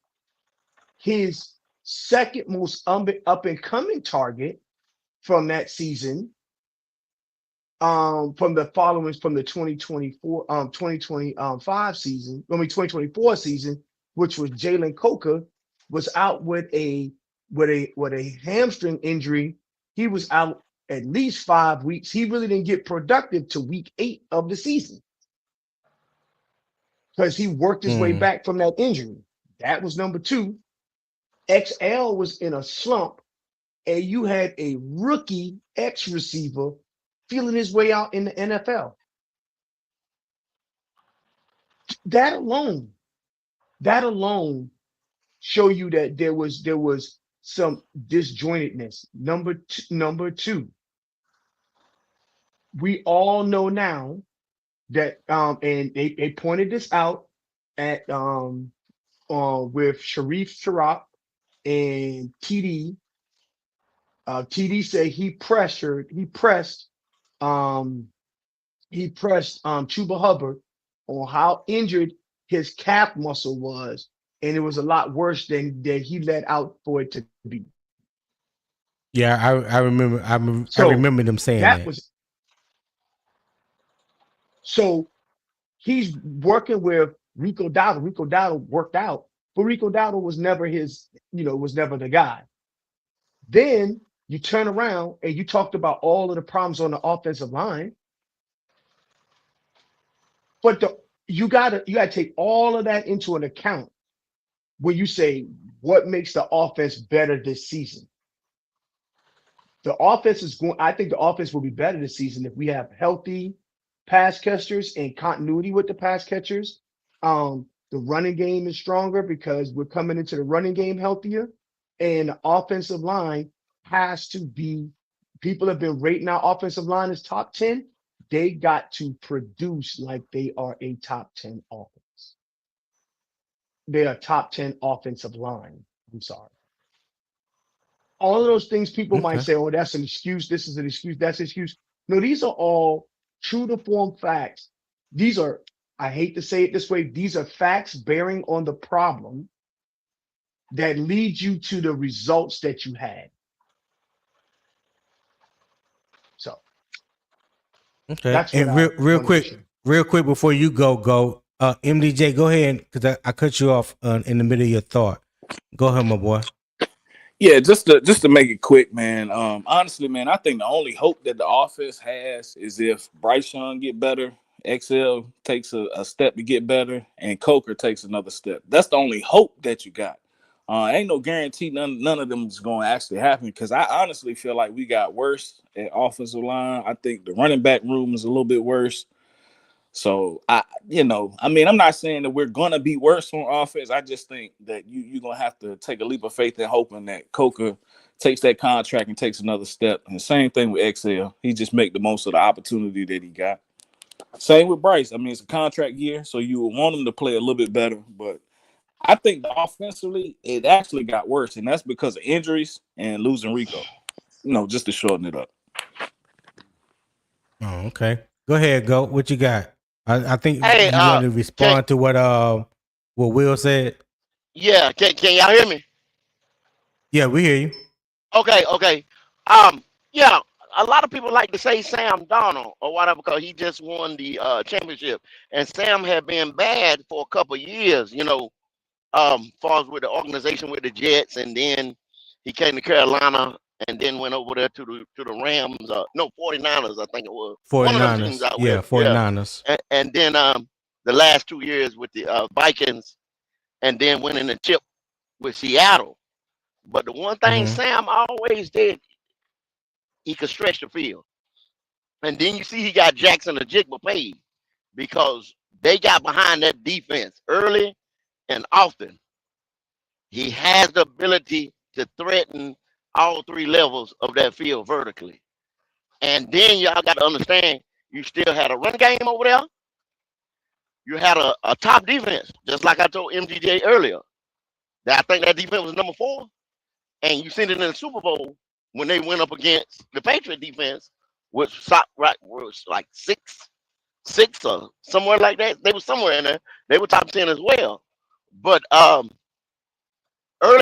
his second most up and coming target from that season, from the 2025 season, 2024 season, which was Jalen Coker, was out with a hamstring injury. He was out at least 5 weeks. He really didn't get productive to week 8 of the season because he worked his way Mm. back from that injury. That was number 2. XL was in a slump, and you had a rookie X receiver feeling his way out in the NFL. That alone show you that there was some disjointedness. Number two, we all know now that and they pointed this out at with Sharif and TD. TD said um he pressed Chuba Hubbard on how injured his calf muscle was, and it was a lot worse than he let out for it to be. Yeah, I remember I So remember them saying that that. was so he's working with Rico Dowdle. Rico Dowdle worked out, but Rico Dowdle was never was never the guy. Then you turn around and you talked about all of the problems on the offensive line, but you gotta take all of that into an account when you say what makes the offense better this season. I think the offense will be better this season if we have healthy pass catchers and continuity with the pass catchers. The running game is stronger because we're coming into the running game healthier, and the offensive line has to be. People have been rating our offensive line as top 10. They got to produce like they are a top 10 offense. They are top 10 offensive line. I'm sorry. All of those things people might Okay. say, oh, that's an excuse. This is an excuse. That's an excuse. No, these are all true to form facts. These are, I hate to say it this way, these are facts bearing on the problem that lead you to the results that you had. So Okay. that's what And I real wanted to share. quick before you go, MDJ, go ahead because I cut you off in the middle of your thought. Go ahead, my boy. Yeah, just to make it quick, man. Honestly, man, I think the only hope that the offense has is if Bryce Young get better, XL takes a step to get better, and Coker takes another step. That's the only hope that you got. Ain't no guarantee none of them is going to actually happen because I honestly feel like we got worse at offensive line. I think the running back room is a little bit worse. So I'm not saying that we're gonna be worse on offense. I just think that you're gonna have to take a leap of faith in hoping that Coker takes that contract and takes another step. And same thing with XL. He just make the most of the opportunity that he got. Same with Bryce. I mean, it's a contract year, so you would want him to play a little bit better. But I think offensively, it actually got worse, and that's because of injuries and losing Rico. Just to shorten it up. Oh, okay. Go ahead, go. What you got? I think Hey, you want to can respond to what Will said. yeah, can y'all hear me? Yeah, we hear you. Okay. Um, yeah, a lot of people like to say Sam Donald or whatever because he just won the championship, and Sam had been bad for a couple of years. Far as with the organization with the Jets, and then he came to Carolina, and then went over there to the Rams. No, 49ers, I think it was one of them teams 49ers. out Yeah, west. Yeah, 49ers. and then the last 2 years with the Vikings, and then winning the chip with Seattle. But the one thing Mm-hmm. Sam always did, he could stretch the field. And then you see he got Jackson and Jigba paid because they got behind that defense early and often. He has the ability to threaten all three levels of that field vertically. And then y'all got to understand, you still had a run game over there. You had a top defense, just like I told MGJ earlier. That I think that defense was number 4. And you seen it in the Super Bowl when they went up against the Patriot defense, which was like six or somewhere like that. They were somewhere in there. They were top 10 as well. But early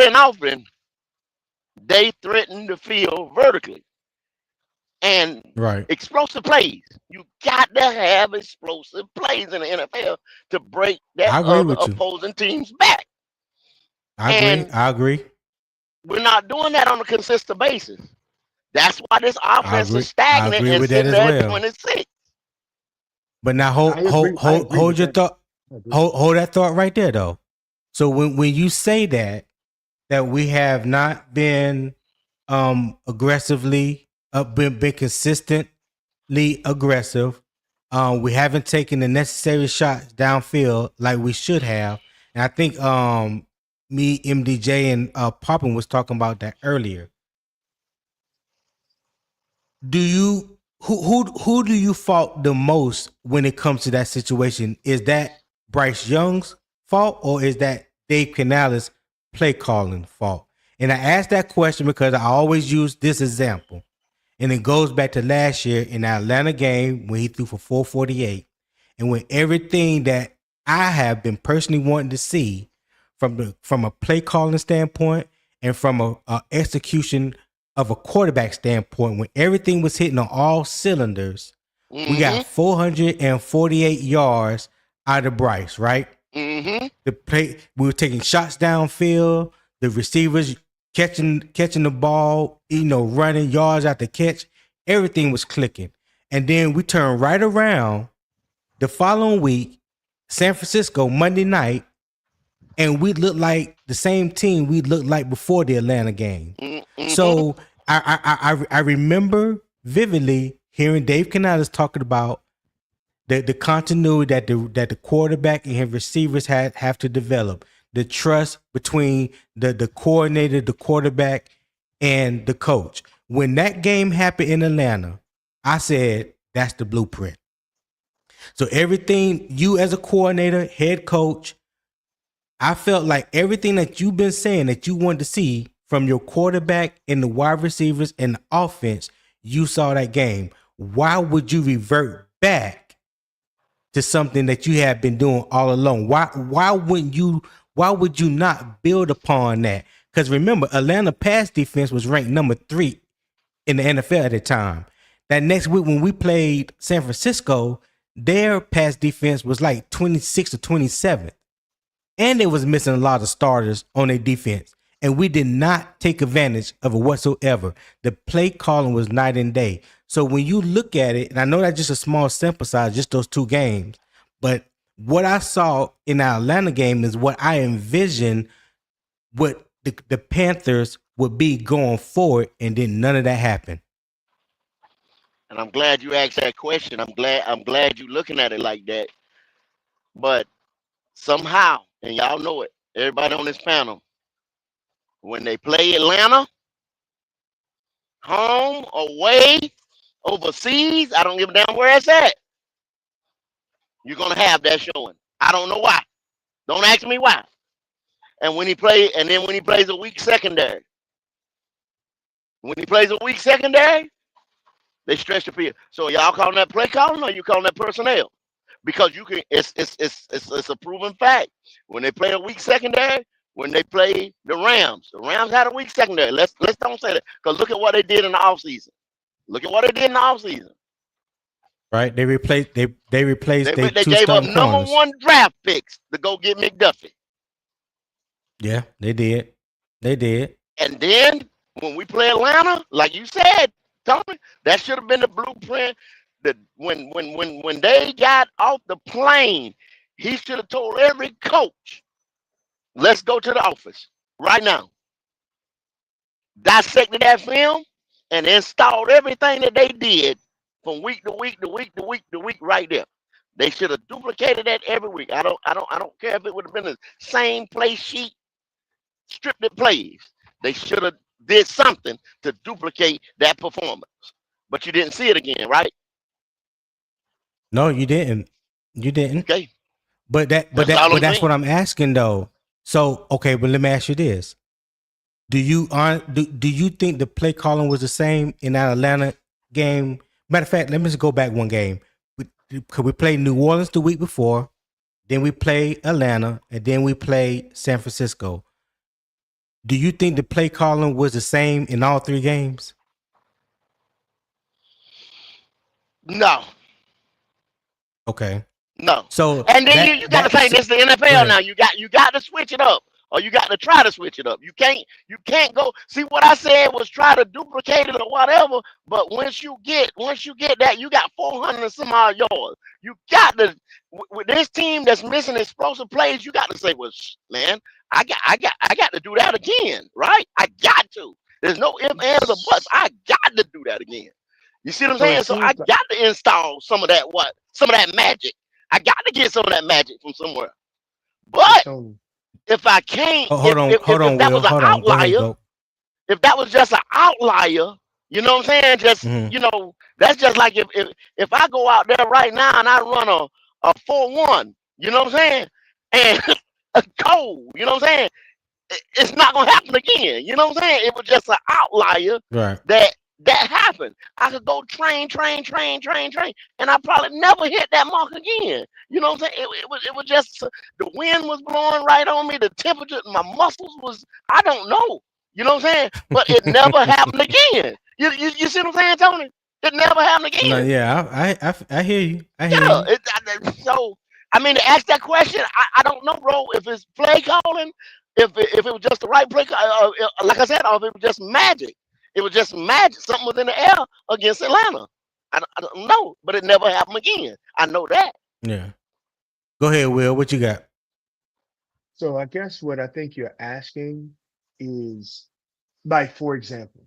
and often, they threatened the field vertically. And Right. explosive plays. You got to have explosive plays in the NFL to break that I agree other with you. opposing team's back. I And agree. we're not doing that on a consistent basis. That's why this I offense is agree. I stagnant agree and with that sitting as there at well. 26. But now I agree hold with your that. thought. I agree. Hold that thought right there though. So when you say that we have not been aggressively been consistently aggressive. We haven't taken the necessary shots downfield like we should have. And I think me, MDJ, and Poppin was talking about that earlier. Do you who do you fault the most when it comes to that situation? Is that Bryce Young's fault or is that Dave Canales play calling fault? And I ask that question because I always use this example. And it goes back to last year in the Atlanta game when he threw for 448. And when everything that I have been personally wanting to see from a play calling standpoint and from a execution of a quarterback standpoint, when everything was hitting on all cylinders, we got 448 yards out of Bryce, right? Mm-hmm. We were taking shots downfield, the receivers catching the ball, running yards after catch. Everything was clicking. And then we turned right around the following week, San Francisco, Monday night, and we looked like the same team we looked like before the Atlanta game. Mm-hmm. So I remember vividly hearing Dave Canales talking about the continuity that the quarterback and his receivers have to develop, the trust between the coordinator, the quarterback, and the coach. When that game happened in Atlanta, I said that's the blueprint. So everything you as a coordinator, head coach, I felt like everything that you've been saying that you wanted to see from your quarterback and the wide receivers and the offense, you saw that game. Why would you revert back to something that you have been doing all along? Why would you not build upon that? Because remember, Atlanta pass defense was ranked number 3 in the NFL at the time. That next week when we played San Francisco, their pass defense was like 26 or 27. And they was missing a lot of starters on their defense. And we did not take advantage of it whatsoever. The play calling was night and day. So when you look at it, and I know that's just a small sample size, just those 2 games, but what I saw in the Atlanta game is what I envisioned what the Panthers would be going forward, and then none of that happened. And I'm glad you asked that question. I'm glad you looking at it like that. But somehow, and y'all know it, everybody on this panel, when they play Atlanta, home, away, overseas, I don't give a damn where it's at, you're gonna have that showing. I don't know why. Don't ask me why. And then when he plays a weak secondary, they stretch the field. So y'all calling that play calling or you calling that personnel? Because you can, it's a proven fact. When they play a weak secondary, when they play the Rams had a weak secondary. Let's don't say that, because look at what they did in the offseason. Right? They replaced their They 2 gave up starting number corners. 1 draft picks to go get McDuffie. Yeah, they did. And then when we play Atlanta, like you said, Tony, that should have been the blueprint. That when they got off the plane, he should have told every coach, let's go to the office right now. Dissected that film and installed everything that they did from week to week right there. They should have duplicated that every week. I don't care if it would have been the same play sheet, scripted plays. They should have did something to duplicate that performance. But you didn't see it again, right? No, you didn't. You didn't. Okay. But that's what I'm asking though. So okay, but let me ask you this: Do you think the play calling was the same in that Atlanta game? Matter of fact, let me just go back one game. We played New Orleans the week before, then we played Atlanta, and then we played San Francisco. Do you think the play calling was the same in all three games? No. Okay. No. So and then you got to say this is the NFL now. You got to switch it up, or you got to try to switch it up. You can't go. See, what I said was try to duplicate it or whatever. But once you get that, you got 400 and some odd yards. You got to, with this team that's missing explosive plays. You got to say, well, man, I got to do that again, right? I got to. There's no ifs, ands, or buts. I got to do that again. You see what I'm saying? So I got to install some of that magic. I got to get some of that magic from somewhere. But if I can't, if that was an outlier, if that was just an outlier, you know what I'm saying? Just you know, that's just like if I go out there right now and I run a 4-1, you know what I'm saying? And a cold, you know what I'm saying? It's not gonna happen again. You know what I'm saying? It was just an outlier that happened. I could go train, and I probably never hit that mark again. You know what I'm saying? It was just the wind was blowing right on me. The temperature, my muscles was, I don't know. You know what I'm saying? But it never happened again. You see what I'm saying, Tony? It never happened again. No, yeah, I hear you. I hear you. So I mean, to ask that question, I don't know, bro. If it's play calling, if it was just the right play, like I said, or if it was just magic. It was just magic. Something was in the air against Atlanta. I don't know, but it never happened again. I know that. Yeah. Go ahead, Will. What you got? So I guess what I think you're asking is, like, for example,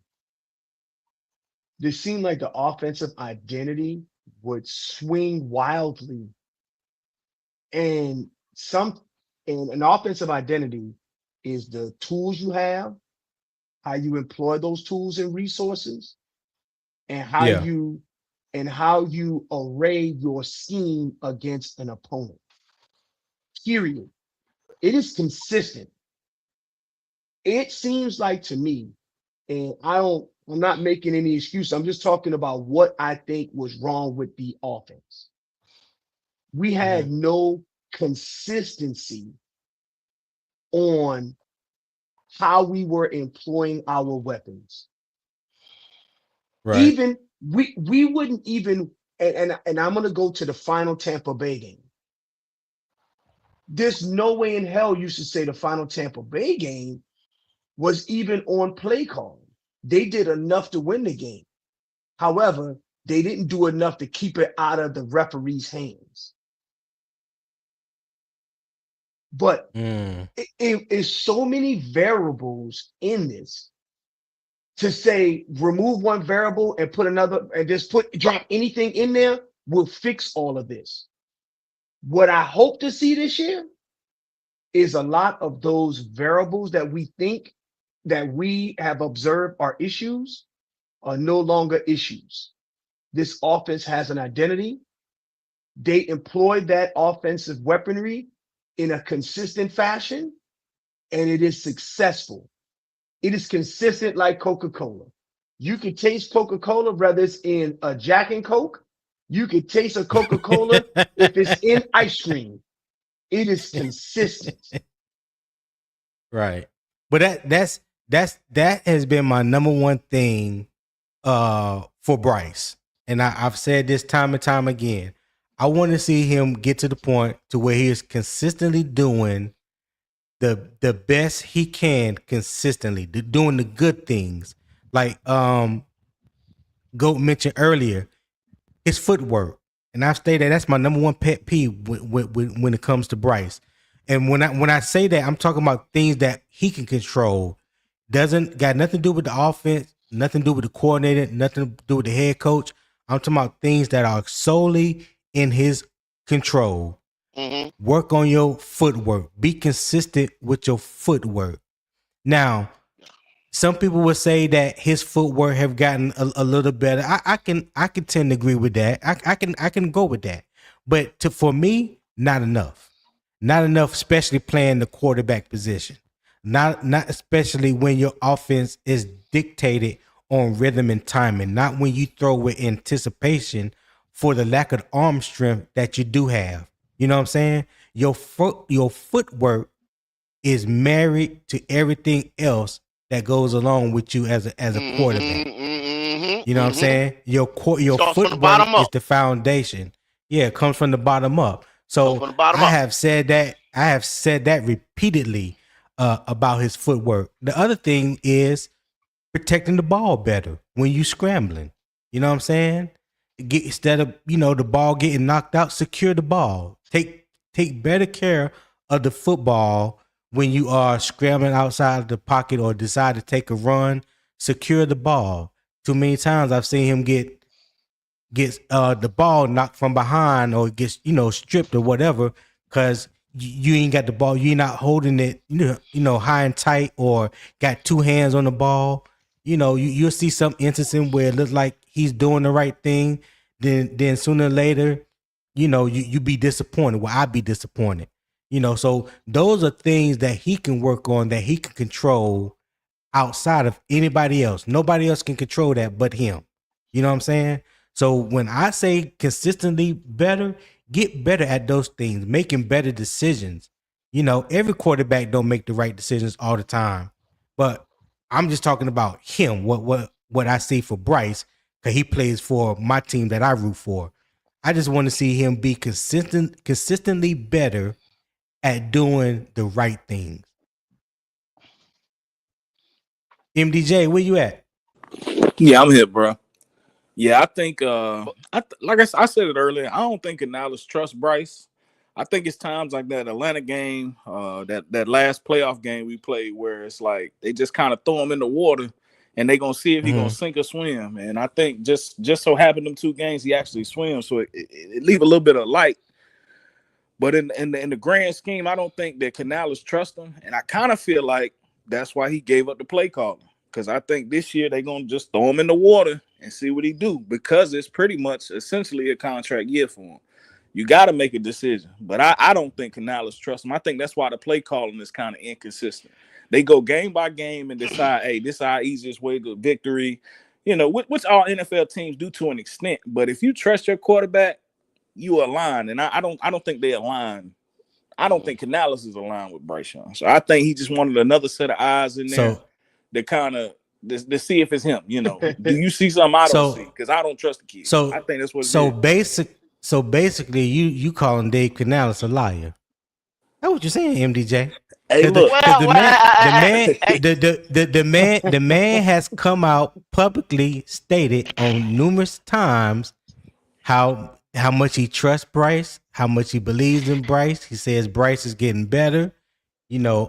this seemed like the offensive identity would swing wildly, and an offensive identity is the tools you have, how you employ those tools and resources, and how you array your scheme against an opponent. Period. It is consistent. It seems like to me, and I'm not making any excuse. I'm just talking about what I think was wrong with the offense. We had no consistency on how we were employing our weapons. Right. Even we wouldn't even, and I'm gonna go to the final Tampa Bay game. There's no way in hell you should say the final Tampa Bay game was even on play calling. They did enough to win the game. However, they didn't do enough to keep it out of the referee's hands. But it is so many variables in this to say remove one variable and put another and just drop anything in there will fix all of this. What I hope to see this year is a lot of those variables that we think that we have observed are issues are no longer issues. This offense has an identity. They employ that offensive weaponry in a consistent fashion, and it is successful. It is consistent like Coca-Cola. You can taste Coca-Cola, whether it's in a Jack and Coke. You can taste a Coca-Cola if it's in ice cream. It is consistent. Right. But that has been my number one thing for Bryce. And I've said this time and time again. I want to see him get to the point to where he is consistently doing the best he can consistently, doing the good things. Like Goat mentioned earlier, his footwork. And I've stated that's my number one pet peeve when it comes to Bryce. And when I say that, I'm talking about things that he can control. Doesn't got nothing to do with the offense, nothing to do with the coordinator, nothing to do with the head coach. I'm talking about things that are solely in his control. Work on your footwork. Be consistent with your footwork. Now, some people would say that his footwork have gotten a little better. I can tend to agree with that. I can go with that. But for me, not enough. Not enough, especially playing the quarterback position. Not especially when your offense is dictated on rhythm and timing. Not when you throw with anticipation for the lack of arm strength that you do have. You know what I'm saying? Your footwork is married to everything else that goes along with you as a quarterback. You know what I'm saying? Your Starts from the footwork bottom is up. the foundation. Yeah, it comes from the bottom up. So From the bottom I up. have said that repeatedly about his footwork. The other thing is protecting the ball better when you scrambling. You know what I'm saying? Instead of the ball getting knocked out, secure the ball. Take better care of the football when you are scrambling outside of the pocket or decide to take a run. Secure the ball. Too many times I've seen him gets the ball knocked from behind or gets stripped or whatever because you ain't got the ball, you're not holding it high and tight or got two hands on the ball. You'll see some instances where it looks like he's doing the right thing, then sooner or later you be disappointed. Well, I be disappointed. So those are things that he can work on, that he can control outside of anybody else. Nobody else can control that but him. You know what I'm saying? So when I say consistently better, get better at those things, making better decisions. Every quarterback don't make the right decisions all the time. But I'm just talking about him, what I see for Bryce, because he plays for my team that I root for. I just want to see him be consistently better at doing the right things. MDJ, where you at? Yeah, I'm here, bro. Yeah, I think I said it earlier. I don't think Canales trusts Bryce. I think it's times like that Atlanta game, that last playoff game we played, where it's like they just kind of throw him in the water, and they gonna see if he gonna sink or swim. And I think just so happened them 2 games he actually swims, so it leave a little bit of light. But in the grand scheme, I don't think that Canales trust him, and I kind of feel like that's why he gave up the play calling. Because I think this year they're gonna just throw him in the water and see what he do, because it's pretty much essentially a contract year for him. You got to make a decision, but I don't think Canales trusts him. I think that's why the play calling is kind of inconsistent. They go game by game and decide, hey, this is our easiest way to victory. Which all NFL teams do to an extent. But if you trust your quarterback, you align, and I don't think they align. I don't think Canales is aligned with Bryce Young. So I think he just wanted another set of eyes in there to kind of to see if it's him. Do you see something I don't see? Because I don't trust the kid. I think that's what it is. So basically, you calling Dave Canales a liar? That's what you're saying, MDJ. Hey, look, the man has come out publicly stated on numerous times how much he trusts Bryce, how much he believes in Bryce. He says Bryce is getting better.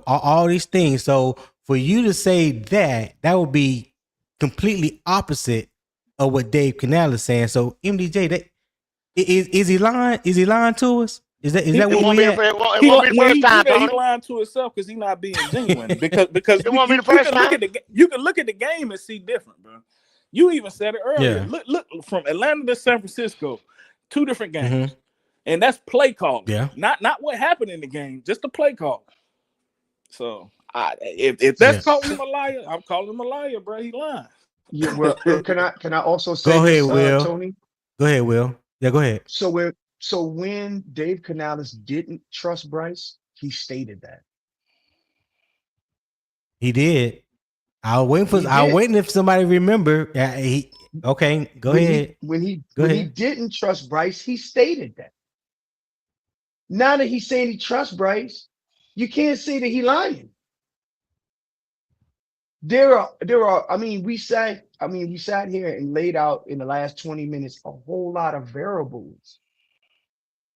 All these things. So for you to say that would be completely opposite of what Dave Canales is saying. So MDJ, that is he lying? Is he lying to us? Is that what we at? It won't be the first time, Tony. He lying to himself because he's not being genuine. Because it won't be the first time. You can look at the game and see different, bro. You even said it earlier. Yeah. Look from Atlanta to San Francisco, 2 different games, and that's play calling. Yeah, not what happened in the game, just the play call. So if that's calling him a liar, I'm calling him a liar, bro. He lying. Yeah, well, can I also say go ahead, this, Will. Tony? Go ahead, Will. Yeah, go ahead. So when Dave Canales didn't trust Bryce, he stated that. He did. I was waiting if somebody remember. Go ahead. When he didn't trust Bryce, he stated that. Now that he's saying he trusts Bryce, you can't say that he's lying. There are. I mean, we sat here and laid out in the last 20 minutes a whole lot of variables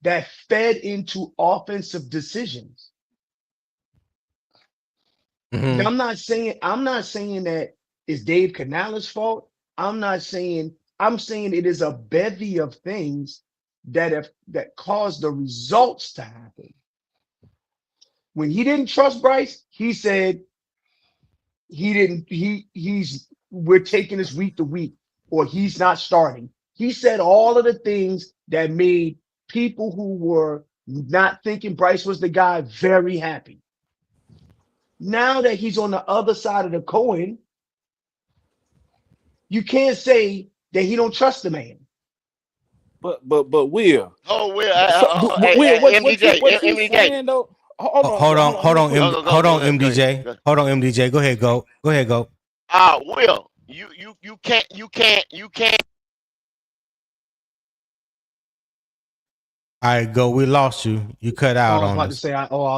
that fed into offensive decisions. Now, I'm not saying that it's Dave Canales' fault. I'm saying it is a bevy of things that caused the results to happen. When he didn't trust Bryce, he said, we're taking this week to week, or he's not starting. He said all of the things that made people who were not thinking Bryce was the guy very happy. Now that he's on the other side of the coin, you can't say that he don't trust the man. But Will. Oh, Will, Will, what MDJ, you saying though? Hold on, MDJ. Hold on, MDJ. Go ahead, go. Will, you can't. All right, go. We lost you. You cut out I was on about to us. say,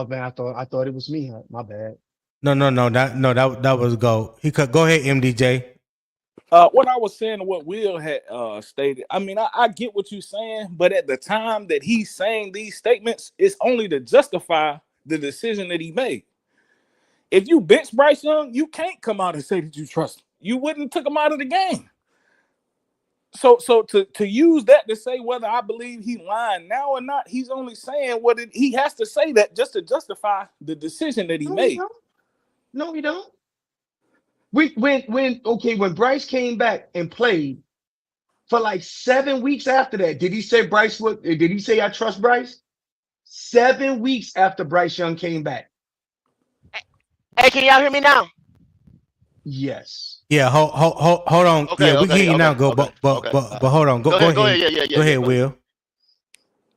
man, I thought it was me. My bad. No. That was go. He cut. Go ahead, MDJ. What I was saying, what Will had stated. I mean, I get what you're saying, but at the time that he's saying these statements, it's only to justify the decision that he made. If you bench Bryce Young, you can't come out and say that you trust him. You wouldn't have took him out of the game. So to use that to say whether I believe he lying now or not, he's only saying he has to say that just to justify the decision that he made. No, we don't. When Bryce came back and played for like 7 weeks after that, did he say I trust Bryce? 7 weeks after Bryce Young came back. Hey, can y'all hear me now? Yes. Yeah, hold on. Okay, yeah, we can hear you now, go. Okay, but hold on. Go ahead. Yeah, go ahead, Will.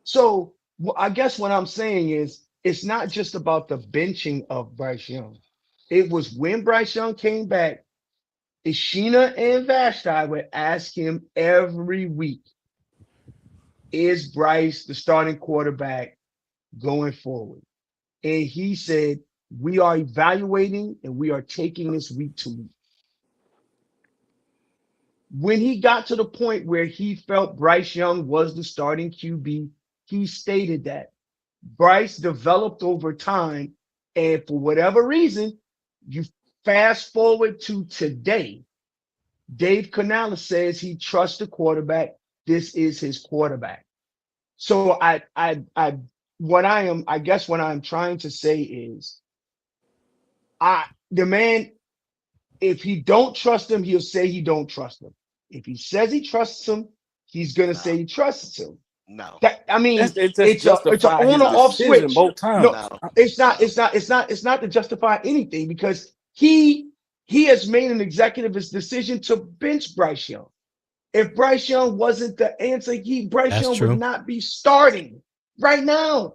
So I guess what I'm saying is it's not just about the benching of Bryce Young. It was when Bryce Young came back, Ishina and Vashti would ask him every week, is Bryce the starting quarterback going forward? And he said, we are evaluating and we are taking this week to week. When he got to the point where he felt Bryce Young was the starting QB, he stated that Bryce developed over time. And for whatever reason, you fast forward to today, Dave Canales says he trusts the quarterback. This is his quarterback. So what I'm trying to say is, the man, if he don't trust him, he'll say he don't trust him. If he says he trusts him, he's gonna say he trusts him. No. It's an on or off switch. Both times. No, it's not to justify anything, because he has made an executive decision to bench Bryce Young. If Bryce Young wasn't the answer, Bryce Young would not be starting right now.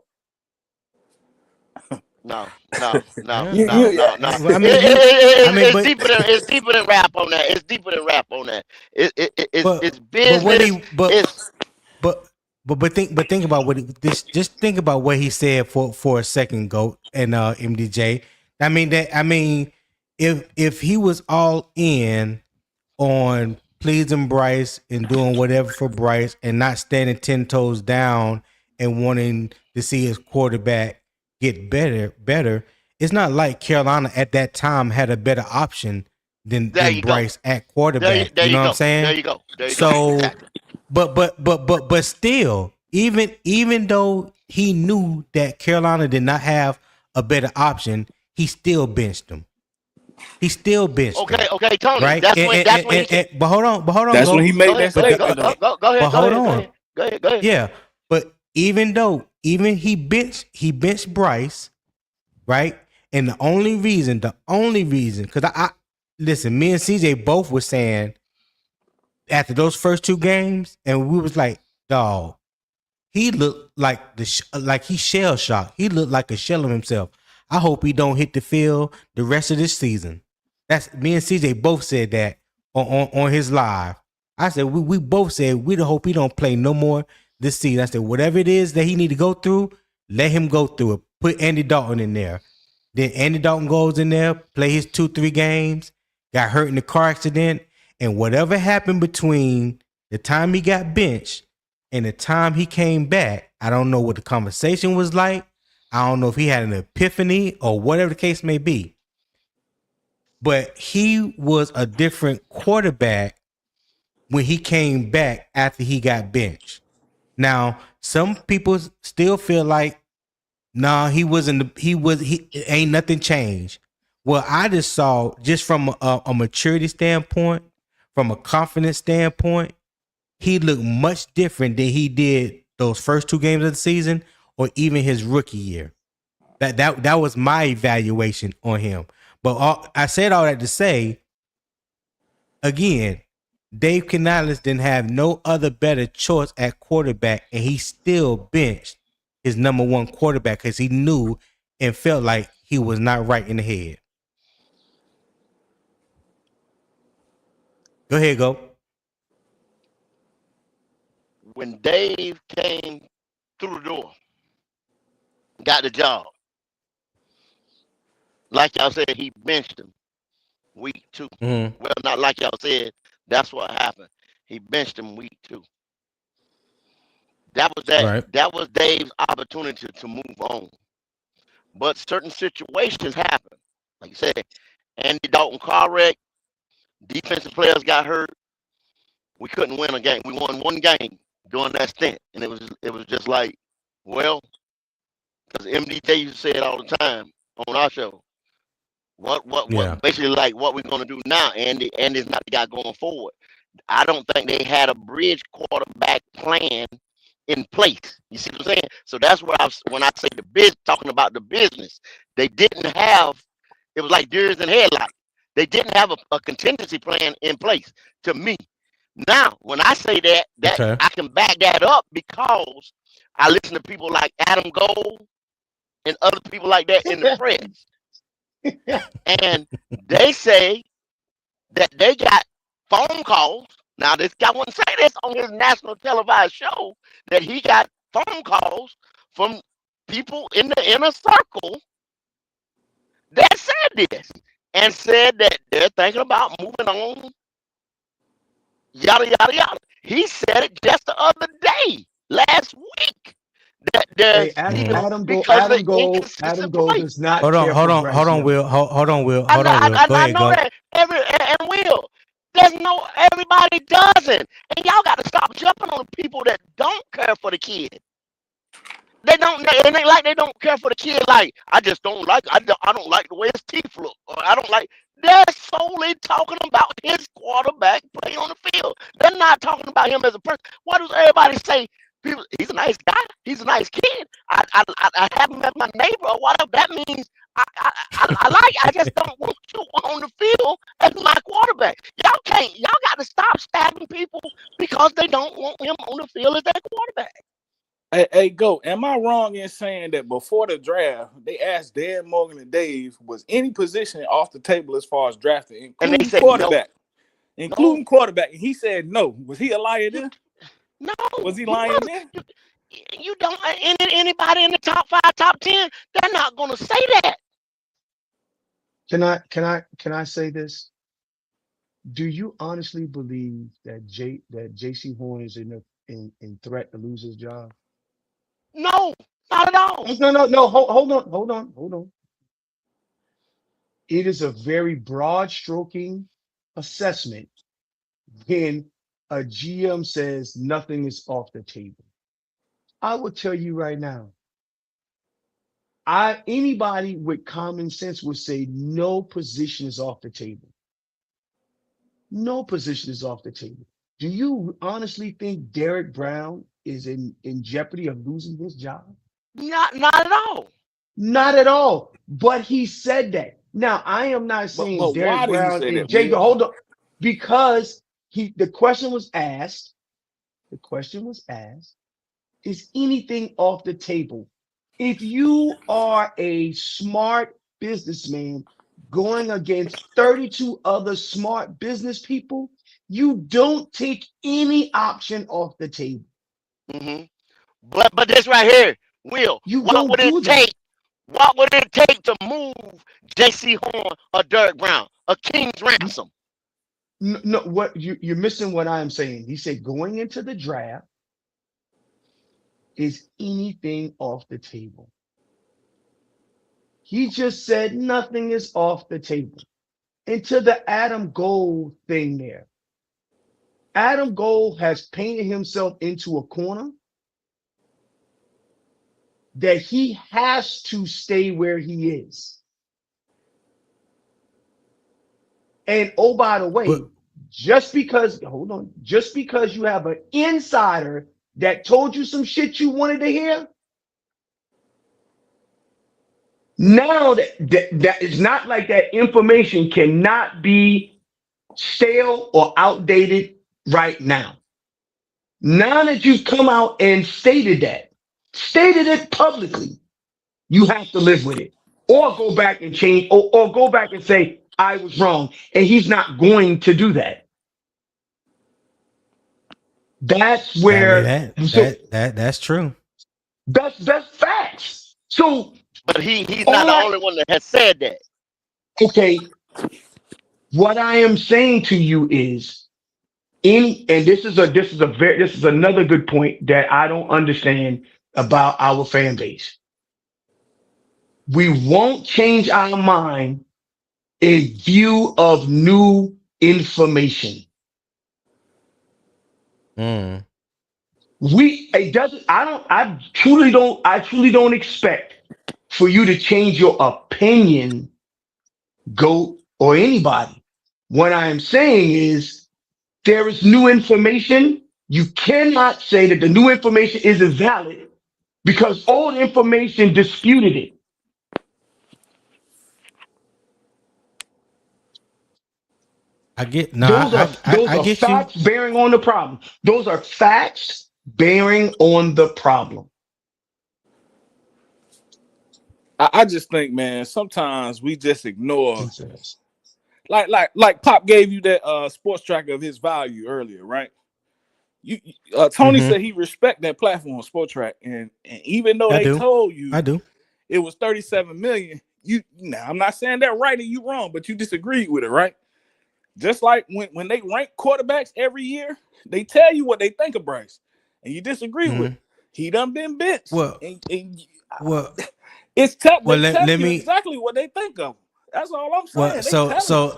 No. It's deeper than rap on that. It's deeper than rap on that. It's business. But think about just think about what he said for a second, Goat and MDJ. I mean, if he was all in on pleasing Bryce and doing whatever for Bryce and not standing 10 toes down and wanting to see his quarterback get better, it's not like Carolina at that time had a better option than Bryce at quarterback. You know what I'm saying? There you go. So, exactly. but still, even though he knew that Carolina did not have a better option, he still benched him. He still benched him. Okay, Tony. Right? That's when but hold on. That's when he made that statement. Go ahead. Go ahead. Yeah, but even he benched Bryce, right? And the only reason, because I listen, me and CJ both were saying after those first two games, and we was like, dog, he looked like he shell shocked. He looked like a shell of himself. I hope he don't hit the field the rest of this season. That's me and CJ both said that on his live. I said we both said we hope he don't play no more this season. I said whatever it is that he need to go through, let him go through it. Put Andy Dalton in there. Then Andy Dalton goes in there, play his 2-3 games, got hurt in the car accident, and whatever happened between the time he got benched and the time he came back, I don't know what the conversation was like. I don't know if he had an epiphany or whatever the case may be. But he was a different quarterback when he came back after he got benched. Now, some people still feel like, nah, he ain't nothing changed. Well, I just saw just from a maturity standpoint, from a confidence standpoint, he looked much different than he did those first 2 games of the season or even his rookie year. That was my evaluation on him. But I said all that to say, again, Dave Canales didn't have no other better choice at quarterback, and he still benched his number one quarterback because he knew and felt like he was not right in the head. Go ahead, go. When Dave came through the door, got the job, like y'all said, he benched him week 2. Mm-hmm. Well, not like y'all said. That's what happened. He benched him week 2. That was that. Right. That was Dave's opportunity to move on. But certain situations happen. Like you said, Andy Dalton car wreck, defensive players got hurt. We couldn't win a game. We won 1 game during that stint, and it was just like, well, because MDJ used to say it all the time on our show. What Yeah. basically like what we're gonna do now? Andy's not the guy going forward. I don't think they had a bridge quarterback plan in place. You see what I'm saying? So that's where when I say the biz, talking about the business, they didn't have. It was like deers in headlights. They didn't have a contingency plan in place. To me, now when I say that Okay. I can back that up because I listen to people like Adam Gold and other people like that in the press, and they say that they got phone calls. Now, this guy wouldn't say this on his national televised show, that he got phone calls from people in the inner circle that said this and said that they're thinking about moving on, yada, yada, yada. He said it just the other day, last week, that Hey, there's Mhm. because of the Adam inconsistent Gold play. does not Hold on, care hold for on, Bryce hold on, Young. Will. Hold on, Will. I Hold know, on, Will. Go I ahead, know go. that and Will. There's no everybody doesn't, and y'all got to stop jumping on the people that don't care for the kid. They don't. It ain't like they don't care for the kid. Like I just don't like. I don't like the way his teeth look, or I don't like. They're solely talking about his quarterback play on the field. They're not talking about him as a person. What does everybody say? People, he's a nice guy. He's a nice kid. I have him as my neighbor or whatever. That means I like. I just don't want you on the field as my quarterback. Y'all can't. Y'all got to stop stabbing people because they don't want him on the field as their quarterback. Hey, go. Am I wrong in saying that before the draft, they asked Dan Morgan and Dave, was any position off the table as far as drafting, And they including said no, quarterback? Including quarterback. And he said no. Was he a liar then? no. Was he You lying then? you don't. Anybody in the top 5, top 10, they're not gonna say that. Can I say this? Do you honestly believe that JC Horn is in threat to lose his job? No, not at all. No. Hold on. It is a very broad stroking assessment when a GM says nothing is off the table. I will tell you right now, anybody with common sense would say no position is off the table. No position is off the table. Do you honestly think Derek Brown is in jeopardy of losing his job? Not at all. Not at all. But he said that. Now, I am not saying But why Derek did he Brown say and that, Jacob, Will? hold on, because the question was asked, the question was asked, is anything off the table? If you are a smart businessman going against 32 other smart business people, you don't take any option off the table. hmm But this right here, Will, You what don't would it do that. take? What would it take to move J.C. Horn or Derek Brown? A king's ransom. No, what you're missing what I am saying. He said going into the draft, is anything off the table? He just said nothing is off the table. And to the Adam Gold thing there, Adam Gold has painted himself into a corner that he has to stay where he is. And oh, by the way, But just because you have an insider that told you some shit you wanted to hear, now that is not like that information cannot be stale or outdated right now. Now that you've come out and stated it publicly, you have to live with it. Or go back and change, or go back and say, I was wrong. And he's not going to do that. That's I mean where that's true. that's facts. So But he's not all the I only one that has said that. okay, what I am saying to you is and this is another good point that I don't understand about our fan base. We won't change our mind in view of new information. Mm. It doesn't, I truly don't expect for you to change your opinion, GOAT or anybody. What I am saying is there is new information. You cannot say that the new information isn't valid because old information disputed it. I get no, I Those are get you. facts bearing on the problem. Those are facts bearing on the problem. I just think, man, sometimes we just ignore, Jesus. like Pop gave you that sports tracker of his value earlier, right? Tony Mm-hmm. said he respect that platform, Sports Track, and even though I they do. told you I do. it was 37 million, now I'm not saying that right and you wrong, but you disagreed with it, right? Just like when they rank quarterbacks every year, they tell you what they think of Bryce, and you disagree with Mm-hmm. it. He done been benched, Well, and well, it's well. they telling Let you me. exactly what they think of him. That's all I'm Well, saying. They telling you.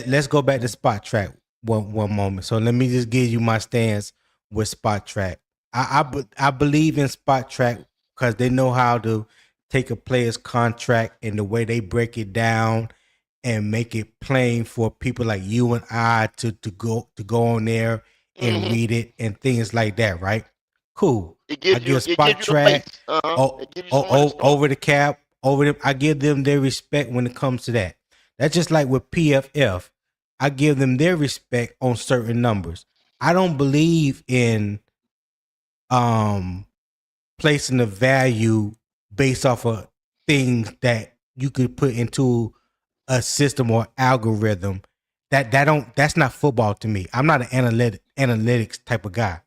let's go back to Spot Track one moment. So let me just give you my stance with Spot Track. I believe in Spot Track because they know how to take a player's contract and the way they break it down and make it plain for people like you and I to go on there and Mm-hmm. read it and things like that, right? Cool. I give It Spot gives you the Track base. Uh-huh. oh, It gives you somewhere to start. over the cap, over them. I give them their respect when it comes to that. That's just like with PFF. I give them their respect on certain numbers. I don't believe in um placing the value based off of things that you could put into a system or algorithm. That's not football to me. I'm not an analytics type of guy.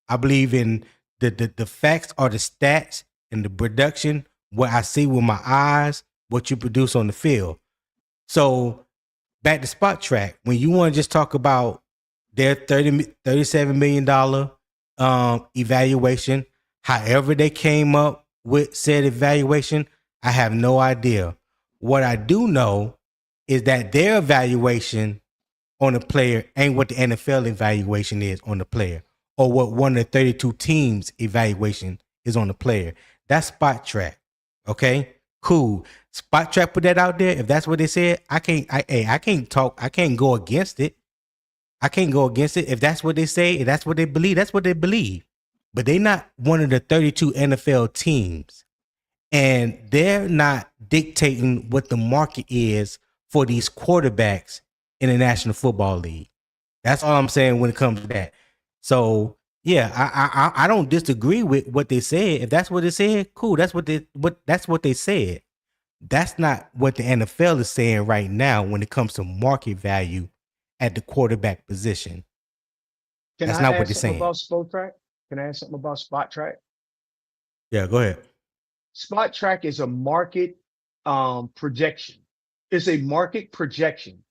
I believe in the facts are the stats and the production, what I see with my eyes, what you produce on the field. So back to Spot Track, when you want to just talk about their $37 million evaluation, however they came up with said evaluation, I have no idea. What I do know is that their evaluation on the player ain't what the NFL evaluation is on the player or what one of the 32 teams evaluation is on the player. That's Spot Track. Okay? Cool. Spot Track put that out there. If that's what they said, I can't talk. I can't go against it. I can't go against it. If that's what they say, if that's what they believe, that's what they believe. But they're not one of the 32 NFL teams. And they're not dictating what the market is for these quarterbacks in the National Football League. That's all I'm saying when it comes to that. So yeah, I don't disagree with what they said. If that's what they said, cool. That's what they said. That's not what the NFL is saying right now when it comes to market value at the quarterback position. Can That's I not what ask they're something saying. about Spot Track? Can I ask something about Spot Track? Yeah, go ahead. Spot Track is a market projection. It's a market projection.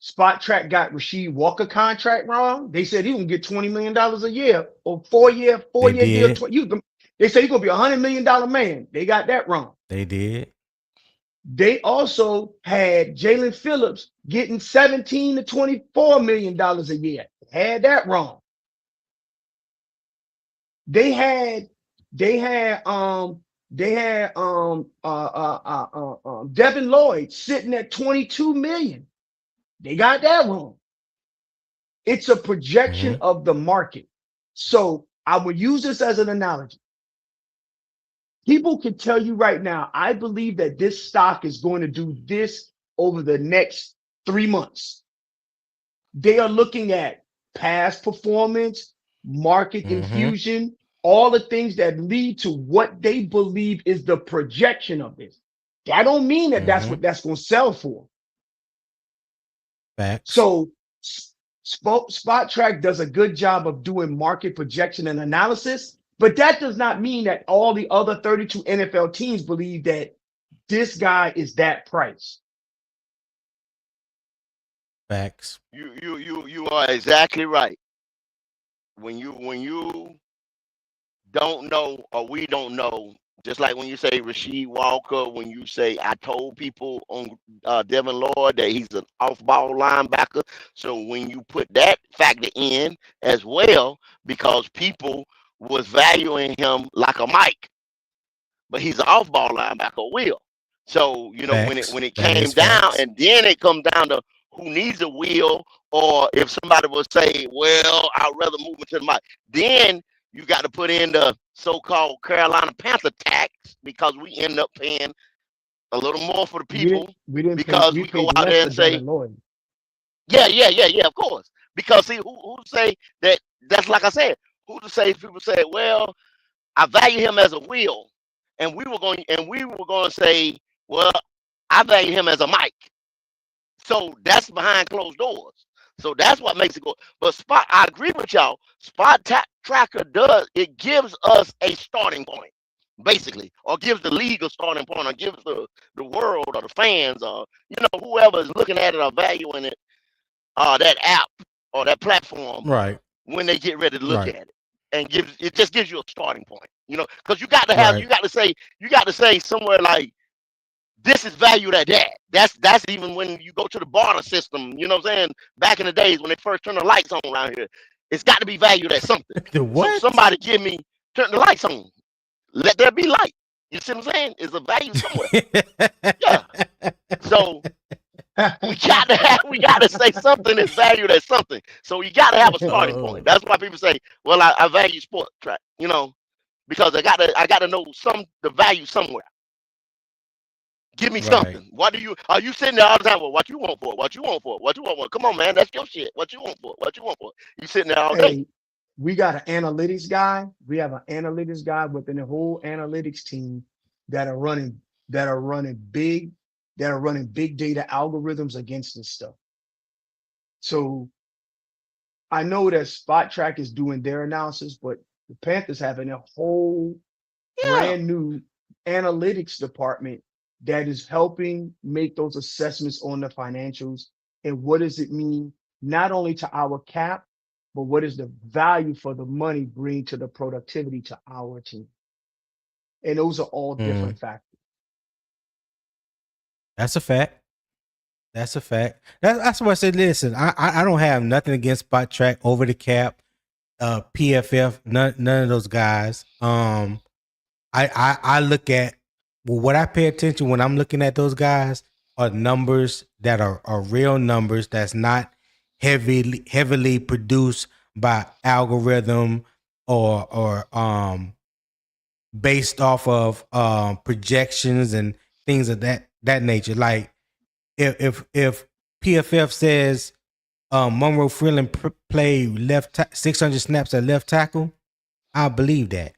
Spot Track got Rasheed Walker contract wrong. They said he gonna get $20 million a year or They 4 year deal. did. They say he's gonna be $100 million man. They got that wrong. They did. They also had Jalen Phillips getting $17 to $24 million a year. Had that wrong. They had They had Devin Lloyd sitting at 22 million. They got that wrong. It's a projection of the market. So I would use this as an analogy. People can tell you right now, I believe that this stock is going to do this over the next 3 months. They are looking at past performance, market infusion, all the things that lead to what they believe is the projection of this. That don't mean that that's what that's going to sell for. Facts. So Spot Track does a good job of doing market projection and analysis, but that does not mean that all the other 32 NFL teams believe that this guy is that price. Facts. You are exactly right. When you don't know, or we don't know, just like when you say Rasheed Walker, when you say I told people on Devin Lloyd that he's an off-ball linebacker. So when you put that factor in as well, because people was valuing him like a Mike, but he's an off-ball linebacker, Will. So Facts. when it That came is down, facts. and then it comes down to who needs a Will, or if somebody will say, well, I'd rather move into the Mike, then you got to put in the so-called Carolina Panther tax, because we end up paying a little more for the people We didn't pay. because We we go paid out less there for and say, Devin Lloyd. yeah, of course. Because see, who say that? That's like I said. Who to say? People say, well, I value him as a Will, and we were going to say, well, I value him as a Mike. So that's behind closed doors. So that's what makes it go. But I agree with y'all. Tracker gives us a starting point, basically, or gives the league a starting point, or gives the world or the fans, or whoever is looking at it or valuing it, that app or that platform, Right. when they get ready to look Right. at it, and just gives you a starting point. Because you got to Right. you got to say somewhere like, this is valued at that. That's even when you go to the barter system. You know what I'm saying? Back in the days when they first turned the lights on around here, it's got to be valued at something. The So what? somebody turn the lights on. Let there be light. You see what I'm saying? It's a value somewhere. Yeah. So we got to say something is valued at something. So you got to have a starting point. That's why people say, well, I value sport track, because I got to know the value somewhere. Give me Right. something. Are you sitting there all the time? Well, what you want for it? What you want for it? What you want for it? Come on, man. That's your shit. What you want for it? What you want for it? You sitting there all day. Hey, we got an analytics guy. We have an analytics guy within the whole analytics team that are running big data algorithms against this stuff. So I know that Spot Track is doing their analysis, but the Panthers having a whole brand new analytics department that is helping make those assessments on the financials. And what does it mean, not only to our cap, but what is the value for the money bring to the productivity to our team? And those are all different factors. That's a fact. That's a fact. That's what I said. Listen, I don't have nothing against Spot Track, Over the Cap, PFF, none of those guys. I look at what I pay attention when I'm looking at those guys are numbers that are real numbers that's not heavily produced by algorithm or based off of projections and things of that nature. Like if PFF says Monroe Freeland played 600 snaps at left tackle, I believe that.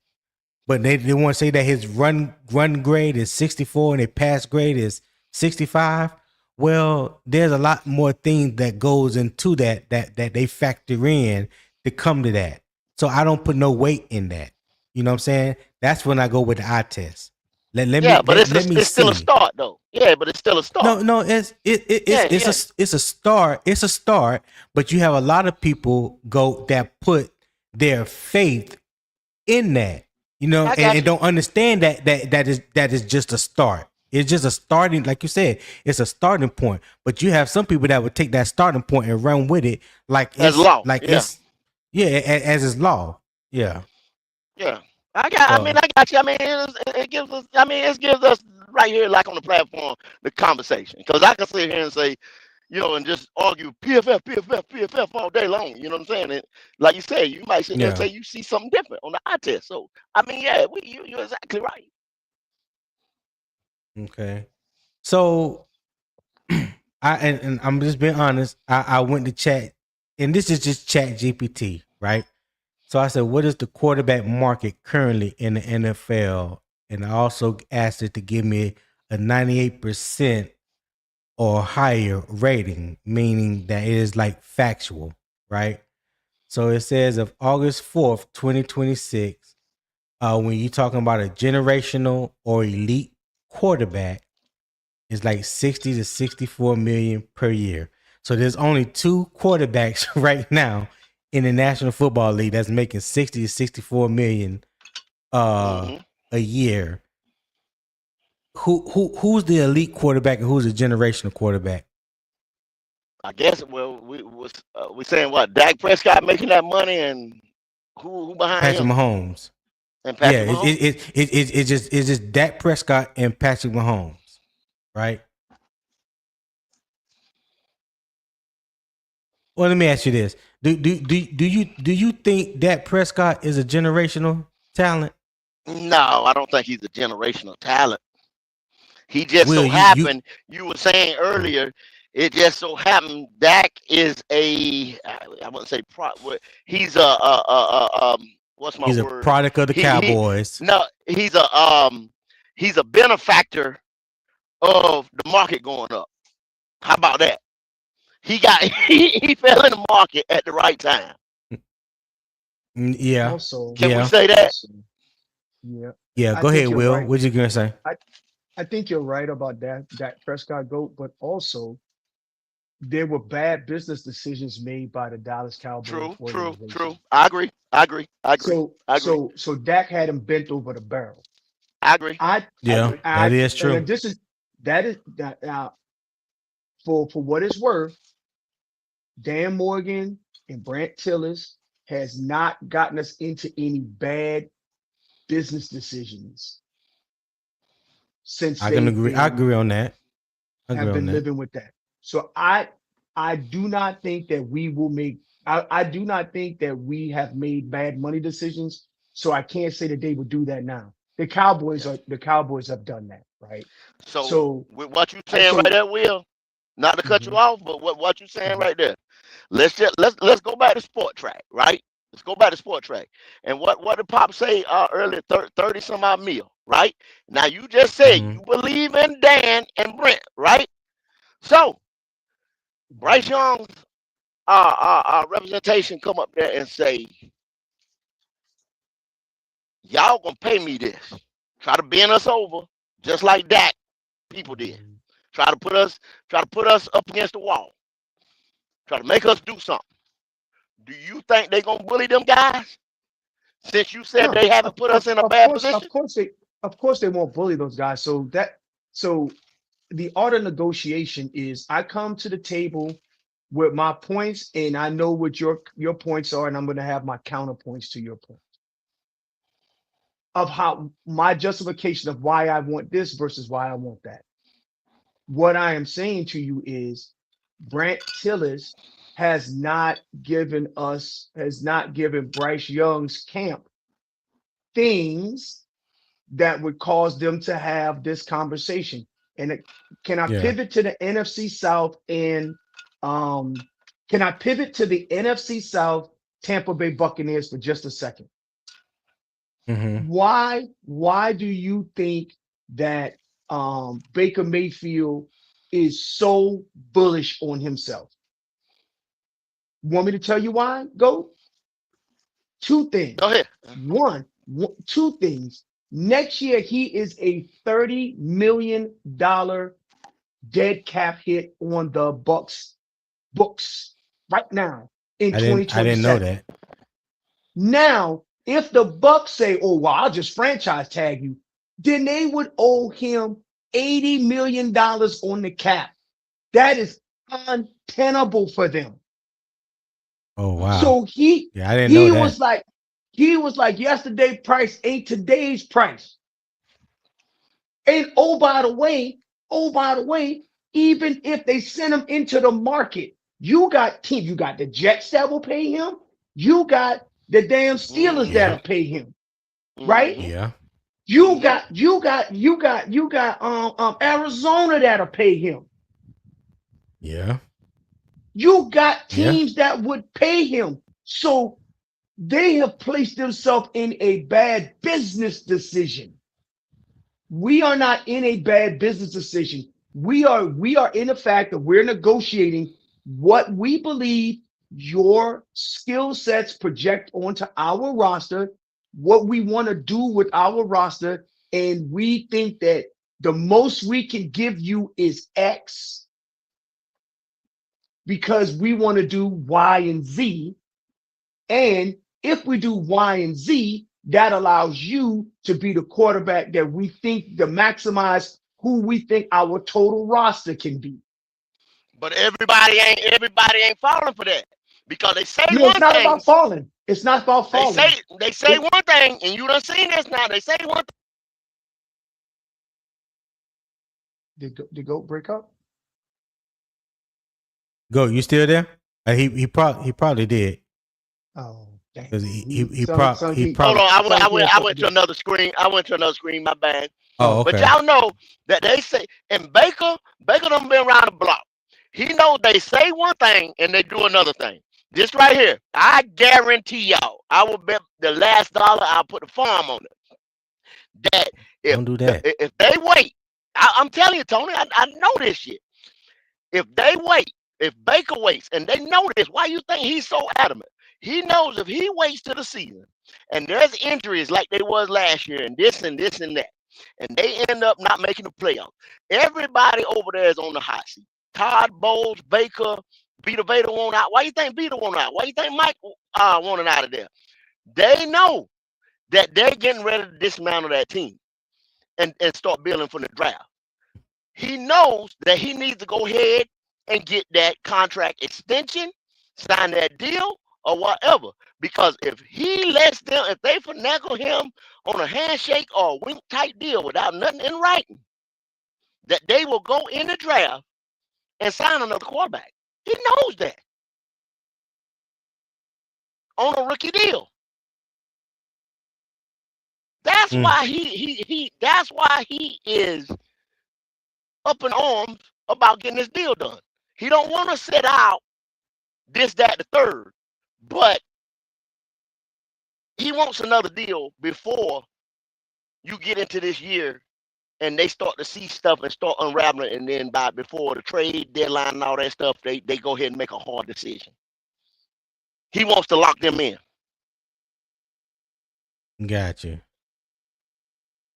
But they want to say that his run grade is 64 and his pass grade is 65. Well, there's a lot more things that goes into that they factor in to come to that. So I don't put no weight in that. You know what I'm saying? That's when I go with the eye test. Let me it's still a start though. Yeah, but it's still a start. No, it's a start. It's a start, but you have a lot of people that put their faith in that. And don't understand that is just a start. It's just a starting, like you said, it's a starting point. But you have some people that would take that starting point and run with it like as law. As it's law. Yeah. Yeah, I got you. I mean, it gives us. I mean, it gives us right here, like on the platform, the conversation. Because I can sit here and say, and just argue PFF all day long. You know what I'm saying? And like you said, you might sit there and say you see something different on the eye test. So I mean, yeah, you're exactly right. Okay. So and I'm just being honest. I went to chat, and this is just Chat GPT, right? So I said, what is the quarterback market currently in the NFL? And I also asked it to give me a 98% or higher rating, meaning that it is like factual, right? So it says of August 4th, 2026, when you're talking about a generational or elite quarterback, it's like 60 to 64 million per year. So there's only 2 quarterbacks right now in the National Football League that's making 60 to 64 million a year. Who's the elite quarterback and who's the generational quarterback? I guess. Well, we saying what? Dak Prescott making that money, and who behind Patrick him? Mahomes. And Patrick Yeah, Mahomes. it's just Dak Prescott and Patrick Mahomes, right? Well, let me ask you this: Do you think Dak Prescott is a generational talent? No, I don't think he's a generational talent. He just Will so happened. You were saying earlier, it just so happened Dak is I wouldn't say he's what's my he's a word? product of the Cowboys. He's a benefactor of the market going up. How about that? He fell in the market at the right time. Yeah. Also, Can we say that? also, yeah. Yeah. I Go think ahead, you're Will. right. What you gonna say? I think you're right about that Prescott GOAT, but also there were bad business decisions made by the Dallas Cowboys True. organization. I agree. So Dak had him bent over the barrel. I agree. That is true. And that is that now for what it's worth, Dan Morgan and Brandt Tilis has not gotten us into any bad business decisions since I can agree. I been agree on that. have been living with that. So I do not think that we will make I do not think that we have made bad money decisions. So I can't say that they would do that now. The Cowboys have done that, right? So with what you saying right there, Will, not to cut you off, but what you saying right there. Let's go back to sport track, right? Let's go back to sport track. And what did Pop say earlier? 30 some odd mil, right? Now you just said you believe in Dan and Brent, right? So Bryce Young's representation come up there and say, y'all gonna pay me this. Try to bend us over, just like that people did. Try to put us up against the wall. Try to make us do something. Do you think they gonna bully them guys? Since you said they haven't put us in a bad position? Of course they won't bully those guys. So the art of negotiation is I come to the table with my points and I know what your points are, and I'm going to have my counterpoints to your point of how my justification of why I want this versus why I want that. What I am saying to you is Brandt Tilis has not given Bryce Young's camp things that would cause them to have this conversation. And can I pivot to the NFC South and can I pivot to the NFC South Tampa Bay Buccaneers for just a second? Why do you think that Baker Mayfield is so bullish on himself? Want me to tell you why? Go. 2 things. Go ahead. Two things. Next year, he is a $30 million dead cap hit on the Bucks books right now in 2027. I didn't know that. Now, if the Bucks say, "Oh, well, I'll just franchise tag you," then they would owe him $80 million on the cap. That is untenable for them. Oh wow! So I didn't know that. Was like, He was like, yesterday price ain't today's price. And by the way, even if they send him into the market, you got the Jets that will pay him. You got the damn Steelers Yeah. that'll pay him, right? Mm-hmm. Yeah. You got Arizona that'll pay him. Yeah. You got Yeah. teams that would pay him. So they have placed themselves in a bad business decision. We are not in a bad business decision. We are in the fact that we're negotiating what we believe your skill sets project onto our roster, what we want to do with our roster, and we think that the most we can give you is X because we want to do Y and Z. And if we do Y and Z, that allows you to be the quarterback that we think to maximize who we think our total roster can be. But everybody ain't falling for that because they say No, it's one not thing. about falling. It's not about They falling. say one thing, and you done seen this now. They say one. Did GOAT break up? Go. You still there? He probably did Oh, dang. because he Hold probably. on, I went to another screen. My bad. Oh, But okay. y'all know that they say, and Baker done been around the block. He knows they say one thing and they do another thing. This right here, I guarantee y'all, I will bet the last dollar I'll put the farm on it. That Don't do that. if they wait, I'm telling you, Tony, I know this shit. If they wait, if Baker waits, and they know this, why you think he's so adamant? He knows if he waits to the season and there's injuries like they was last year and this and this and that, and they end up not making the playoffs, everybody over there is on the hot seat. Todd Bowles, Baker, Vita Veda won't out. Why you think Vita won't out? Why you think Mike wanted out of there? They know that they're getting ready to dismantle that team and start building from the draft. He knows that he needs to go ahead and get that contract extension, sign that deal, or whatever. Because if he lets them, if they finagle him on a handshake or a wink type deal without nothing in writing, that they will go in the draft and sign another quarterback. He knows that on a rookie deal. That's why that's why he is up in arms about getting this deal done. He don't want to sit out this, that, the third, but he wants another deal before you get into this year and they start to see stuff and start unraveling, and then before the trade deadline and all that stuff, they go ahead and make a hard decision. He wants to lock them in. Got you.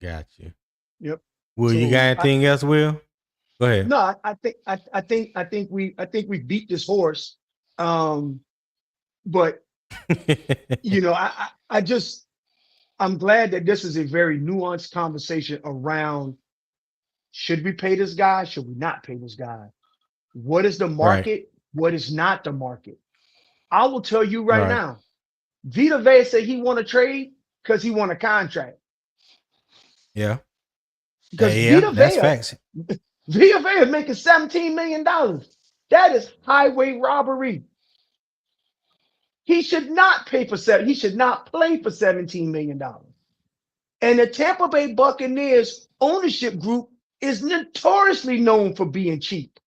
Yep. Will, you got anything else, Will? Go ahead. No, I think we beat this horse. But you know, I'm glad that this is a very nuanced conversation around should we pay this guy? Should we not pay this guy? What is the market? Right. What is not the market? I will tell you right now, Vita Vea said he want to trade because he want a contract. Yeah. Because Vita Vea is making $17 million. That is highway robbery. He should not pay for he should not play for $17 million. And the Tampa Bay Buccaneers ownership group is notoriously known for being cheap.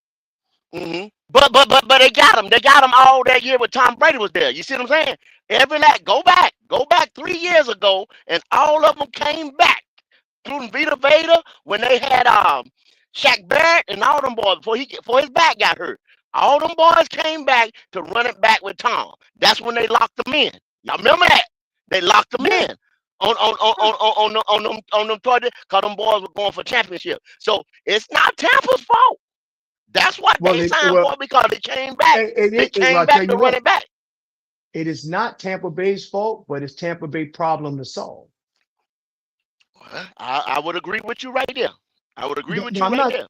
Mm-hmm. But they got him. They got him all that year when Tom Brady was there. You see what I'm saying? Go back 3 years ago, and all of them came back, including Vita Vea when they had Shaq Barrett and all them boys before his back got hurt. All them boys came back to run it back with Tom. That's when they locked them in. Y'all remember that? They locked them in on them toys because them boys were going for championship. So it's not Tampa's fault. That's what they signed for because they came back. They came back to run it back. It is not Tampa Bay's fault, but it's Tampa Bay problem to solve. I would agree with you right there. I would agree with you right there.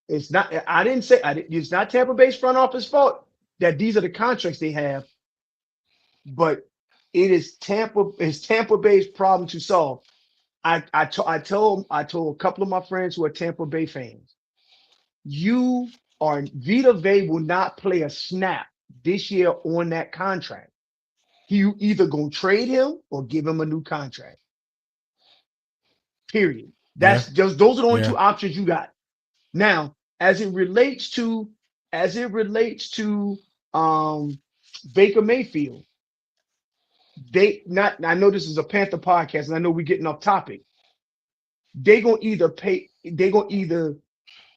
It's not. I didn't say. It's not Tampa Bay's front office fault that these are the contracts they have. But It's Tampa Bay's problem to solve. I told a couple of my friends who are Tampa Bay fans, Vita Vea will not play a snap this year on that contract. You either gonna trade him or give him a new contract. Period. That's just those are the only two options you got. Now, as it relates to Baker Mayfield, I know this is a Panther podcast, and I know we're getting off topic.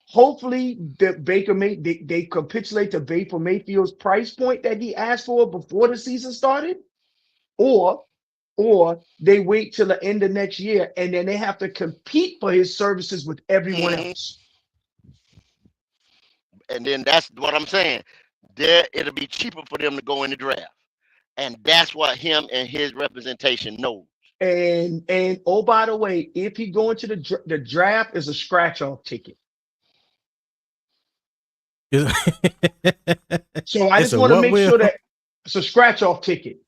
Hopefully they capitulate to Baker Mayfield's price point that he asked for before the season started, or they wait till the end of next year and then they have to compete for his services with everyone else. And then that's what I'm saying. It'll be cheaper for them to go in the draft. And that's what him and his representation knows. And oh, by the way, if he go into the draft is a scratch-off ticket. So I just want to make sure that it's a scratch-off ticket.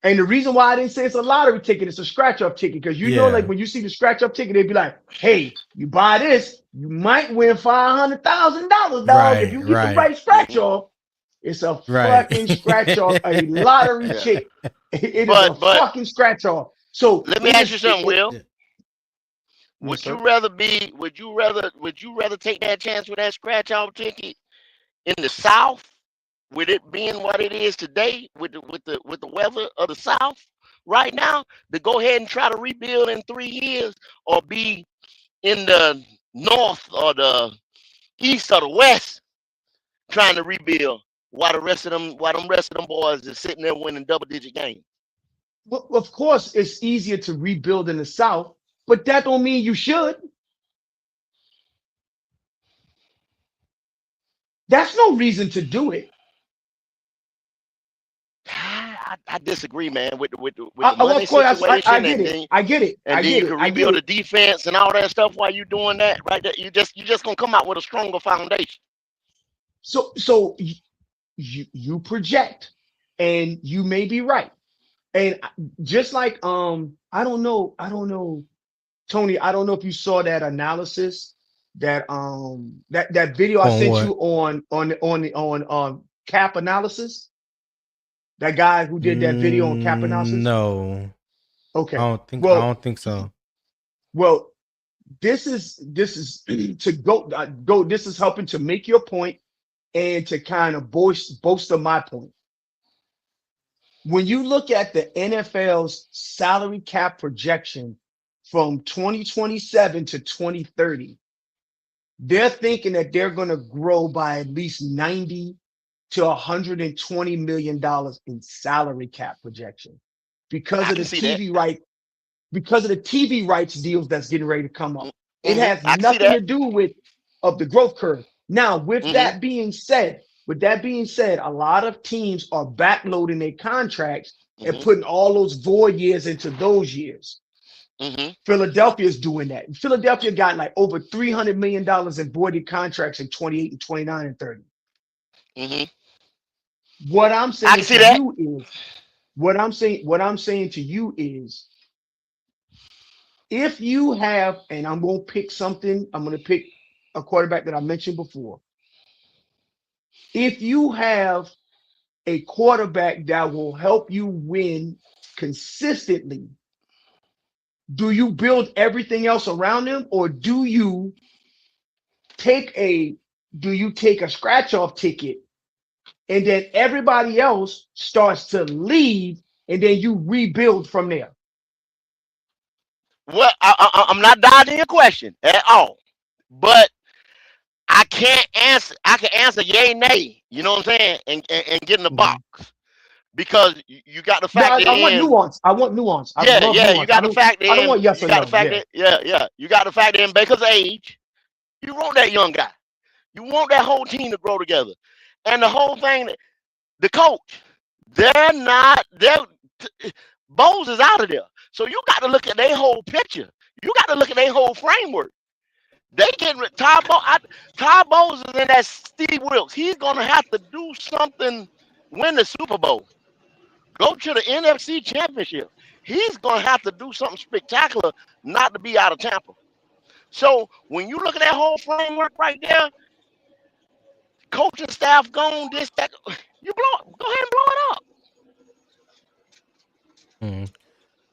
And the reason why I didn't say it's a lottery ticket, it's a scratch-off ticket, because you know, like when you see the scratch-off ticket, they'd be like, "Hey, you buy this, you might win $500,000, dog. If you get the right scratch-off." It's a fucking scratch-off, a lottery ticket. It is a fucking scratch-off. So let me ask you something, Will. Would you rather take that chance with that scratch-off ticket in the South, with it being what it is today, with the weather of the South right now, to go ahead and try to rebuild in 3 years, or be in the North or the East or the West trying to rebuild while them rest of them boys is sitting there winning double-digit games? Well, of course, it's easier to rebuild in the South, but that don't mean you should. That's no reason to do it. I disagree, man. With the money situation, I get it. And then you can rebuild the defense and all that stuff while you're doing that, right? You just gonna come out with a stronger foundation. So you project, and you may be right. And just like I don't know, Tony. I don't know if you saw that analysis, that video I sent you on cap analysis. That guy who did that video on cap analysis? No. Okay. I don't think so. Well, this is to go. This is helping to make your point and to kind of bolster my point. When you look at the NFL's salary cap projection from 2027 to 2030, they're thinking that they're going to grow by at least $90 to $120 million in salary cap projection because of the TV rights deals that's getting ready to come up. It has nothing to do with the growth curve. Now, with that being said, a lot of teams are backloading their contracts and putting all those void years into those years. Philadelphia is doing that. Philadelphia got like over $300 million in voided contracts in 28 and 29 and 30. What I'm saying to you is, if you have, and I'm going to pick a quarterback that I mentioned before. If you have a quarterback that will help you win consistently, do you build everything else around him, or do you take a scratch-off ticket and then everybody else starts to leave and then you rebuild from there? Well, I'm not dodging your question at all, but I can't answer. I can answer yay, nay. You know what I'm saying? And get in the box, because you got to factor in. I want nuance. I want nuance. You got to factor in. I don't want yes or no. You got to factor in Baker's age. You want that young guy. You want that whole team to grow together, and the whole thing. The coach, Bowles is out of there. So you got to look at their whole picture. You got to look at their whole framework. They getting Todd Bowles is in that Steve Wilkes. He's gonna have to do something, win the Super Bowl. go to the NFC Championship. He's gonna have to do something spectacular not to be out of Tampa. So when you look at that whole framework right there, coaching staff gone, this, that, you go ahead and blow it up.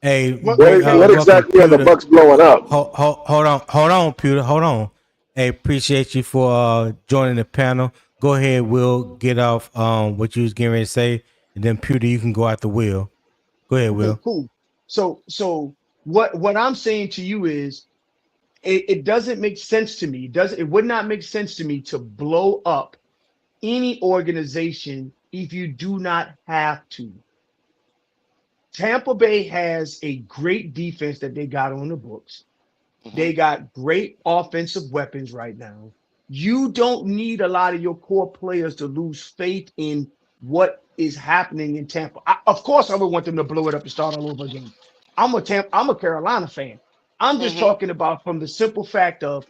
Hey, What What welcome, exactly are the Pewter. Bucks blowing up? Hold on, Pewter. Hold on. Hey, appreciate you for joining the panel. Go ahead, Will. Get off what you was getting ready to say, and then Pewter, you can go out the Will. Go ahead, okay, Will. cool. So what I'm saying to you is it doesn't make sense to me. It would not make sense to me to blow up any organization if you do not have to. Tampa Bay has a great defense that they got on the books. They got great offensive weapons right now. You don't need a lot of your core players to lose faith in what is happening in Tampa. Of course, I would want them to blow it up and start all over again. I'm a Carolina fan. I'm just talking about from the simple fact of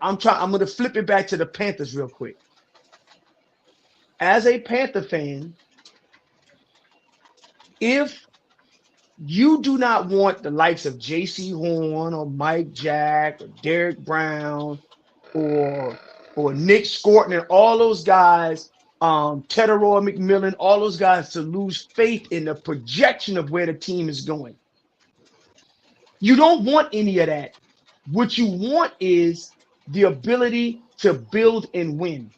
I'm going to flip it back to the Panthers real quick. As a Panther fan, if you do not want the likes of J.C. Horn or Mike Jack or Derek Brown or Nick Scorton and all those guys, Teteroy McMillan, all those guys to lose faith in the projection of where the team is going. You don't want any of that. What you want is the ability to build and win.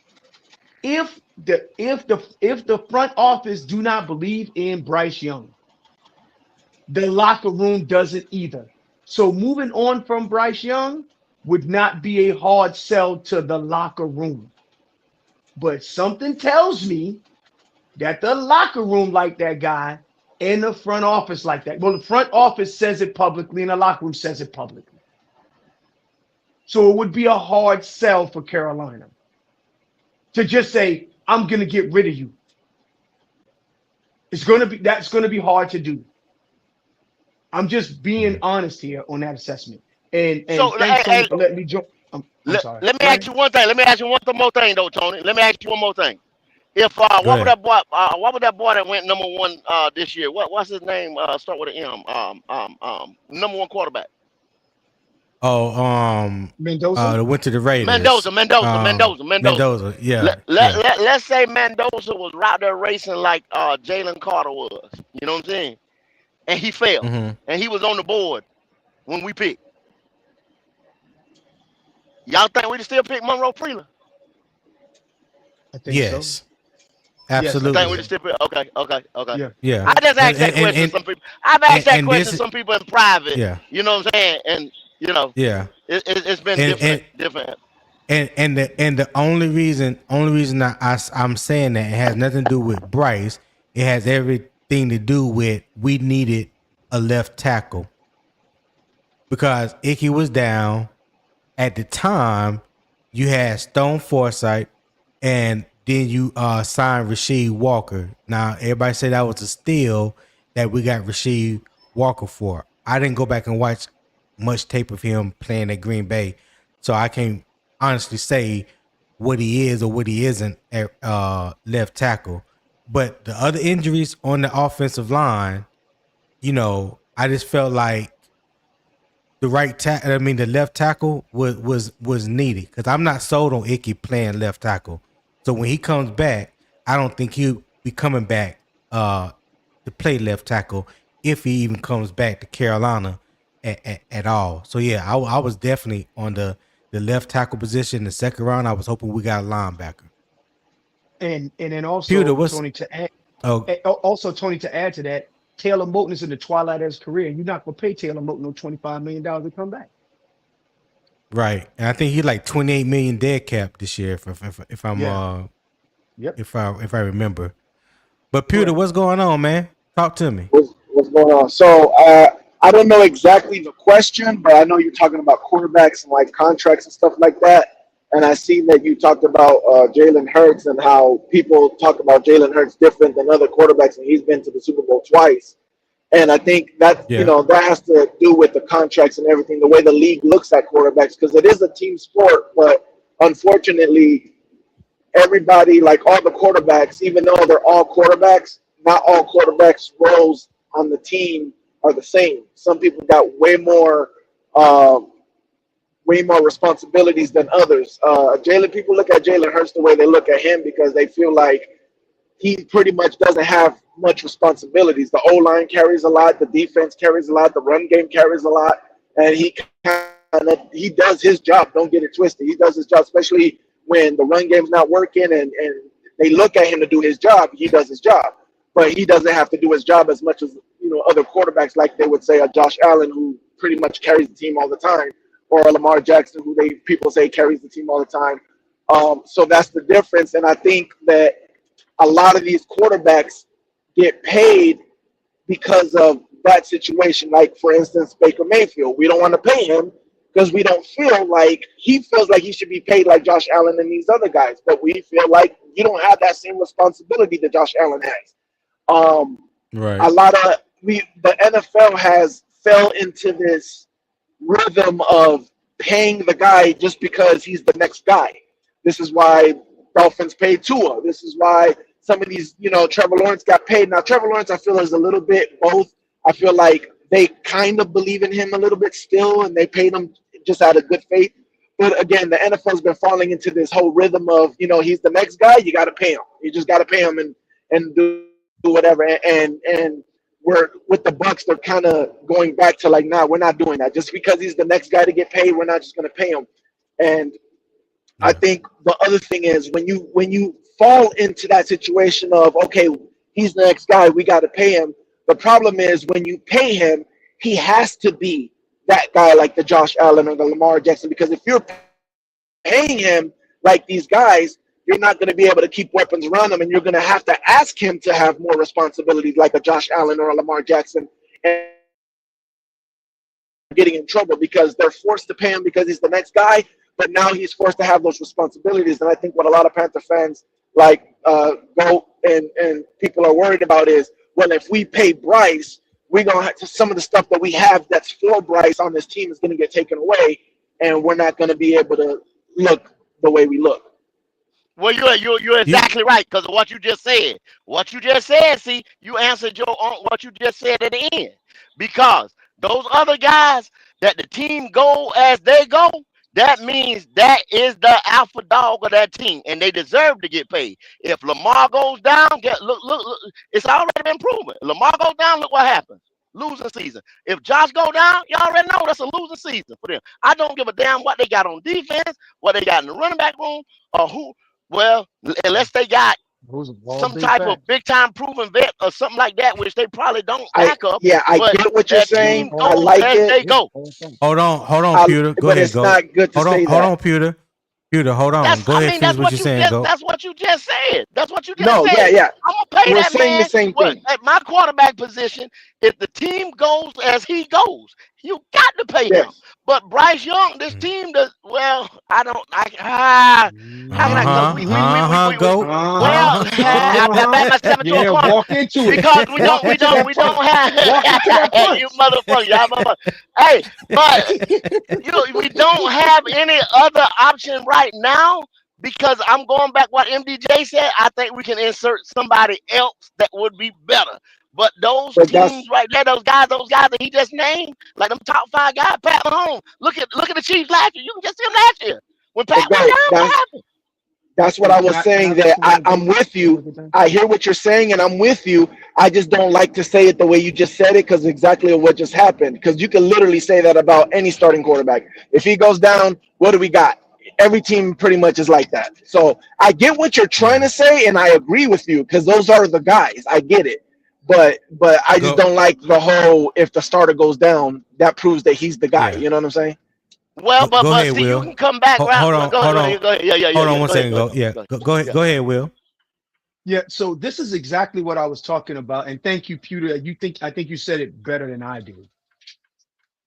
If the front office do not believe in Bryce Young, the locker room doesn't either. So moving on from Bryce Young would not be a hard sell to the locker room. But something tells me that the locker room like that guy and the front office like that. Well, the front office says it publicly and the locker room says it publicly. So it would be a hard sell for Carolina to just say, I'm going to get rid of you. That's going to be hard to do. I'm just being honest here on that assessment. And So, thanks, Tony, for letting me join. I'm sorry. Let me ask you one thing. Let me ask you one more thing, though, Tony. Let me ask you one more thing. If Go what was ahead. that boy? What was that boy that went number one this year? What's his name? Start with an M. Number one quarterback. Oh, Mendoza? went to the Raiders. Mendoza. Yeah, Let's say Mendoza was out there racing like Jalen Carter was. You know what I'm saying? And he failed. Mm-hmm. And he was on the board when we picked. Y'all think we'd still pick Monroe Freeland? I think Yes, so. absolutely. I think we'd still pick. Okay. Yeah. Yeah. I just asked that question to some people. I've asked that question to some people in private. Yeah. You know what I'm saying? And Yeah. it's been different. And the only reason I'm saying that it has nothing to do with Bryce. It has everything to do with we needed a left tackle because Icky was down at the time. You had Stone Forsythe, and then you signed Rasheed Walker. Now everybody said that was a steal that we got Rasheed Walker for. I didn't go back and watch much tape of him playing at Green Bay, so I can't honestly say what he is or what he isn't at left tackle. But the other injuries on the offensive line, I just felt like the left tackle was needed because I'm not sold on Icky playing left tackle. So when he comes back, I don't think he'll be coming back to play left tackle if he even comes back to Carolina at all. So yeah, I was definitely on the left tackle position in the second round. I was hoping we got a linebacker. And then also Pewter, Tony to add to that, Taylor Moton is in the twilight of his career. You're not gonna pay Taylor Moton no $25 million to come back. Right, and I think he's like $28 million dead cap this year. If I remember. But Pewter, what's going on, man? Talk to me. What's going on? So I don't know exactly the question, but I know you're talking about quarterbacks and like contracts and stuff like that. And I seen that you talked about Jalen Hurts and how people talk about Jalen Hurts different than other quarterbacks, and he's been to the Super Bowl twice. And I think that that has to do with the contracts and everything, the way the league looks at quarterbacks, because it is a team sport. But unfortunately, everybody, like all the quarterbacks, even though they're all quarterbacks, not all quarterbacks' roles on the team are the same. Some people got um, way more responsibilities than others. Jalen, people look at Jalen Hurts the way they look at him because they feel like he pretty much doesn't have much responsibilities. The O line carries a lot, the defense carries a lot, the run game carries a lot, and he does his job. Don't get it twisted. He does his job, especially when the run game's not working and they look at him to do his job. He does his job, but he doesn't have to do his job as much as other quarterbacks, like they would say a Josh Allen, who pretty much carries the team all the time, or a Lamar Jackson, who people say carries the team all the time. So that's the difference, and I think that a lot of these quarterbacks get paid because of that situation. Like, for instance, Baker Mayfield. We don't want to pay him because we don't feel like he feels like he should be paid like Josh Allen and these other guys. But we feel like you don't have that same responsibility that Josh Allen has. Right. A lot of the NFL has fell into this rhythm of paying the guy just because he's the next guy. This is why Dolphins paid Tua. This is why some of these, Trevor Lawrence got paid. Now, Trevor Lawrence, I feel, is a little bit both. I feel like they kind of believe in him a little bit still, and they paid him just out of good faith. But again, the NFL's been falling into this whole rhythm of, he's the next guy, you got to pay him. You just got to pay him and do whatever. And we're with the Bucks, they're kind of going back to like, nah, we're not doing that. Just because he's the next guy to get paid, we're not just going to pay him. And I think the other thing is when you fall into that situation of, okay, he's the next guy, we got to pay him. The problem is when you pay him, he has to be that guy like the Josh Allen or the Lamar Jackson, because if you're paying him like these guys, you're not going to be able to keep weapons around him, and you're going to have to ask him to have more responsibilities like a Josh Allen or a Lamar Jackson, and getting in trouble because they're forced to pay him because he's the next guy, but now he's forced to have those responsibilities. And I think what a lot of Panther fans go and people are worried about is, well, if we pay Bryce, we're going to have to, some of the stuff that we have that's for Bryce on this team is going to get taken away, and we're not going to be able to look the way we look. Well, you're exactly right because of what you just said. What you just said, see, you answered what you just said at the end. Because those other guys that the team go as they go, that means that is the alpha dog of that team, and they deserve to get paid. If Lamar goes down, look, it's already been proven. Lamar goes down, look what happens. Losing season. If Josh go down, you already know that's a losing season for them. I don't give a damn what they got on defense, what they got in the running back room, or who. Well, unless they got some type of big time proven vet or something like that, which they probably don't back up. Yeah, I get what you're saying. I like it. They go. Hold on, Pewter. Go ahead, go. Not good to say hold on, Pewter. Pewter, hold on. Go ahead, finish what you're saying. Go. That's what you just said. That's what you just No, said. yeah. I'm gonna pay We're that saying man. the same thing. At my quarterback position, if the team goes as he goes, you got to pay him. But Bryce Young, this team does well. I don't. How can I go? Well, I back myself into a corner walk into it because we don't have you motherfucker. Y'all motherfucker. Hey, but we don't have any other option right now. Because I'm going back what MDJ said, I think we can insert somebody else that would be better. But those teams right there, those guys that he just named, like them top 5 guys, Pat Mahomes. Look at the Chiefs last year. You can just see them last year. When Pat went down, what happened? That's what I was saying. That I'm with you. I hear what you're saying, and I'm with you. I just don't like to say it the way you just said it because exactly what just happened. Because you can literally say that about any starting quarterback. If he goes down, what do we got? Every team pretty much is like that. So I get what you're trying to say, and I agree with you because those are the guys. I get it. But I just don't like the whole if the starter goes down, that proves that he's the guy. Yeah. You know what I'm saying? Well, but ahead, see, Will. you can come back. Hold on. Go ahead. Hold on one second. Go ahead, Will. Yeah, so this is exactly what I was talking about. And thank you, Pewter. I think you said it better than I did.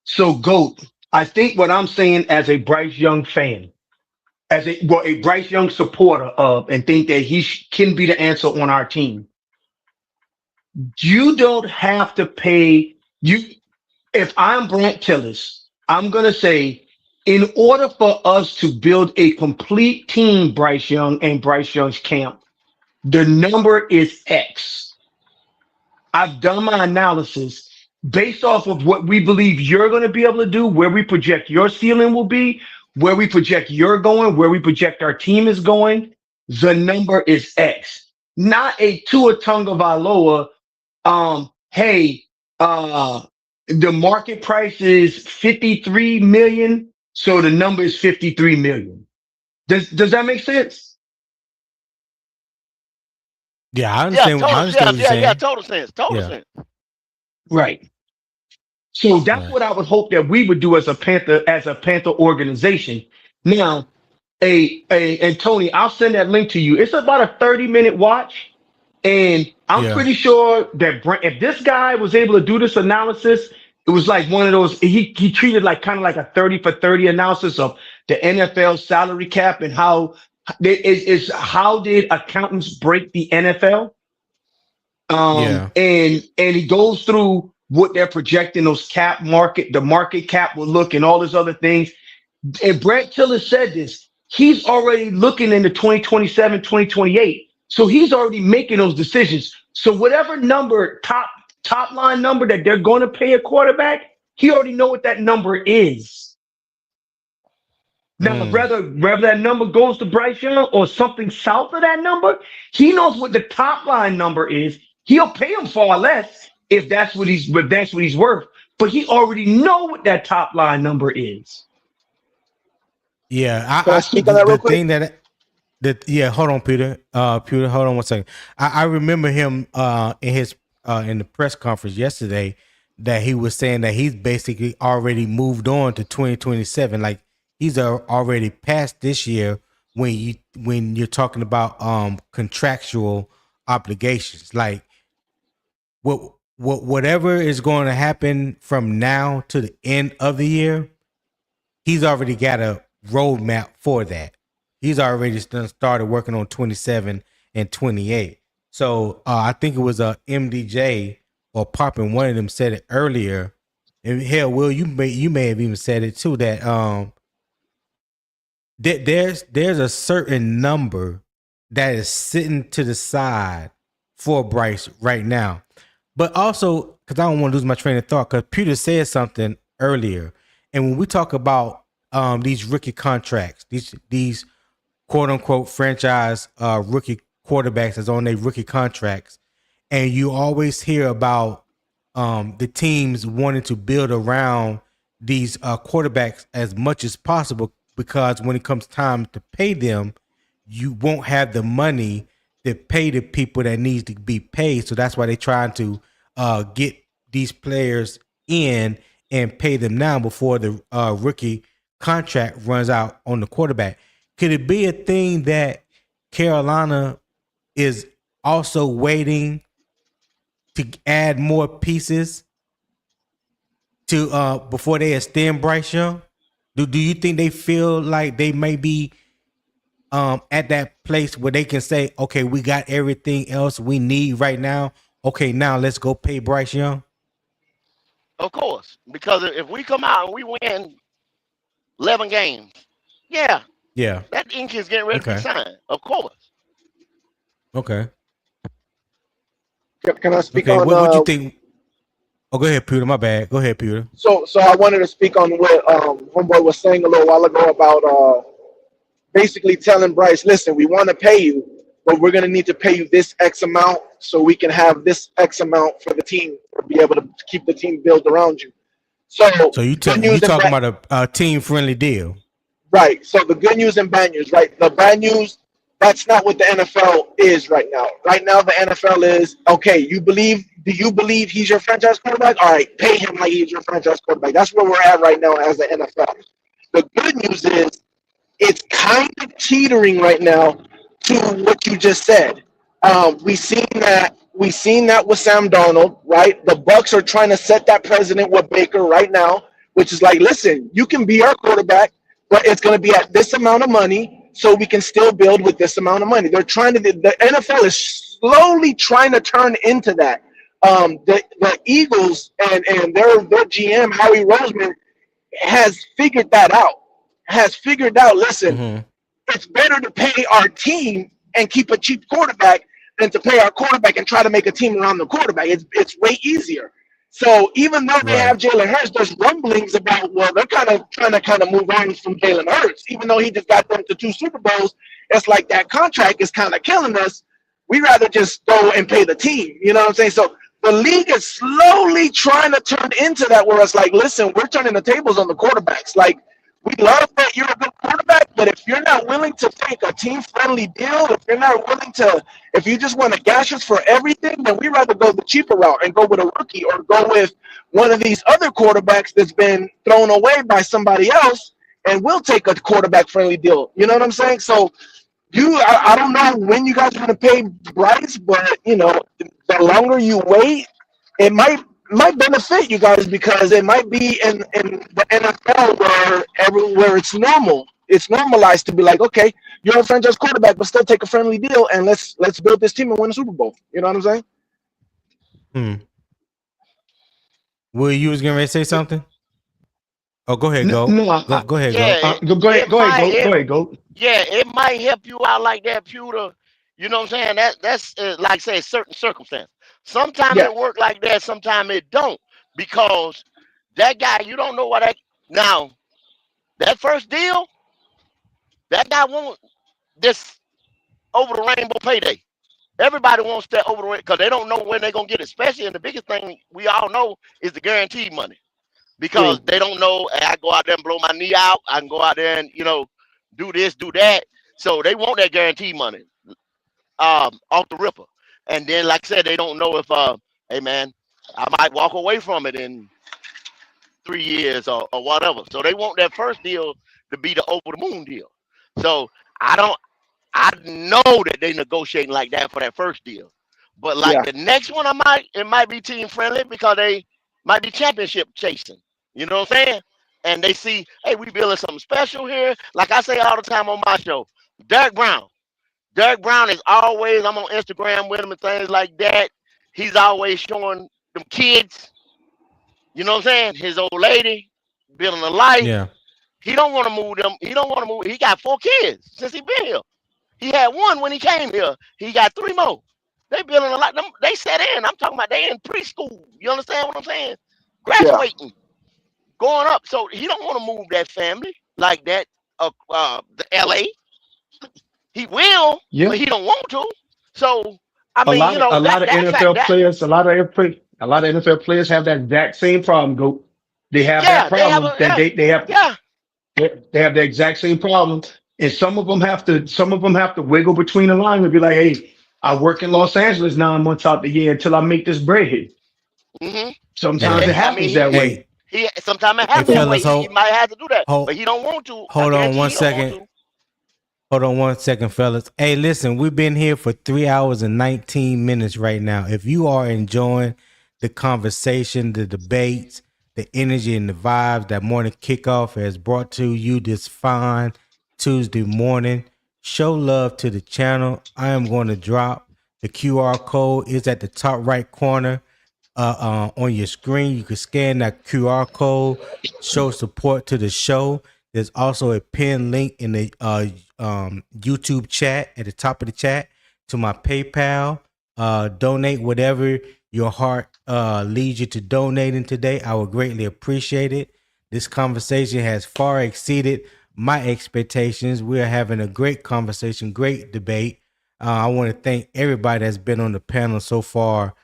So, GOAT, I think what I'm saying as a Bryce Young fan, as a Bryce Young supporter of, and think that he can be the answer on our team. You don't have to pay you. If I'm Brandt Tilis, I'm going to say, in order for us to build a complete team, Bryce Young and Bryce Young's camp, the number is X. I've done my analysis based off of what we believe you're going to be able to do, where we project your ceiling will be, where we project you're going, where we project our team is going. The number is X, not a Tua Tagovailoa. Hey, the market price is 53 million, so the number is 53 million. Does that make sense? Yeah, I Yeah, understand. I total. understand Yeah, what you're yeah, yeah. saying. Total sense. Total Yeah, sense. Right. So that's right. what I would hope that we would do as a Panther organization. Now, and Tony, I'll send that link to you. It's about a 30-minute watch. And I'm Yeah, pretty sure that if this guy was able to do this analysis, it was like one of those, he treated like kind of like a 30 for 30 analysis of the NFL salary cap and how is how did accountants break the NFL? yeah, And he goes through what they're projecting those the market cap will look and all these other things. And Brandt Tilis said this. He's already looking into 2027, 2028. So he's already making those decisions. So whatever number, top line number that they're going to pay a quarterback, he already know what that number is. Now, mm, whether that number goes to Bryce Young or something south of that number, he knows what the top line number is. He'll pay him far less if that's what he's worth. But he already know what that top line number is. yeah. Can I speak on that The real quick? thing that yeah. Hold on, Peter. Peter, hold on one second. I remember him in his in the press conference yesterday that he was saying that he's basically already moved on to 2027. Like he's already past this year when you're talking about contractual obligations. Like whatever is going to happen from now to the end of the year, he's already got a roadmap for that. He's already started working on 27 and 28. So I think it was MDJ or Poppin. One of them said it earlier. And hell, Will, you may have even said it too that there's a certain number that is sitting to the side for Bryce right now. But also, because I don't want to lose my train of thought, because Peter said something earlier. And when we talk about these rookie contracts, these quote unquote franchise rookie quarterbacks that's on their rookie contracts, and you always hear about the teams wanting to build around these quarterbacks as much as possible because when it comes time to pay them, you won't have the money to pay the people that needs to be paid. So that's why they're trying to get these players in and pay them now before the rookie contract runs out on the quarterback. Could it be a thing that Carolina is also waiting to add more pieces to before they extend Bryce Young? Do you think they feel like they may be at that place where they can say, okay, we got everything else we need right now. Okay, now let's go pay Bryce Young. Of course, because if we come out and we win 11 games, yeah, Yeah. that ink is getting ready to be Okay. signed. Of course. Okay. Can I speak Okay. on What you think? Oh, go ahead, Peter. My bad. Go ahead, Peter. so I wanted to speak on what homeboy was saying a little while ago about basically telling Bryce, listen, we want to pay you, but we're going to need to pay you this X amount so we can have this X amount for the team or be able to keep the team built around you. So So you good you news and talking bad, about a team friendly deal? right. So the good news and bad news, right? The bad news, that's not what the NFL is right now. Right now, the NFL is, okay, do you believe he's your franchise quarterback? All right, pay him like he's your franchise quarterback. That's where we're at right now as the NFL. The good news is it's kind of teetering right now to what you just said. We seen that with Sam Darnold, right? The Bucks are trying to set that precedent with Baker right now, which is like, listen, you can be our quarterback, but it's going to be at this amount of money, so we can still build with this amount of money. They're trying to. The NFL is slowly trying to turn into that. The Eagles and their GM Howie Roseman has figured that out. Has figured out. Listen, Mm-hmm. it's better to pay our team and keep a cheap quarterback than to pay our quarterback and try to make a team around the quarterback. It's way easier. So even though they have Right. Jalen Hurts, there's rumblings about, well, they're kind of trying to move on from Jalen Hurts, even though he just got them to 2 Super Bowls. It's like that contract is kind of killing us. We rather just go and pay the team. You know what I'm saying? So the league is slowly trying to turn into that, where it's like, listen, we're turning the tables on the quarterbacks. Like, we love that you're a good quarterback, but if you're not willing to take a team-friendly deal, if you're not willing to, if you just want to gash us for everything, then we'd rather go the cheaper route and go with a rookie or go with one of these other quarterbacks that's been thrown away by somebody else, and we'll take a quarterback-friendly deal. You know what I'm saying? So I don't know when you guys are going to pay Bryce, but, the longer you wait, it might benefit you guys, because it might be in the NFL where it's normal. It's normalized to be like, okay, you're a franchise quarterback, but still take a friendly deal, and let's build this team and win a Super Bowl. You know what I'm saying? Will, you was going to say something? Oh, go ahead, go. No, Go ahead, Yeah, go. go ahead, go. yeah, it might help you out like that, pewter. You know what I'm saying? That's like say certain circumstance. Sometimes Yeah. it work like that, sometimes it don't, because that guy, you don't know what now that first deal, that guy wants this over the rainbow payday. Everybody wants that over the rainbow because they don't know when they're gonna get it. Especially, and the biggest thing we all know is the guaranteed money, because True. they don't know. Hey, I go out there and blow my knee out. I can go out there and do this, do that. So they want that guaranteed money off the ripper. And then, like I said, they don't know if hey man, I might walk away from it in 3 years or whatever. So they want that first deal to be the over the moon deal. So I know that they negotiating like that for that first deal. But like Yeah. the next one, it might be team friendly because they might be championship chasing. You know what I'm saying? And they see, hey, we building something special here. Like I say all the time on my show, Derek Brown. Derek Brown is always, I'm on Instagram with him and things like that. He's always showing them kids, you know what I'm saying? His old lady, building a life. Yeah. He don't want to move them. He don't want to move. He got 4 kids since he been here. He had 1 when he came here. He got 3 more. They building a lot. They set in. I'm talking about they in preschool. You understand what I'm saying? Yeah. Graduating, going up. So he don't want to move that family like that. The LA. He will, Yeah. but he don't want to. So I A mean, lot of NFL players, a lot of NFL players have that exact same problem. Go, they have that yeah, they have problem a that they have yeah. they have the exact same problem, and some of them have to wiggle between the lines and be like, hey, I work in Los Angeles 9 months out the year until I make this bread. Mm-hmm. Sometimes Yeah. it I mean, happens that way. he sometimes it Hey, happens that way. fellas, He might have to do that, but hold, he don't want to. I hold on guarantee one he don't want second. to. Hold on one second, fellas. Hey, listen, we've been here for 3 hours and 19 minutes right now. If you are enjoying the conversation, the debates, the energy and the vibes that morning kickoff has brought to you this fine Tuesday morning, show love to the channel. I am going to drop the QR code. It's at the top right corner on your screen. You can scan that QR code, show support to the show. There's also a pinned link in the YouTube chat at the top of the chat to my PayPal. Donate whatever your heart leads you to donating today. I would greatly appreciate it. This conversation has far exceeded my expectations. We are having a great conversation, great debate. I want to thank everybody that's been on the panel so far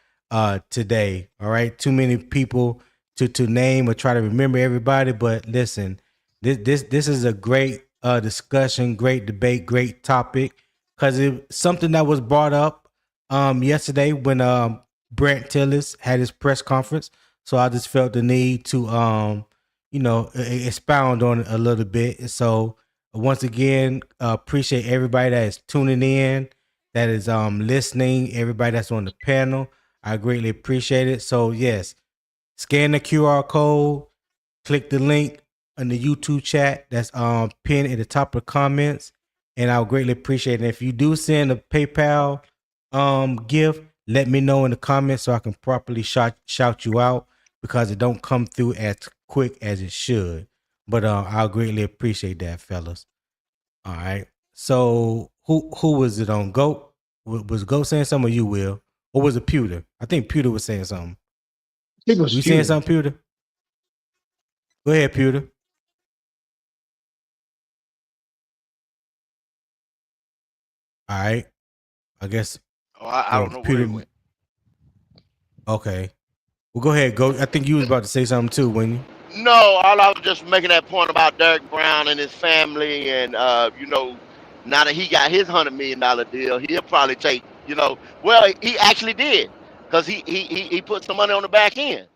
today. All right, too many people to name or try to remember everybody, but listen, this is a great discussion, great debate, great topic, because it's something that was brought up yesterday when Brandt Tilis had his press conference. So I just felt the need to expound on it a little bit. So once again, appreciate everybody that is tuning in, that is listening, everybody that's on the panel. I greatly appreciate it. So yes, scan the QR code, click the link in the YouTube chat that's pinned at the top of the comments, and I'll greatly appreciate it. If you do send a PayPal gift, let me know in the comments so I can properly shout you out, because it don't come through as quick as it should. But I'll greatly appreciate that, fellas. All right. So who was it on? Go. Was Go saying something or you, Will? Or was it Pewter? I think Pewter was saying something. I think it was You saying Pewter. something, Pewter? Go ahead, Pewter. All right. I guess. Oh, I don't know where he went. Okay. Well, go ahead. Go. I think you was about to say something too, when you. No, all I was just making that point about Derek Brown and his family, and now that he got his $100 million deal, he'll probably take, well, he actually did, because he put some money on the back end.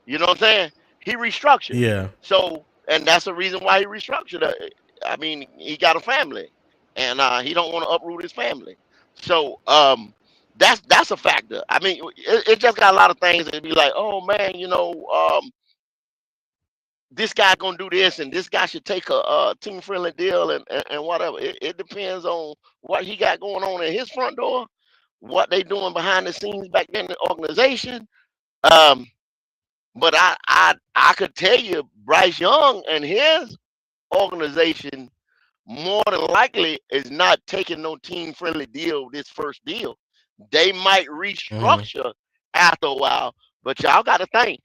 You know what I'm saying? He restructured. Yeah. So, and that's the reason why he restructured. I mean, he got a family, and he don't want to uproot his family. So, that's a factor. I mean, it just got a lot of things that be like, oh man, this guy gonna do this, and this guy should take a team friendly deal, and whatever. It depends on what he got going on in his front door, what they doing behind the scenes back in the organization. But I could tell you, Bryce Young and his organization more than likely is not taking no team friendly deal this first deal. They might restructure after a while, but y'all got to think.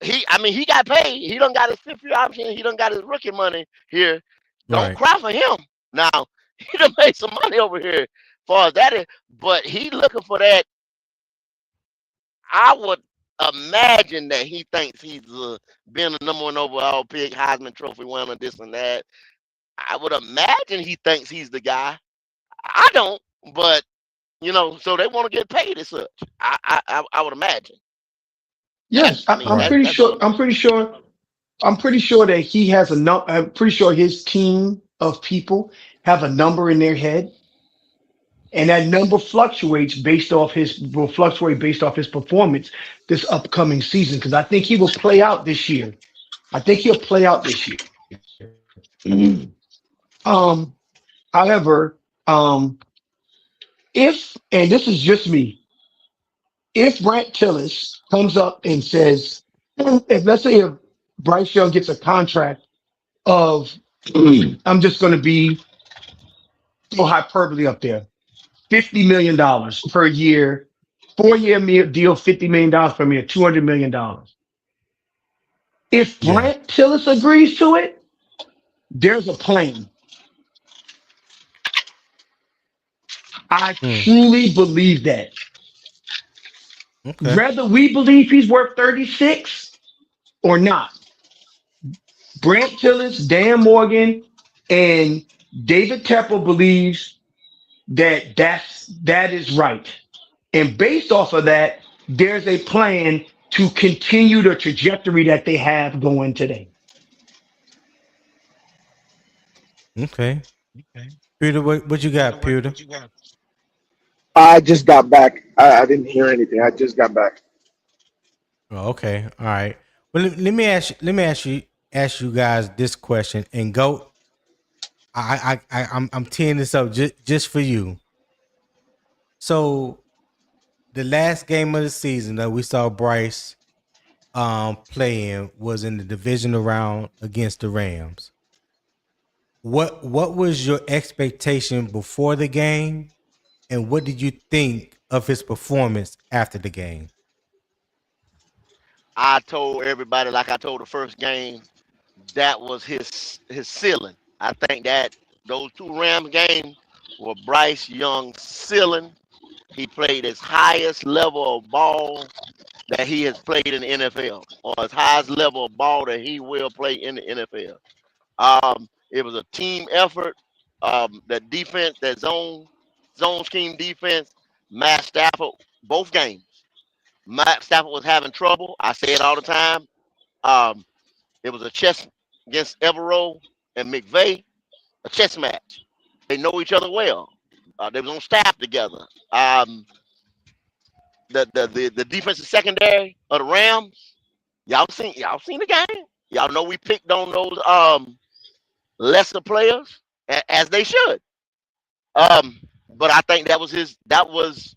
He got paid. He done got his fifth year option. He done got his rookie money here. Don't cry for him. Now, he done made some money over here as far as that is, but he looking for that. I would imagine that he thinks he's been a number one overall pick, Heisman Trophy winner, this and that. I would imagine he thinks he's the guy. I don't, but so they want to get paid as such. I would imagine. Yes, I'm pretty sure. I'm pretty sure that he has a I'm pretty sure his team of people have a number in their head, and that number will fluctuate based off his performance this upcoming season. Because I think he will play out this year. I think he'll play out this year. However, if, and this is just me, if Brandt Tilis comes up and says, if let's say if Bryce Young gets a contract of, I'm just going to be throw hyperbole up there, $50 million per year, 4-year deal, $50 million per year, $200 million. If Brandt Tilis agrees to it, there's a plan. I truly believe that. Okay. Whether we believe he's worth 36 or not, Brandt Tilis, Dan Morgan, and David Tepper believes that is right. And based off of that, there's a plan to continue the trajectory that they have going today. Okay. Peter, what you got, Peter? I just got back. I didn't hear anything. I just got back. Oh, okay. All right. Well, let me ask you guys this question, and go. I'm teeing this up just for you. So, the last game of the season that we saw Bryce playing was in the divisional round against the Rams. What was your expectation before the game, and what did you think of his performance after the game? I told everybody, like I told the first game, that was his ceiling. I think that those two Rams games were Bryce Young's ceiling. He played his highest level of ball that he has played in the NFL, or his highest level of ball that he will play in the NFL. It was a team effort. That defense, that zone scheme defense, Matt Stafford, both games. Matt Stafford was having trouble. I say it all the time. It was a chess against Evero and McVay, a chess match. They know each other well. They was on staff together. The defensive secondary of the Rams, y'all seen the game. Y'all know we picked on those lesser players as they should. But I think that was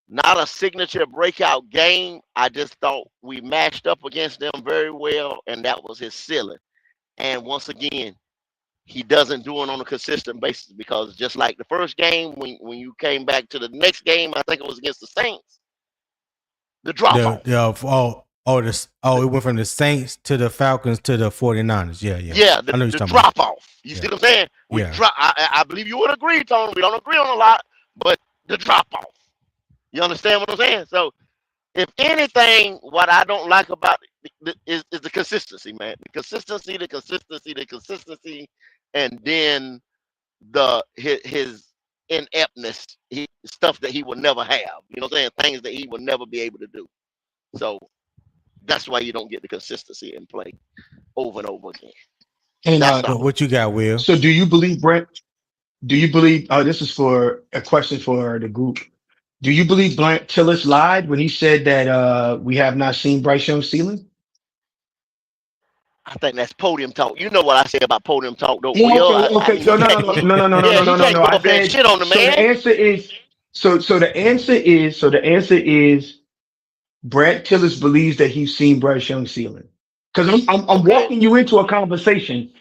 not a signature breakout game. I just thought we matched up against them very well, and that was his ceiling. And once again, he doesn't do it on a consistent basis, because just like the first game, when you came back to the next game, I think it was against the Saints, the drop off. It went from the Saints to the Falcons to the 49ers. Yeah. Yeah, I know the you're talking drop about. off. You see what I'm saying? We Yeah. drop. I believe you would agree, Tony. We don't agree on a lot, but the drop off. You understand what I'm saying? So, if anything, what I don't like about it is the consistency, man. The consistency, and then his ineptness, stuff that he would never have. You know what I'm saying? Things that he would never be able to do. So that's why you don't get the consistency in play over and over again. And That's all. What you got, Will? so do you believe, Brent? Do you believe, this is for a question for the group. Do you believe Brandt Tilis lied when he said that we have not seen Bryce Young's ceiling? I think that's podium talk. You know what I say about podium talk, though, Yeah, Will. okay. No. Yeah, he can't go I up there and said, shit on the so the man. answer is, so the answer is Brandt Tilis believes that he's seen Bryce Young's ceiling. Because I'm Okay. walking you into a conversation.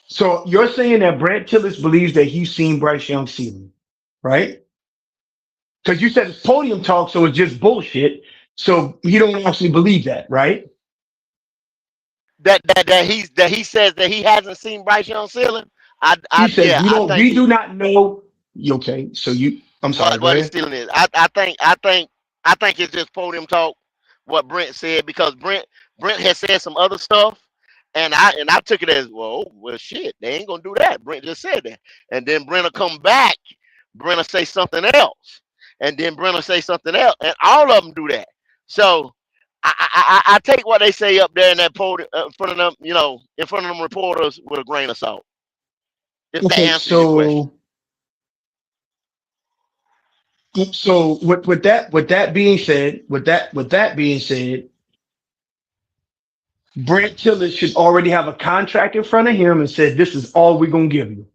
So you're saying that Brandt Tilis believes that he's seen Bryce Young's ceiling, right? Because you said it's podium talk, so it's just bullshit. So he don't actually believe that, right? That he says that he hasn't seen Bryce Young ceiling. He says I think we do not know. Okay, so I'm sorry, go what his ahead. ceiling is. I think it's just podium talk. What Brent said, because Brent has said some other stuff, and I took it as, well shit, they ain't gonna do that. Brent just said that, and then Brent will come back. Brent will say something else, and then Brent will say something else, and all of them do that. So I take what they say up there in that podium, in front of them, in front of them reporters, with a grain of salt. If that Okay, answers your question. so with that being said, Brandt Tilis should already have a contract in front of him and said, "This is all we're gonna give you."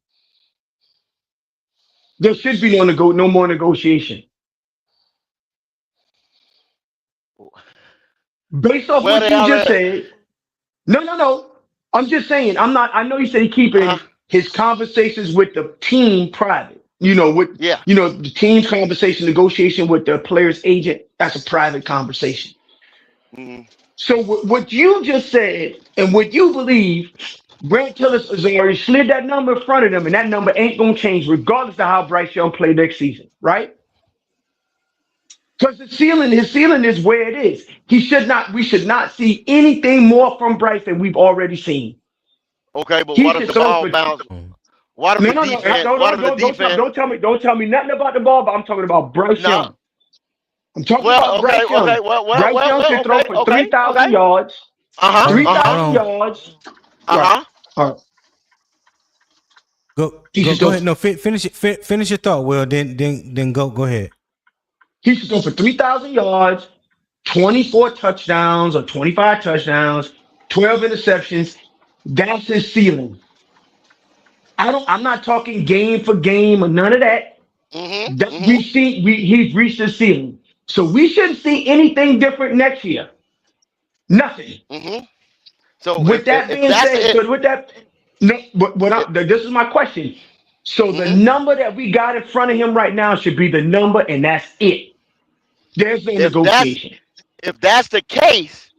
There should be no more negotiation. Based off Well, what they you just already. said, no. I'm just saying. I'm not. I know you said he keeping his conversations with the team private. Yeah. The team's conversation, negotiation with the player's agent. That's a private conversation. Mm-hmm. So what you just said and what you believe, Brandt Tilis has already slid that number in front of them, and that number ain't gonna change regardless of how Bryce Young play next season, right? Because his ceiling is where it is. We should not see anything more from Bryce than we've already seen. Okay, but He what if should the throw ball for bounce? What if no, the no, no, defense? no, What no, if the defense? don't tell me nothing about the ball, but I'm talking about Bryce No. Young. I'm talking Well, about okay, Bryce Young. Bryce Young should throw for okay. 3,000 yards. Uh huh. 3,000 yards. Right. Uh huh. All right. He should Go throw. ahead. No, finish your thought, Will. Then go ahead. He should throw for 3,000 yards, 24 touchdowns or 25 touchdowns, 12 interceptions. That's his ceiling. I'm not talking game for game or none of that. He's reached his ceiling. So we shouldn't see anything different next year. Nothing. So With that if being that's said, it, so with that, no, this is my question. So the number that we got in front of him right now should be the number, and that's it. There's no negotiation. if that's the case,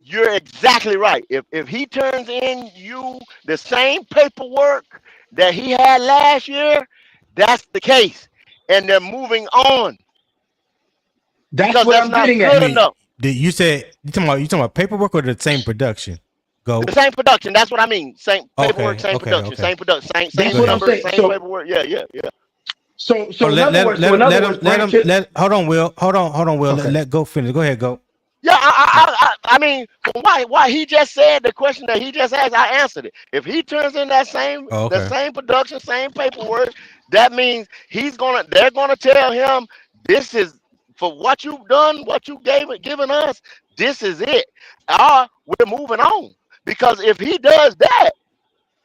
you're exactly right. If he turns in you the same paperwork that he had last year, that's the case, and they're moving on, That's because what that's I'm not getting at. good enough. You said you talking about paperwork or the same production? Go. The same production. That's what I mean. Same paperwork, same Okay. production, same production, That's same what I'm numbers, saying. same paperwork. Yeah. So in other words, hold on, Will. Hold on, Will. Okay. Let go finish. Go ahead, go. Yeah, I mean, why he just said the question that he just asked, I answered it. If he turns in that same the same production, same paperwork, that means they're gonna tell him, this is for what you've done, what you given us, this is it. Or we're moving on. Because if he does that,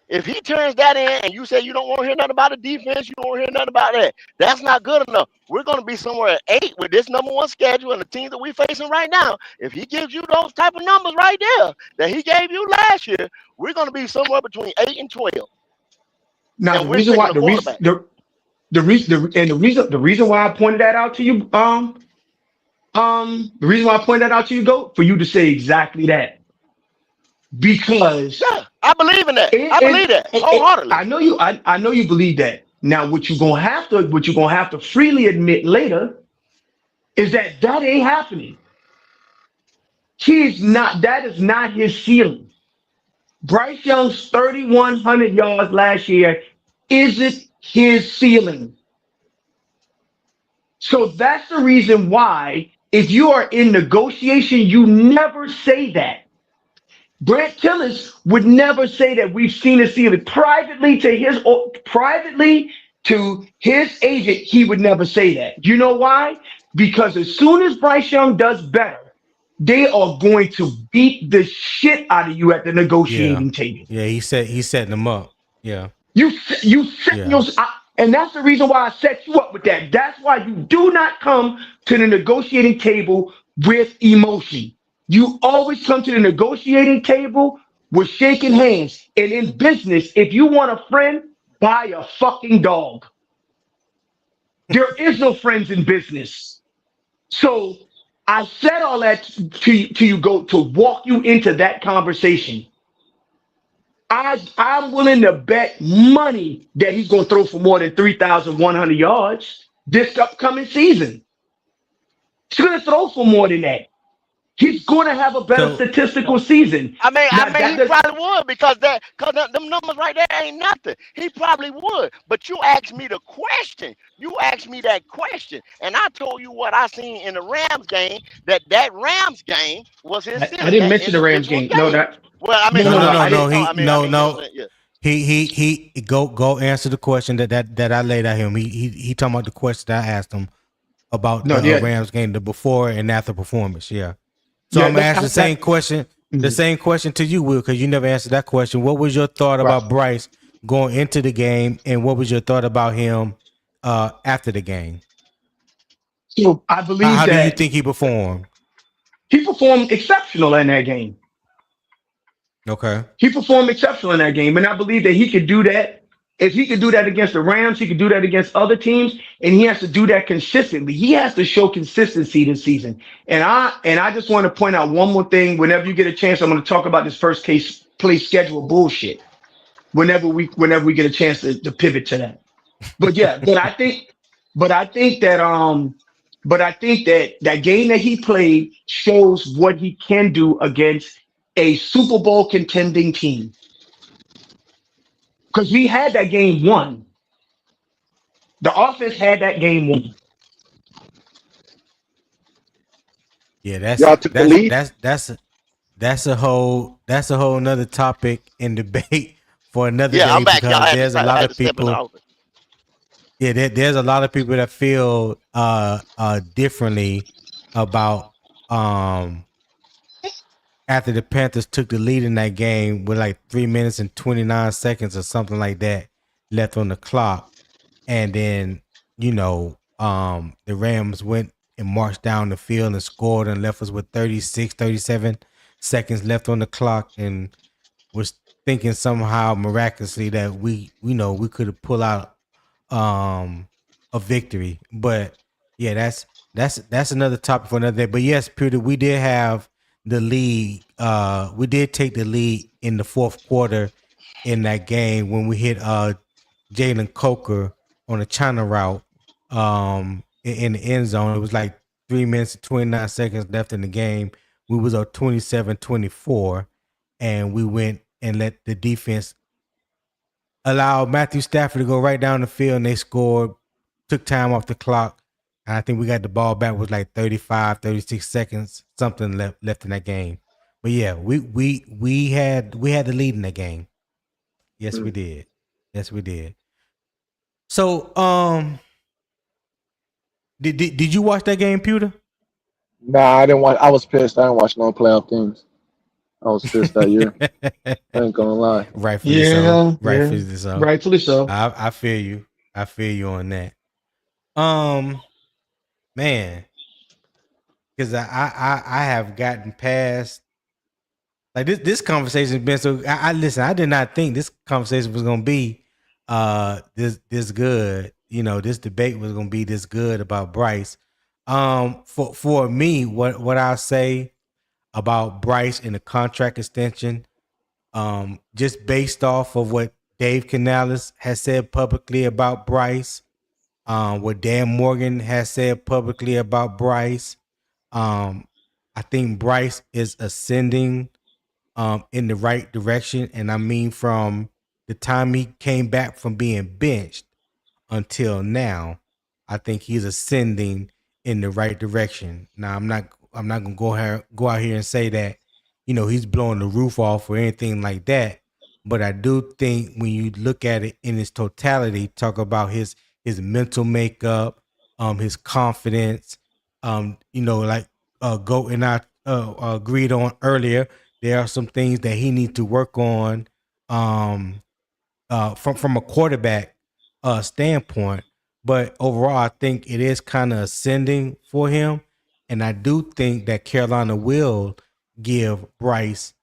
if he turns that in and you say you don't want to hear nothing about the defense, you don't want to hear nothing about that, that's not good enough. We're going to be somewhere at 8 with this number 1 schedule and the teams that we're facing right now. If he gives you those type of numbers right there that he gave you last year, we're going to be somewhere between 8 and 12. Now and we're taking a quarterback. the reason why I pointed that out to you, the reason why I pointed that out to you, go for you to say exactly that, because Yeah, I believe in that. I believe that I wholeheartedly. know I know you believe that. Now, what you're gonna have to freely admit later is that that ain't happening. He's not. That is not his ceiling. Bryce Young's 3,100 yards last year isn't his ceiling. So that's the reason why, if you are in negotiation, you never say that. Brandt Tilis would never say that we've seen a ceiling. Privately to his agent, he would never say that. You know why? Because as soon as Bryce Young does better, they are going to beat the shit out of you at the Yeah. negotiating table. Yeah, he's setting them up. Yeah. You set Yeah. and that's the reason why I set you up with that. That's why you do not come to the negotiating table with emotion. You always come to the negotiating table with shaking hands. And in business, if you want a friend, buy a fucking dog. There is no friends in business. So I said all that to you, go to walk you into that conversation. I'm willing to bet money that he's going to throw for more than 3,100 yards this upcoming season. He's going to throw for more than that. He's going to have a better statistical season. I mean, Now, he probably would because them numbers right there ain't nothing. He probably would. But you asked me the question. You asked me that question, and I told you what I seen in the Rams game. That Rams game was his ceiling. I didn't mention the Rams game. No, that. Well, I mean, No. He go answer the question that I laid at him. He talking about the question that I asked him about the Rams game, the before and after performance. Yeah. So I'm gonna ask the same question. The same question to you, Will, because you never answered that question. What was your thought about Bryce going into the game, and what was your thought about him after the game? So I believe how do you think he performed? He performed exceptional in that game. Okay. He performed exceptional in that game, and I believe that he could do that. If he could do that against the Rams, he could do that against other teams, and he has to do that consistently. He has to show consistency this season. And I just want to point out one more thing. Whenever you get a chance, I'm going to talk about this first case play schedule bullshit. Whenever we get a chance to pivot to that. But yeah, but I think that game that he played shows what he can do against a Super Bowl contending team. Because we had that game won. The offense had that game won. Yeah, that's a whole another topic in debate for another day. I'm back, because there's a lot of people. Yeah, there's a lot of people that feel differently about after the Panthers took the lead in that game with like 3 minutes and 29 seconds or something like that left on the clock. And then, the Rams went and marched down the field and scored and left us with 36, 37 seconds left on the clock, and was thinking somehow miraculously that we could have pulled out a victory. But yeah, that's another topic for another day. But yes, Peter, we did have the lead. We did take the lead in the fourth quarter in that game when we hit Jalen Coker on a China route in the end zone. It was like 3 minutes and 29 seconds left in the game. We was up 27-24, and we went and let the defense allow Matthew Stafford to go right down the field, and they scored, took time off the clock. And I think we got the ball back with like 35, 36 seconds, something left in that game. But yeah, we had the lead in that game. Yes, we did. Yes, we did. So, did you watch that game, Pewter? Nah, I didn't watch. I was pissed. I didn't watch no playoff games. I was pissed that year. I ain't gonna lie. Rightfully so. Rightfully so. I feel you. I feel you on that. Man, because I have gotten past like this conversation has been so. I listen. I did not think this conversation was gonna be this good. This debate was gonna be this good about Bryce. For me, what I say about Bryce and the contract extension, just based off of what Dave Canales has said publicly about Bryce, what Dan Morgan has said publicly about Bryce, I think Bryce is ascending in the right direction. And I mean, from the time he came back from being benched until now, I think he's ascending in the right direction. Now, I'm not gonna go out here and say that, he's blowing the roof off or anything like that. But I do think when you look at it in its totality, talk about his mental makeup, his confidence, like Goat and I agreed on earlier, there are some things that he needs to work on from a quarterback standpoint. But overall, I think it is kind of ascending for him. And I do think that Carolina will give Bryce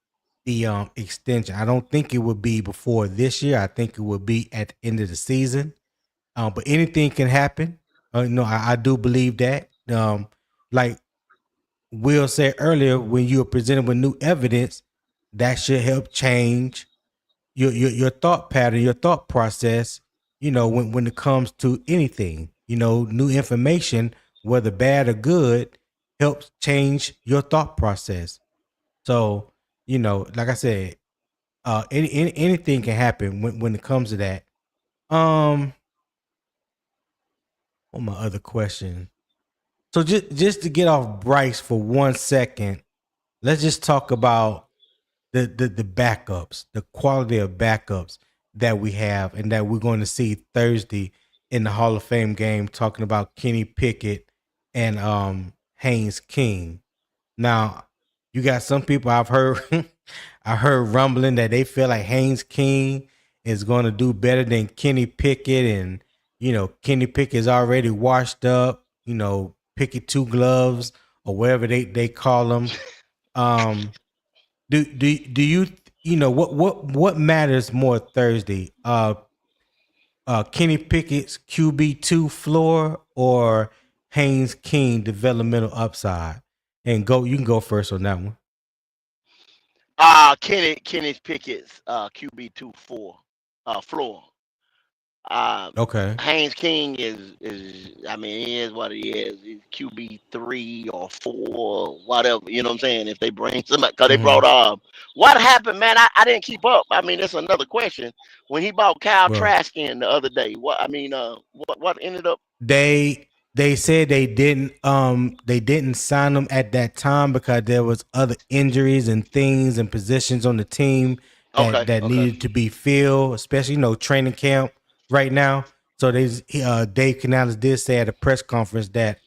the extension. I don't think it would be before this year. I think it would be at the end of the season. But anything can happen. I do believe that. Like Will said earlier, when you are presented with new evidence, that should help change your thought pattern, your thought process, when it comes to anything. New information, whether bad or good, helps change your thought process. So, like I said, anything can happen when it comes to that. What my other question? So just to get off Bryce for 1 second, let's just talk about the backups, the quality of backups that we have and that we're going to see Thursday in the Hall of Fame game, talking about Kenny Pickett and Haynes King. Now, you got some people I've heard I heard rumbling that they feel like Haynes King is going to do better than Kenny Pickett, and Kenny Pickett is already washed up, Pickett two gloves or whatever they call them. Do you what matters more Thursday? Kenny Pickett's QB2 floor or Haynes King developmental upside? And you can go first on that one. Kenny Pickett's QB 2-4 floor. Okay. Haynes King is I mean, he is what he is. He's QB 3 or 4, whatever. You know what I'm saying? If they bring somebody, because they brought what happened, man? I didn't keep up. I mean, that's another question. When he bought Kyle Trask in the other day, what ended up? They said they didn't sign him at that time because there was other injuries and things and positions on the team that needed to be filled, especially training camp right now. So Dave Canales did say at a press conference that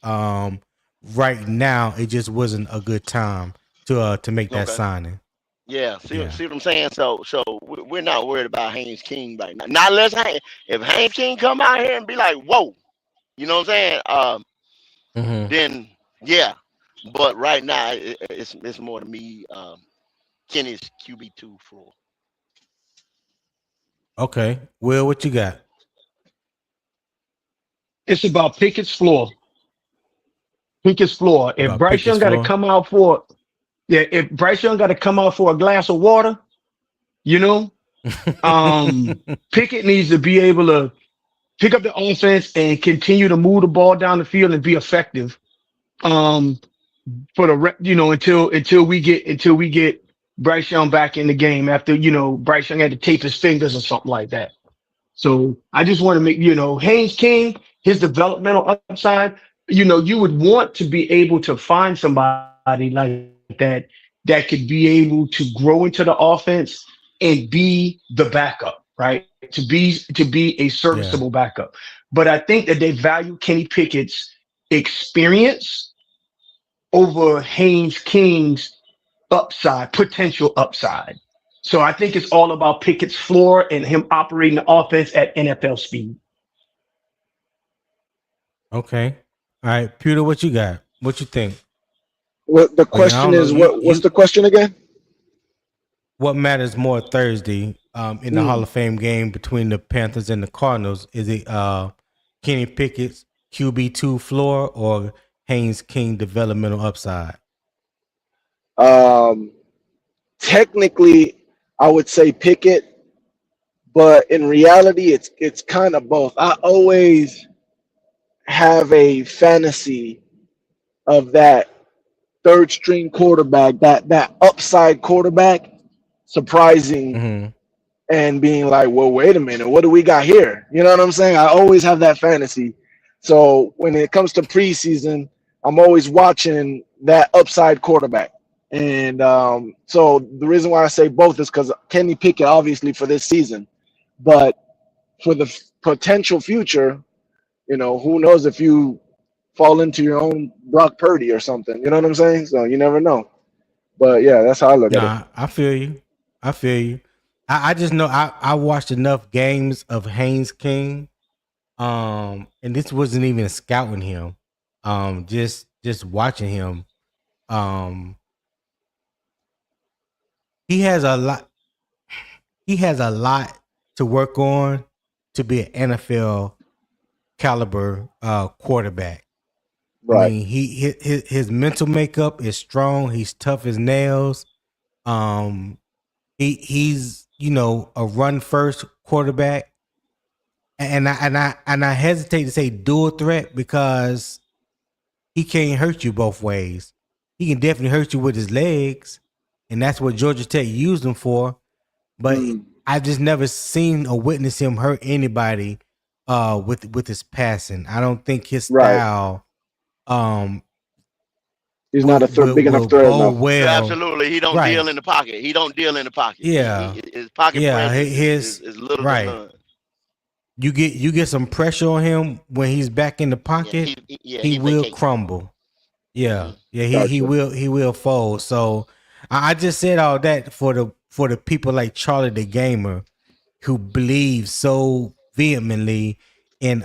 right now it just wasn't a good time to make that signing. Yeah, see what I'm saying? So we're not worried about Haynes King right now. Not unless if Haynes King come out here and be like, whoa, you know what I'm saying? Then yeah. But right now it's more to me, Kenny's QB2 floor. Okay. Will, what you got? It's about Pickett's floor. Pickett's floor. If Bryce Young got to come out for if Bryce Young got to come out for a glass of water, Pickett needs to be able to pick up the offense and continue to move the ball down the field and be effective. For the until we get Bryce Young back in the game after Bryce Young had to tape his fingers or something like that. So I just want to make Haynes King, his developmental upside. You would want to be able to find somebody like that could be able to grow into the offense and be the backup, right? To be a serviceable backup. But I think that they value Kenny Pickett's experience over Haynes King's potential upside. So I think it's all about Pickett's floor and him operating the offense at NFL speed. Okay. All right, Pewter, what you got? What you think? The question is, what's the question again? What matters more Thursday, in the Hall of Fame game between the Panthers and the Cardinals? Is it Kenny Pickett's QB2 floor or Haynes King developmental upside? Technically, I would say Pickett, but in reality, it's kind of both. I always have a fantasy of that third string quarterback, that upside quarterback, surprising and being like, well, wait a minute, what do we got here? You know what I'm saying? I always have that fantasy. So when it comes to preseason, I'm always watching that upside quarterback. And so the reason why I say both is because Kenny Pickett, obviously, for this season, but for the potential future, who knows if you fall into your own Brock Purdy or something. You know what I'm saying? So you never know. But yeah, that's how I look at it. I feel you. I just know I watched enough games of Haynes King, and this wasn't even scouting him. Just watching him. He has a lot. He has a lot to work on to be an NFL caliber quarterback. Right. I mean, his mental makeup is strong. He's tough as nails. He's a run first quarterback, and I hesitate to say dual threat because he can't hurt you both ways. He can definitely hurt you with his legs, and that's what Georgia Tech used him for. But I just never seen or witnessed him hurt anybody with his passing. I don't think his style. He's not a big enough threat enough. Well. Absolutely, he don't deal in the pocket. He don't deal in the pocket. Yeah, his pocket presence is little to none. You get some pressure on him when he's back in the pocket. He will crumble. Yeah, he will fold. So I just said all that for the people like Charlie the Gamer who believe so vehemently in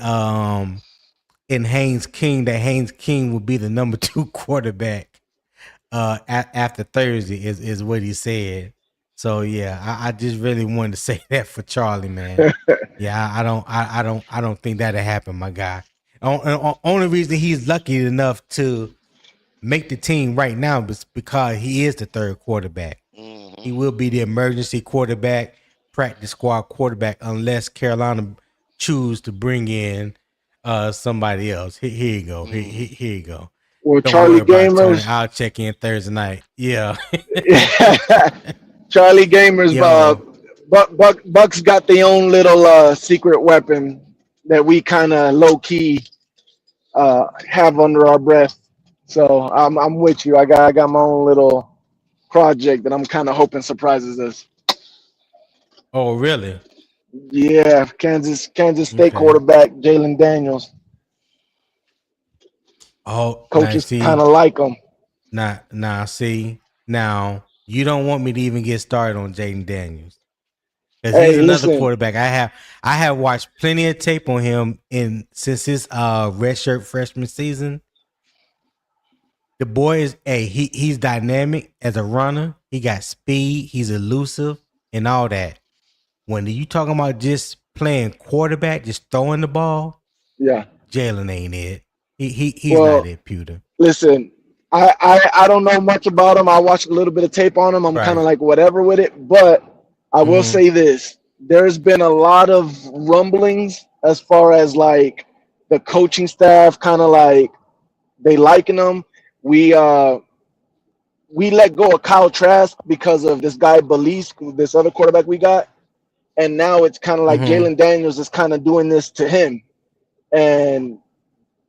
Haynes King that Haynes King will be the number 2 quarterback after Thursday is what he said. So yeah, I just really wanted to say that for Charlie, man. Yeah, I don't think that'll happen, my guy. Only reason he's lucky enough to make the team right now is because he is the 3rd quarterback. He will be the emergency quarterback, practice squad quarterback, unless Carolina choose to bring in somebody else. Here you go. Here you go. Well, Don't Charlie worry about it, Gamers. Tony. I'll check in Thursday night. Yeah. Charlie Gamers. Bucks got their own little secret weapon that we kind of low key have under our breath. So I'm with you. I got my own little project that I'm kind of hoping surprises us. Oh, really? Yeah, Kansas State quarterback Jalen Daniels. Oh, coaches kind of like him. See, now you don't want me to even get started on Jaden Daniels because he's another quarterback. I have watched plenty of tape on him since his redshirt freshman season. The boy is he's dynamic as a runner. He got speed. He's elusive and all that. When you talking about just playing quarterback, just throwing the ball, yeah, Jalen ain't it. He's not it, Pewter. Listen, I don't know much about him. I watched a little bit of tape on him. I'm kind of like whatever with it. But I will say this: there's been a lot of rumblings as far as like the coaching staff, kind of like they liking him. We let go of Kyle Trask because of this guy Belize, this other quarterback we got, and now it's kind of like Jalen Daniels is kind of doing this to him, and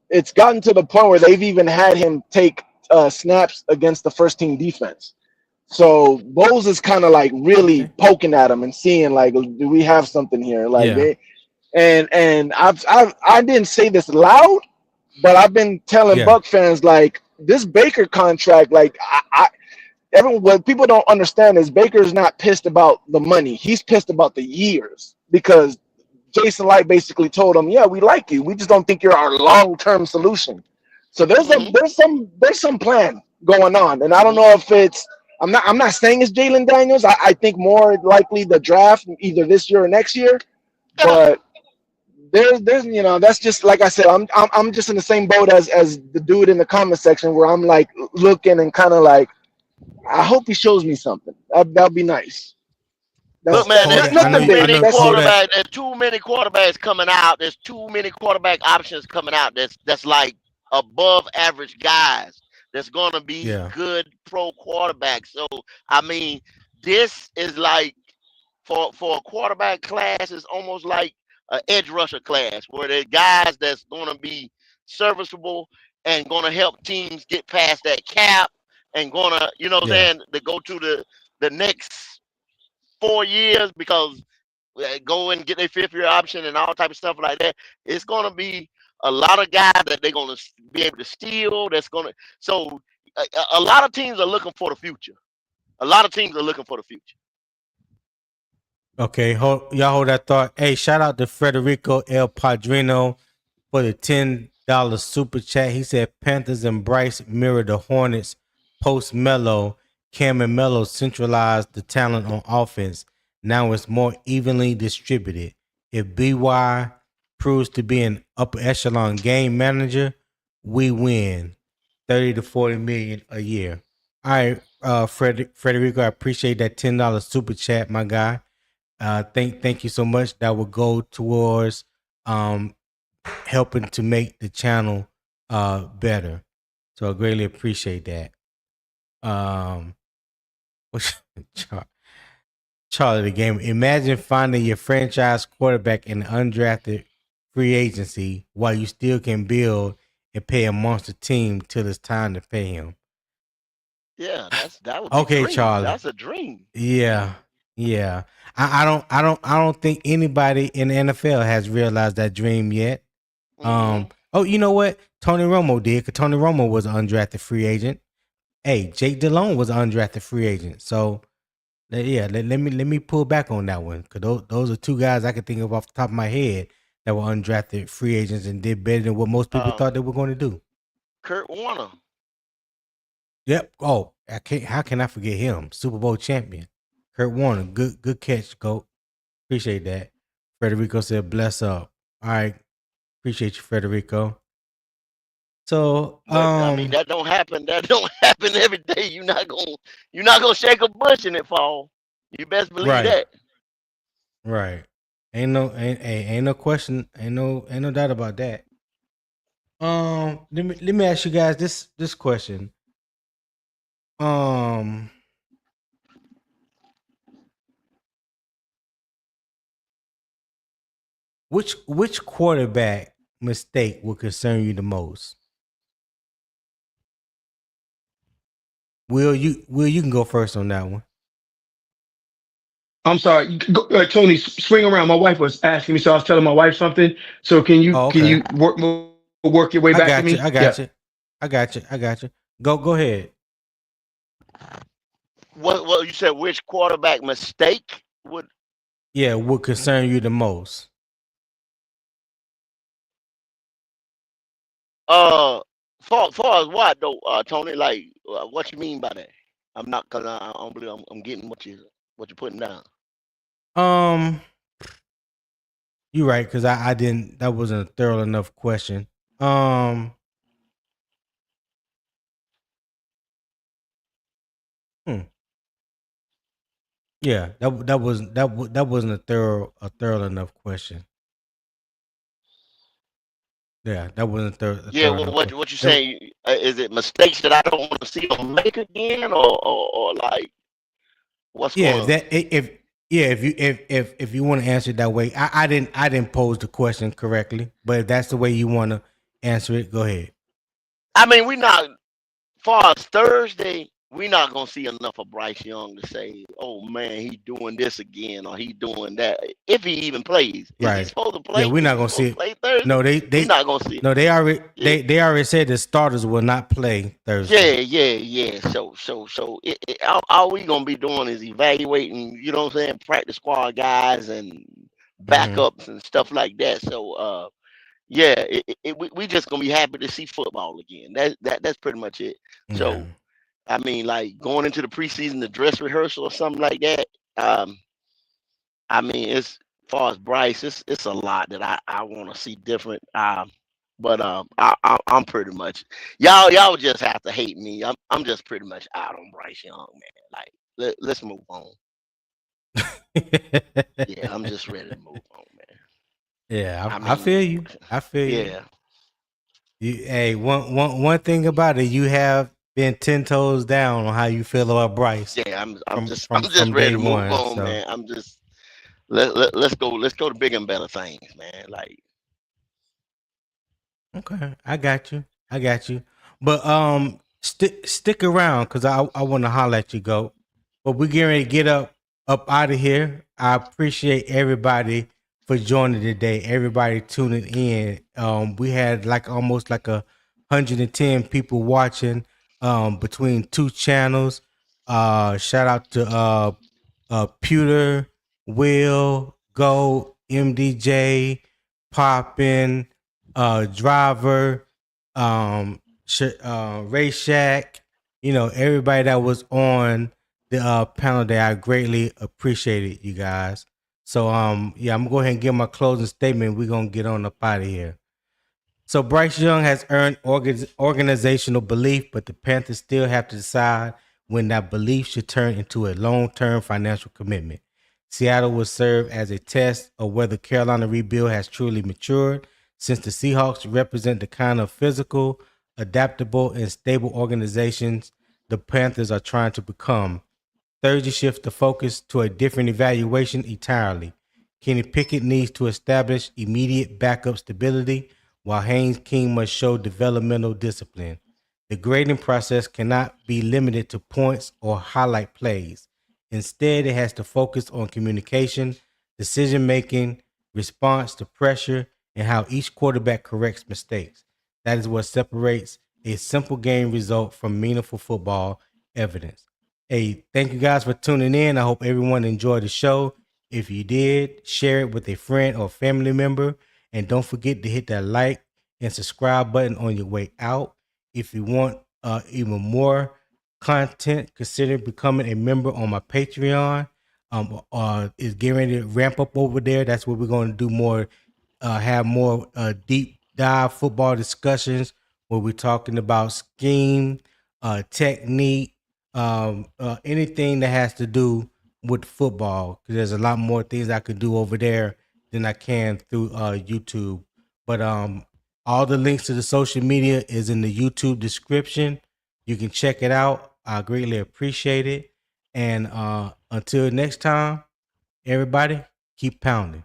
it's gotten to the point where they've even had him take snaps against the first team defense. So Bose is kind of like really poking at him and seeing like, do we have something here? Like, and I didn't say this loud, but I've been telling Buck fans like this Baker contract, like what people don't understand is Baker's not pissed about the money. He's pissed about the years because Jason Light basically told him, yeah, we like you. We just don't think you're our long-term solution. So there's some plan going on. And I don't know if it's I'm not saying it's Jalen Daniels. I think more likely the draft either this year or next year. Yeah. But there's that's just like I said. I'm just in the same boat as the dude in the comment section where I'm like looking and kind of like I hope he shows me something. That'd be nice. Look, That's man, that's there's not Kodak, too nothing big. many That's it. Kodak. quarterbacks. There's too many quarterbacks coming out. There's too many quarterback options coming out. That's like above average guys. That's gonna be Yeah, good pro quarterbacks. So I mean, this is like for a quarterback class is almost like an edge rusher class where the guys that's gonna be serviceable and gonna help teams get past that cap and gonna, you know what yeah. I'm saying, to go to the next 4 years because go and get their fifth year option and all type of stuff like that. It's gonna be a lot of guys that they're gonna be able to steal. That's gonna so a lot of teams are looking for the future. A lot of teams are looking for the future. Okay, y'all hold that thought. Hey, shout out to Federico El Padrino for the $10 super chat. He said Panthers and Bryce mirror the Hornets post Melo. Cam and Melo centralized the talent on offense. Now it's more evenly distributed. If BY proves to be an upper echelon game manager, we win 30 to 40 million a year. All right, Federico, I appreciate that $10 super chat, my guy. Thank you so much. That will go towards um helping to make the channel better. So I greatly appreciate that. Um Char- Charlie the game. Imagine finding your franchise quarterback in undrafted free agency while you still can build and pay a monster team till it's time to pay him. Yeah, that would be Okay, dream. Charlie. That's a dream. Yeah. Yeah. I don't think anybody in the NFL has realized that dream yet. Hmm. Oh, you know what? Tony Romo did, because Tony Romo was an undrafted free agent. Hey, Jake Delhomme was an undrafted free agent. So yeah, let me pull back on that one, because those are two guys I could think of off the top of my head that were undrafted free agents and did better than what most people Um, thought they were going to do. Kurt Warner. Yep. Oh, I can't. How can I forget him? Super Bowl champion, Kurt Warner. Good catch, Goat. Appreciate that. Federico said, "Bless up." All right, appreciate you, Federico. So, But I mean, that don't happen. That don't happen every day. You're not gonna shake a bush and it fall. You best believe right, that. right. Ain't no question. Ain't no doubt about that. Let me ask you guys this question. Um, which quarterback mistake will concern you the most? Will you can go first on that one. I'm sorry, Tony. Swing around. My wife was asking me, so I was telling my wife something. So can you Oh, can okay. you work your way I back to got you. me? I Yeah. got you. I got you. I got you. Go ahead. What you said? Which quarterback mistake would? Yeah, what concern you the most? Uh, far as what though, Tony? Like, what you mean by that? I'm not, cause I don't believe I'm getting what you're putting down. Um, you're right, because I didn't. That wasn't a thorough enough question. Um, hmm, yeah, that wasn't a thorough enough question. Yeah, that wasn't a Yeah, thorough enough question. what you saying? Is it mistakes that I don't want to see them make again, or like what's Yeah, going on? that if yeah, if you want to answer it that way, I didn't pose the question correctly, but if that's the way you want to answer it, go ahead. I mean, we not far as Thursday. We're not gonna see enough of Bryce Young to say, "Oh man, he doing this again," or he doing that. If he even plays, is he Right. supposed to Yeah, play? we're Is not he gonna see supposed to it. play Thursday? No, they We're they not gonna see it. no, they already Yeah, they already said the starters will not play Thursday. yeah. So all we gonna be doing is evaluating. You know what I'm saying? Practice squad guys and Mm-hmm. backups and stuff like that. So yeah, we just gonna be happy to see football again. That's pretty much it. Yeah. So I mean, like going into the preseason, the dress rehearsal or something like that. I mean, it's far as Bryce, it's a lot that I want to see different. But I'm pretty much y'all just have to hate me. I'm just pretty much out on Bryce Young, man. Like let's move on. Yeah, I'm just ready to move on, man. Yeah, I I feel mean, you. I feel you. yeah, Hey, one thing about it, you have been 10 toes down on how you feel about Bryce yeah. I'm just from ready day to move one. on, So man. I'm just let's go to bigger and better things, man. Like okay, I got you. I got you. But stick around because I want to holler at you, go. But we're getting ready to get up out of here. I appreciate everybody for joining today. Everybody tuning in. We had like almost like 110 people watching between two channels. Shout out to Pewter, Will, Go, MDJ, Poppin, Driver, Ray Shack, everybody that was on the panel there. I greatly appreciate it, you guys. So yeah, I'm gonna go ahead and give my closing statement. We're gonna get on up out of here. So Bryce Young has earned organizational belief, but the Panthers still have to decide when that belief should turn into a long-term financial commitment. Seattle will serve as a test of whether Carolina rebuild has truly matured, since the Seahawks represent the kind of physical, adaptable, and stable organizations the Panthers are trying to become. Thursday shifts the focus to a different evaluation entirely. Kenny Pickett needs to establish immediate backup stability, while Haynes King must show developmental discipline. The grading process cannot be limited to points or highlight plays. Instead, it has to focus on communication, decision making, response to pressure, and how each quarterback corrects mistakes. That is what separates a simple game result from meaningful football evidence. Hey, thank you guys for tuning in. I hope everyone enjoyed the show. If you did, share it with a friend or family member. And don't forget to hit that like and subscribe button on your way out. If you want even more content, consider becoming a member on my Patreon. Is getting ready to ramp up over there. That's where we're going to do more, have more deep dive football discussions where we're talking about scheme, technique, anything that has to do with football, because there's a lot more things I could do over there than I can through YouTube. But all the links to the social media is in the YouTube description. You can check it out. I greatly appreciate it. And until next time, everybody, keep pounding.